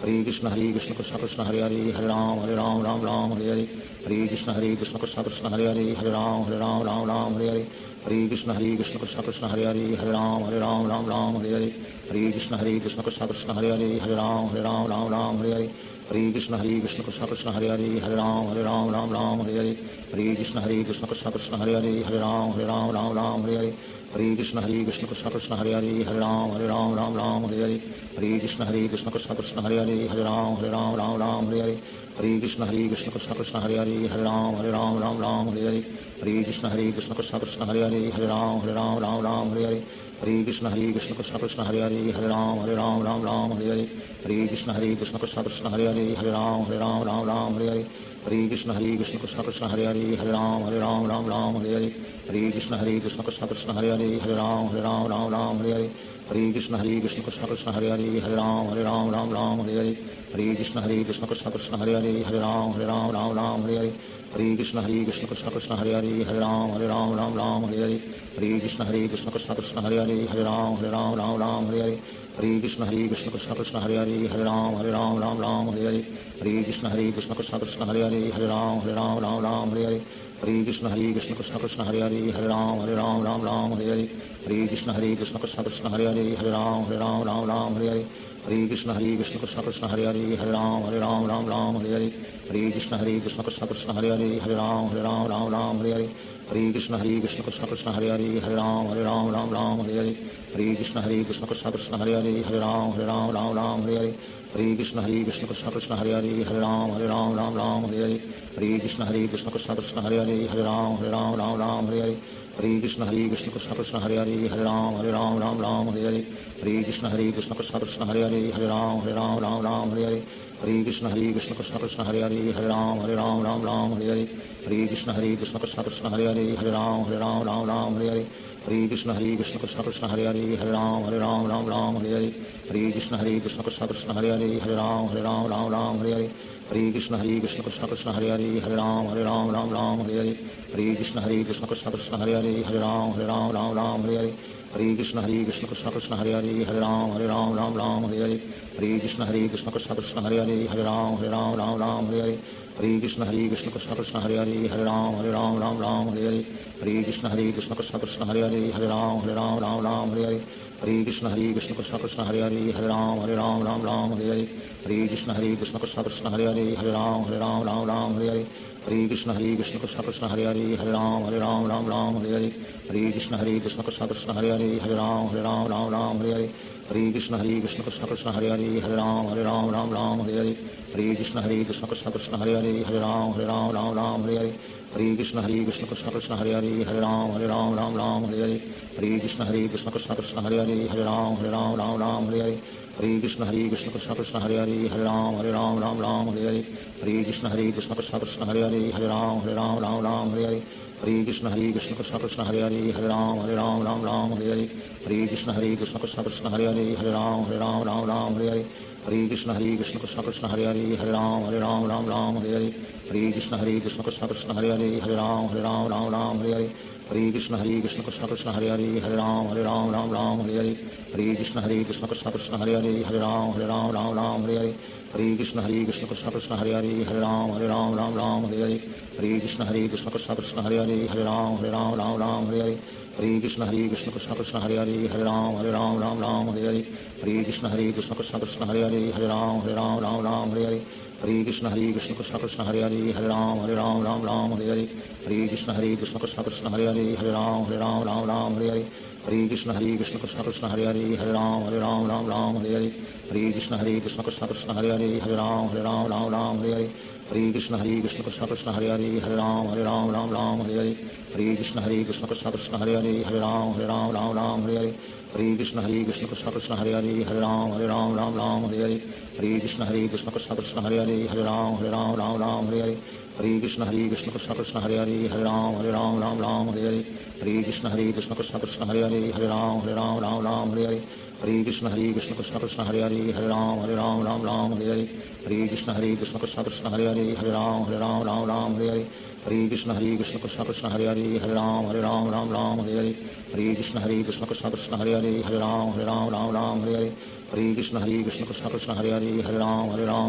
Hare Krishna Krishna Krishna Hare Hare Hare Ram Hare Hare Hare Krishna Krishna Krishna Hare Hare Hare Ram Hare Hare Hare Krishna Krishna Krishna Hare Hare Hare Ram Hare Hare Hare Krishna Krishna Krishna Hare Hare Hare Ram Hare Hare Hare Krishna Krishna Krishna Hare Hare Hare Ram Hare Hare Hare Krishna Krishna Krishna Hare Hare Hare Ram Hare Hare Hare Krishna Krishna Krishna Hare Hare Hare Ram Hare Hare Hare Krishna Krishna Krishna Hare Hare Hare Ram Hare Hare Hare Krishna Krishna Krishna Hare Hare Hare Ram Hare Hare Hare Krishna Krishna Krishna Hare Hare Hare Ram Hare Hare Hare Krishna Krishna Krishna Hare Hare Hare Ram Hare Hare Hare Krishna Krishna Krishna Hare Hare Hare Ram Hare Hare Hare Krishna Krishna Krishna Hare Hare Hare Ram Hare Hare Hare Krishna Krishna Krishna Hare Hare Hare Ram Hare Hare Hare Krishna Krishna Krishna Hare Hare Hare Ram Hare Hare Hare Krishna Krishna Krishna Hare Hare Hare Ram Hare Hare Hare Krishna Krishna Krishna Hare Hare Hare Ram Hare Hare Hare Krishna Krishna Krishna Hare Hare Hare Ram Hare Hare Hare Krishna Krishna Krishna Hare Hare Hare Ram Hare Hare Hare Krishna Krishna Krishna Hare Hare Hare Ram Hare Hare Hare Krishna Krishna Krishna Hare Hare Hare Ram Hare Hare Hare Krishna Krishna Krishna Hare Hare Hare Ram Hare Hare Hare Krishna Krishna Krishna Hare Hare Hare Ram Hare Hare Hare Krishna Krishna Krishna Hare Hare Hare Ram Hare Hare Hare Krishna Krishna Krishna Hare Hare Hare Ram Hare Hare Hare Krishna Krishna Krishna Hare Hare Hare Ram Hare Hare Hare हरे कृष्ण कृष्ण कृष्ण हरे हरे राम राम हरे हरे हरे कृष्ण कृष्ण कृष्ण हरे हरे राम राम हरे हरे हरे कृष्ण कृष्ण कृष्ण हरे हरे राम राम हरे हरे हरे कृष्ण कृष्ण कृष्ण हरे हरे राम राम हरे हरे हरे कृष्ण कृष्ण कृष्ण हरे हरे राम राम हरे हरे हरे कृष्ण कृष्ण कृष्ण हरे हरे राम राम हरे हरे हरे कृष्ण कृष्ण कृष्ण हरे हरे राम राम हरे हरे हरे कृष्ण कृष्ण कृष्ण हरे हरे राम राम हरे हरे हरे कृष्ण कृष्ण कृष्ण हरे हरे राम राम हरे हरे हरे कृष्ण कृष्ण कृष्ण हरे हरे राम राम हरे हरे हरे कृष्ण कृष्ण कृष्ण हरे हरे राम राम हरे हरे हरे कृष्ण कृष्ण कृष्ण हरे हरे राम राम हरे हरे हरे कृष्ण कृष्ण कृष्ण हरे हरे राम राम हरे हरे हरे कृष्ण कृष्ण कृष्ण हरे हरे राम राम हरे हरे हरे कृष्ण कृष्ण कृष्ण हरे हरे राम राम हरे हरे हरे कृष्ण कृष्ण कृष्ण हरे हरे राम राम हरे हरे हरे कृष्ण कृष्ण कृष्ण हरे हरे राम राम हरे हरे हरे कृष्ण कृष्ण कृष्ण हरे हरे राम राम हरे हरे हरे कृष्ण कृष्ण कृष्ण हरे हरे राम राम हरे हरे हरे कृष्ण कृष्ण कृष्ण हरे हरे राम राम हरे हरे हरे कृष्ण कृष्ण कृष्ण हरे हरे राम राम हरे हरे हरे कृष्ण कृष्ण कृष्ण हरे हरे राम राम हरे हरे हरे कृष्ण कृष्ण कृष्ण हरे हरे राम राम हरे हरे हरे कृष्ण कृष्ण कृष्ण हरे हरे राम राम हरे हरे हरे कृष्ण कृष्ण कृष्ण हरे हरे राम राम हरे हरे हरे कृष्ण कृष्ण कृष्ण हरे हरे राम राम हरे हरे हरे कृष्ण कृष्ण कृष्ण हरे हरे राम राम हरे हरे हरे कृष्ण कृष्ण कृष्ण हरे हरे राम राम हरे हरे हरे कृष्ण कृष्ण कृष्ण हरे हरे राम राम हरे हरे हरे कृष्ण कृष्ण कृष्ण हरे हरे राम राम हरे हरे हरे कृष्ण कृष्ण कृष्ण हरे हरे राम राम हरे हरे हरे कृष्ण कृष्ण कृष्ण हरे हरे राम राम हरे हरे हरे कृष्ण कृष्ण कृष्ण हरे हरे राम राम हरे हरे हरे कृष्ण कृष्ण कृष्ण हरे हरे राम राम हरे हरे हरे कृष्ण कृष्ण कृष्ण हरे हरे राम राम हरे हरे हरे कृष्ण कृष्ण कृष्ण हरे हरे राम राम हरे हरे हरे कृष्ण कृष्ण कृष्ण हरे हरे राम राम हरे हरे हरे कृष्ण कृष्ण कृष्ण हरे हरे राम राम हरे हरे हरे कृष्ण कृष्ण कृष्ण हरे हरे राम राम हरे हरे हरे कृष्ण कृष्ण कृष्ण हरे हरे राम राम हरे हरे हरे कृष्ण कृष्ण कृष्ण हरे हरे राम राम हरे हरे हरे कृष्ण कृष्ण कृष्ण हरे हरे राम राम हरे हरे हरे कृष्ण कृष्ण कृष्ण हरे हरे राम राम हरे हरे हरे कृष्ण कृष्ण कृष्ण हरे हरे राम राम हरे हरे हरे कृष्ण कृष्ण कृष्ण हरे हरे राम राम हरे हरे हरे कृष्ण कृष्ण कृष्ण हरे हरे राम राम हरे हरे हरे कृष्ण कृष्ण कृष्ण हरे हरे राम राम हरे हरे हरे कृष्ण कृष्ण कृष्ण हरे हरे राम राम हरे हरे हरे कृष्ण कृष्ण कृष्ण हरे हरे राम राम हरे हरे हरे कृष्ण कृष्ण कृष्ण हरे हरे राम राम हरे हरे हरे कृष्ण कृष्ण कृष्ण हरे हरे राम राम हरे हरे हरे कृष्ण कृष्ण कृष्ण हरे हरे राम राम हरे हरे हरे कृष्ण कृष्ण कृष्ण हरे हरे राम राम हरे हरे हरे कृष्ण कृष्ण कृष्ण हरे हरे राम राम हरे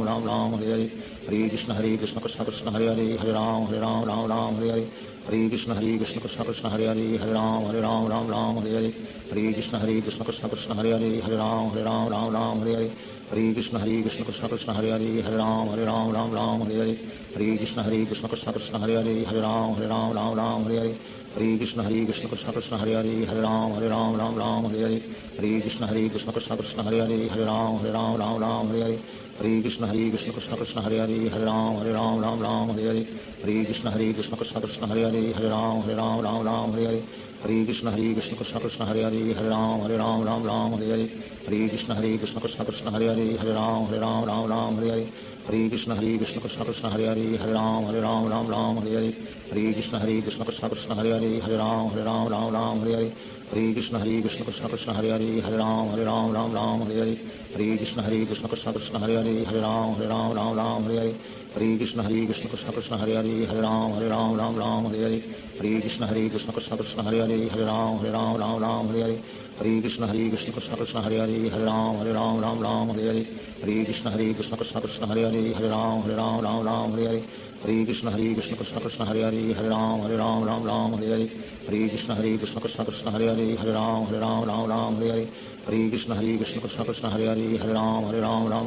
हरे हरे कृष्ण कृष्ण कृष्ण हरे हरे राम राम हरे हरे हरे कृष्ण कृष्ण कृष्ण हरे हरे राम राम हरे हरे हरे कृष्ण कृष्ण कृष्ण हरे हरे राम राम हरे हरे हरे कृष्ण कृष्ण कृष्ण हरे हरे राम राम हरे हरे हरे कृष्ण कृष्ण कृष्ण हरे हरे राम राम हरे हरे हरे कृष्ण कृष्ण कृष्ण हरे हरे राम राम हरे हरे हरे कृष्ण कृष्ण कृष्ण हरे हरे राम राम हरे हरे हरे कृष्ण कृष्ण कृष्ण हरे हरे राम राम हरे हरे हरे कृष्ण कृष्ण कृष्ण हरे हरे राम राम हरे हरे हरे कृष्ण कृष्ण कृष्ण हरे हरे राम राम हरे हरे हरे कृष्ण कृष्ण कृष्ण हरे हरे राम राम हरे हरे हरे कृष्ण कृष्ण कृष्ण हरे हरे राम राम हरे हरे हरे कृष्ण कृष्ण कृष्ण हरे हरे राम राम हरे हरे हरे कृष्ण कृष्ण कृष्ण हरे हरे राम राम हरे हरे हरे कृष्ण कृष्ण कृष्ण हरे हरे राम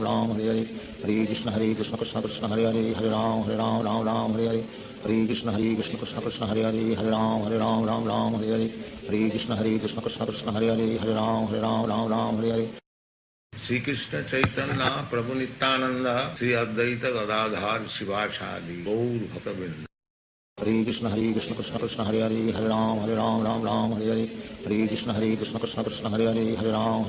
राम हरे हरे हरे कृष्ण कृष्ण कृष्ण हरे हरे राम राम हरे हरे हरे कृष्ण कृष्ण कृष्ण हरे हरे राम राम हरे हरे हरे कृष्ण कृष्ण कृष्ण हरे हरे राम राम हरे हरे श्री कृष्ण चैतन्य प्रभु नित्यानंद श्री अद्वैत गदाधार शिवाचार्य गौर भक्त वृंद। Hare Krishna Krishna Krishna Hare Hare Hare Ram Ram Ram Hare Hare Hare Krishna Krishna Krishna Hare Hare Hare Ram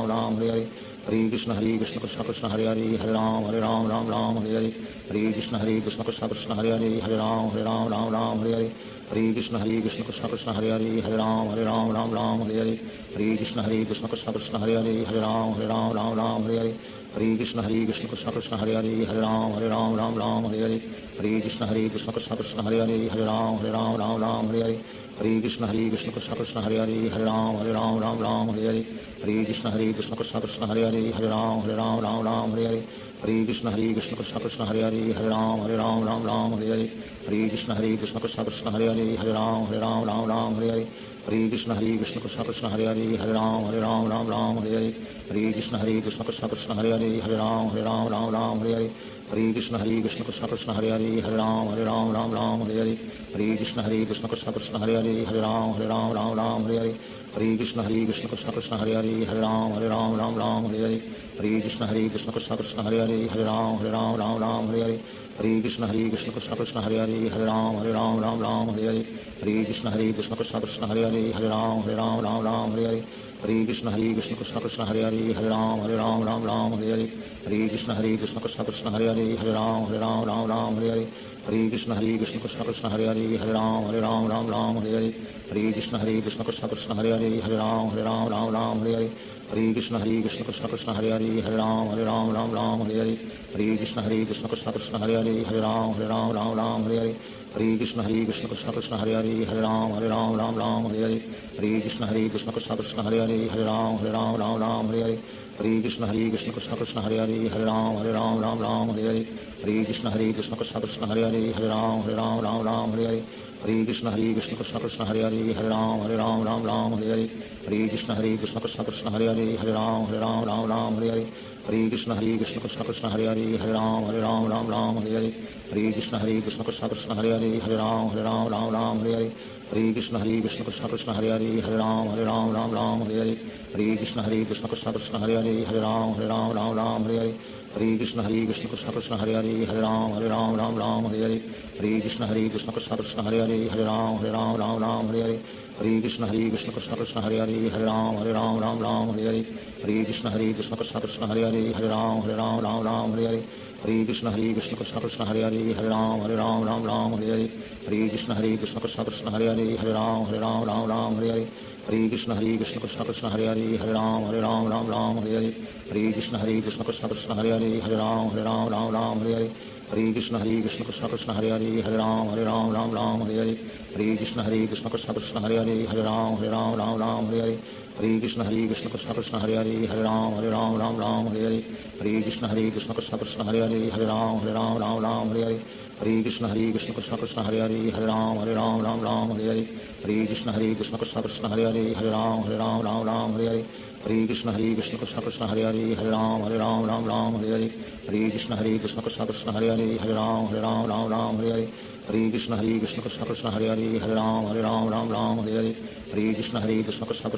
Ram Hare Hare Hare Krishna Krishna Krishna Hare Hare Hare Ram Ram Hare Hare Hare Krishna Krishna Krishna Hare Hare Hare Ram Ram Hare Hare Hare Krishna Krishna Krishna Hare Hare Hare Ram Ram Hare Hare Hare Krishna Krishna Krishna Hare Hare Hare Ram Ram Hare Hare Hare Krishna Krishna Krishna Hare Hare Hare Ram Ram Hare Hare Hare Krishna Krishna Krishna Hare Hare Hare Ram Ram Hare Hare Hare Krishna Krishna Krishna Hare Hare Hare Ram Ram Hare Hare Hare Krishna Krishna Krishna Hare Hare Hare Ram Ram Hare Hare Hare Krishna Krishna Krishna Hare Hare Hare Ram Ram Hare Hare Hare Krishna Krishna Krishna Hare Hare Hare Ram Ram Hare Hare Hare Krishna Krishna Krishna Hare Hare Hare Ram Ram Hare Hare Hare Krishna Krishna Krishna Hare Hare Hare Ram Ram Hare Hare Hare Krishna Krishna Krishna Hare Hare Hare Ram Ram Hare Hare Hare Krishna Krishna Krishna Hare Hare Hare Ram Ram Hare Hare Hare Krishna Krishna Krishna Hare Hare Hare Ram Ram Hare Hare Hare Krishna Krishna Krishna Hare Hare Hare Ram Ram Hare Hare Hare Krishna Krishna Krishna Hare Hare Hare Ram Hare Hare Hare Krishna Krishna Krishna Hare Hare Hare Ram Hare Hare Hare Krishna Krishna Krishna Hare Hare Hare Ram Hare Hare Hare Krishna Krishna Krishna Hare Hare Hare Ram Hare Hare Hare Krishna Krishna Krishna Hare Hare Hare Ram Hare Hare Hare Krishna Krishna Krishna Hare Hare Hare Ram Hare Hare Hare Krishna Krishna Krishna Hare Hare Hare Ram Hare Hare Hare Krishna Krishna Krishna Hare Hare Hare Ram Hare Hare Hare Krishna Krishna Krishna Hare Hare Hare Ram Hare Hare Hare Krishna Krishna Krishna Hare Hare Hare Ram Hare Hare Hare Krishna Krishna Krishna Hare Hare Hare Ram Hare Hare Hare Krishna Krishna Krishna Hare Hare Hare Ram Hare Hare Hare Krishna Krishna Krishna Hare Hare Hare Ram Hare Hare Hare Krishna Krishna Krishna Hare Hare Hare Ram Hare Hare Hare Krishna Krishna Krishna Hare Hare Hare Ram Hare Hare Hare Krishna Krishna Krishna Hare Hare Hare Ram Hare Hare Hare Krishna Krishna Krishna Hare Hare Hare Ram Hare Hare Hare Krishna Krishna Krishna Hare Hare Hare Ram Hare Hare Hare Krishna Krishna Krishna Hare Hare Hare Ram Hare Hare Hare Krishna Krishna Krishna Hare Hare Hare Ram Hare Hare Hare Krishna Krishna Krishna Hare Hare Hare Ram Hare Hare Hare Krishna Krishna Krishna Hare Hare Hare Ram Hare Hare Hare Krishna Krishna Krishna Hare Hare Hare Ram Hare Hare Hare Krishna Krishna Krishna Hare Hare Hare Ram Hare Hare Hare Krishna Krishna Krishna Hare Hare Hare Ram Hare Hare Hare Krishna Krishna Krishna Hare Hare Hare Ram Hare Hare Hare Krishna Krishna Krishna Hare Hare Hare Ram Hare Hare Hare Krishna Krishna Krishna Hare Hare Hare Ram Hare Hare Hare Krishna Krishna Krishna Hare Hare Hare Ram Hare Hare Hare Krishna Krishna Krishna Hare Hare Hare Ram Hare Hare Hare Krishna Krishna Krishna Hare Hare Hare Ram Hare Hare Hare Krishna Krishna Krishna Hare Hare Hare Ram Hare Hare Hare Krishna Krishna Krishna Hare Hare Hare Ram Hare Hare Hare Krishna Krishna Krishna Hare Hare Hare Ram Hare Hare Hare Krishna Krishna Krishna Hare Hare Hare Ram Hare Hare Krishna Krishna Krishna Hare Hare Hare Ram Hare Hare Krishna Krishna Krishna Hare Hare Hare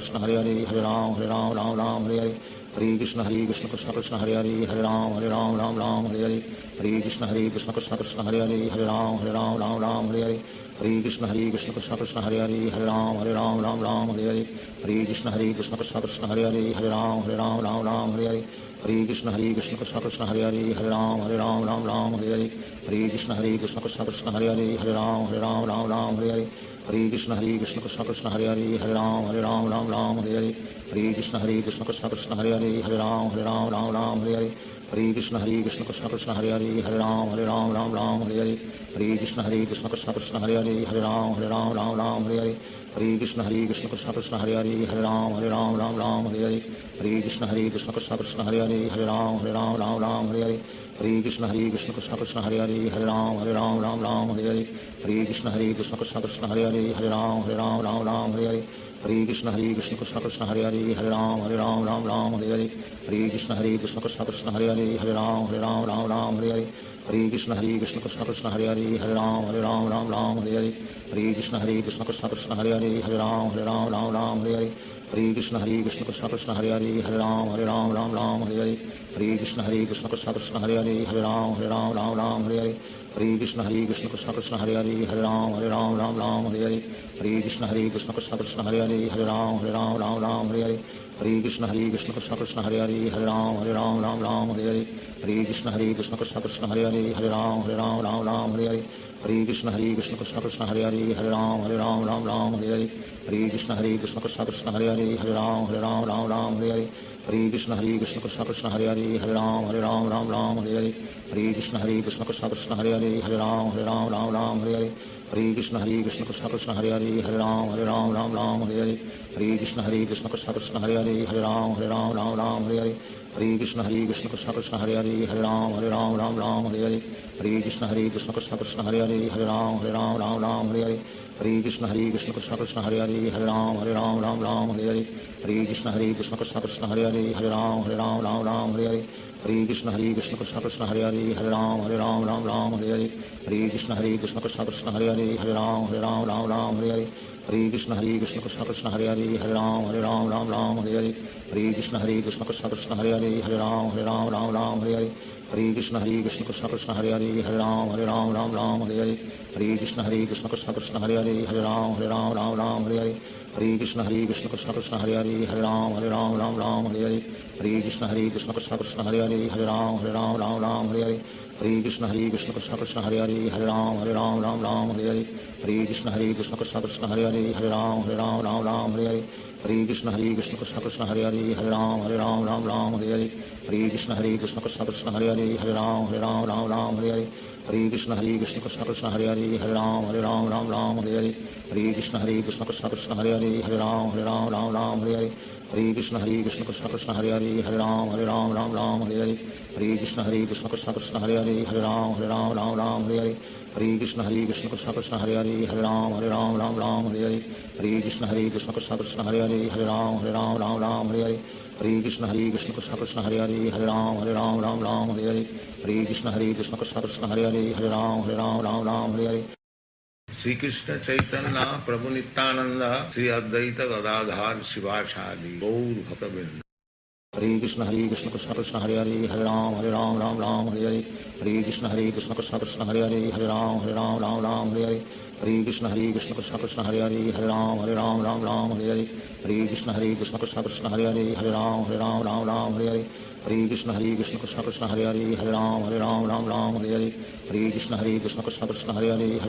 Ram Hare Hare Krishna Krishna Krishna Hare Hare Hare Ram Hare Hare Krishna Krishna Krishna Hare Hare Hare Ram Hare Hare Krishna Krishna Krishna Hare Hare Hare Ram Hare Hare Krishna Krishna Krishna Hare Hare Hare Ram Hare Hare Krishna Krishna Krishna Hare Hare Hare Ram Hare Hare Krishna Krishna Krishna Hare Hare Hare Ram Hare Hare Krishna Krishna Krishna Hare Hare Hare Ram Hare Hare Krishna Krishna Krishna Hare Hare Hare Ram Hare Hare Krishna Krishna Krishna Hare Hare Hare Ram Hare Hare Krishna Krishna Krishna Hare Hare Hare Ram Hare Krishna Krishna Krishna Hare Hare Hare Ram Hare Krishna Krishna Krishna Hare Hare Hare Ram Hare Krishna Krishna Krishna Hare Hare Hare Ram Hare Krishna Krishna Krishna Hare Hare Hare Ram Hare Krishna Krishna Krishna Hare Hare Hare Ram Hare Krishna Krishna Krishna Hare Hare Hare Ram Hare Krishna Krishna Krishna Hare Hare Hare Ram Hare Krishna Krishna Krishna Hare Hare Hare Ram Hare Krishna Krishna Krishna Hare Hare Hare Ram Hare Hare Krishna Krishna Krishna Hare Hare Hare Ram Ram Ram Hare Hare Hare Krishna Krishna Krishna Hare Hare Hare Ram Ram Hare Hare Hare Krishna Krishna Krishna Hare Hare Hare Ram Ram Hare Hare Hare Krishna Krishna Krishna Hare Hare Hare Ram Ram Hare Hare Hare Krishna Krishna Krishna Hare Hare Hare Ram Ram Hare Hare Hare Krishna Krishna Krishna Hare Hare Hare Ram Ram Hare Hare Hare Krishna Krishna Krishna Hare Hare Hare Ram Ram Hare Hare Hare Krishna Krishna Krishna Hare Hare Hare Ram Ram Hare Hare Hare Krishna Krishna Krishna Hare Hare Hare Ram Ram Hare Hare Hare Krishna Krishna Krishna Hare Hare Hare Ram Ram Hare Hare Hare Krishna Krishna Krishna Hare Hare Hare Ram Ram Hare Hare Hare Krishna Krishna Krishna Hare Hare Hare Ram Ram Hare Hare Hare Krishna Krishna Krishna Hare Hare Hare Ram Ram Hare Hare Hare Krishna Krishna Krishna Hare Hare Hare Ram Ram Hare Hare Hare Krishna Krishna Krishna Hare Hare Hare Ram Ram Hare Hare Hare Krishna Krishna Krishna Hare Hare Hare Ram Ram Hare Hare Hare Krishna Krishna Krishna Hare Hare Hare Ram Ram Hare Hare Hare Krishna Krishna Krishna Hare Hare Hare Ram Ram Hare Hare Hare Krishna Krishna Krishna Hare Hare Hare Ram Ram Hare Hare Hare Krishna Krishna Krishna Hare Hare Hare Ram Ram Hare Hare Hare Krishna Krishna Krishna Hare Hare Hare Ram Ram Hare Hare Hare Krishna Krishna Krishna Hare Hare Hare Ram Ram Hare Hare Hare Krishna Krishna Krishna Hare Hare Hare Ram Ram Hare Hare Hare Krishna Krishna Krishna Hare Hare Hare Ram Ram Hare Hare Hare Krishna Krishna Krishna Hare Hare Hare Ram Ram Hare Hare Hare Krishna Krishna Krishna Hare Hare Hare Ram Ram Hare Hare Hare Krishna Krishna Krishna Hare Hare Hare Ram Ram Hare Hare Hare Krishna Krishna Krishna Hare Hare Hare Ram Ram Hare Hare Hare Krishna Krishna Krishna Hare Hare Hare Ram Ram Hare Hare Hare Krishna Krishna Krishna Hare Hare Hare Ram Ram Hare Hare Hare Krishna Krishna Krishna Hare Hare Hare Ram Ram Hare Hare Hare Krishna Krishna Krishna Hare Hare Hare Ram Ram Hare Hare Hare Krishna Krishna Krishna Hare Hare Hare Ram Ram Hare Hare Hare Krishna Krishna Krishna Hare Hare Hare Ram Ram Hare Hare Shri Krishna Chaitanya प्रभु नित्यानंद श्री अद्वैत गदाधर शिवासादि गौर भक्तवृंद Hare Krishna Krishna Krishna Hare Hare Hare Ram Ram Hare Hare Hare Krishna Krishna Krishna Hare Hare Hare Ram Ram Hare Hare Hare Krishna Krishna Krishna Hare Hare Hare Ram Ram Hare Hare Hare Krishna Krishna Krishna Hare Hare Hare Ram Ram Hare Hare Hare Krishna Krishna Krishna Hare Hare Hare Ram Ram Hare Hare Hare Krishna Krishna Krishna Hare Hare Hare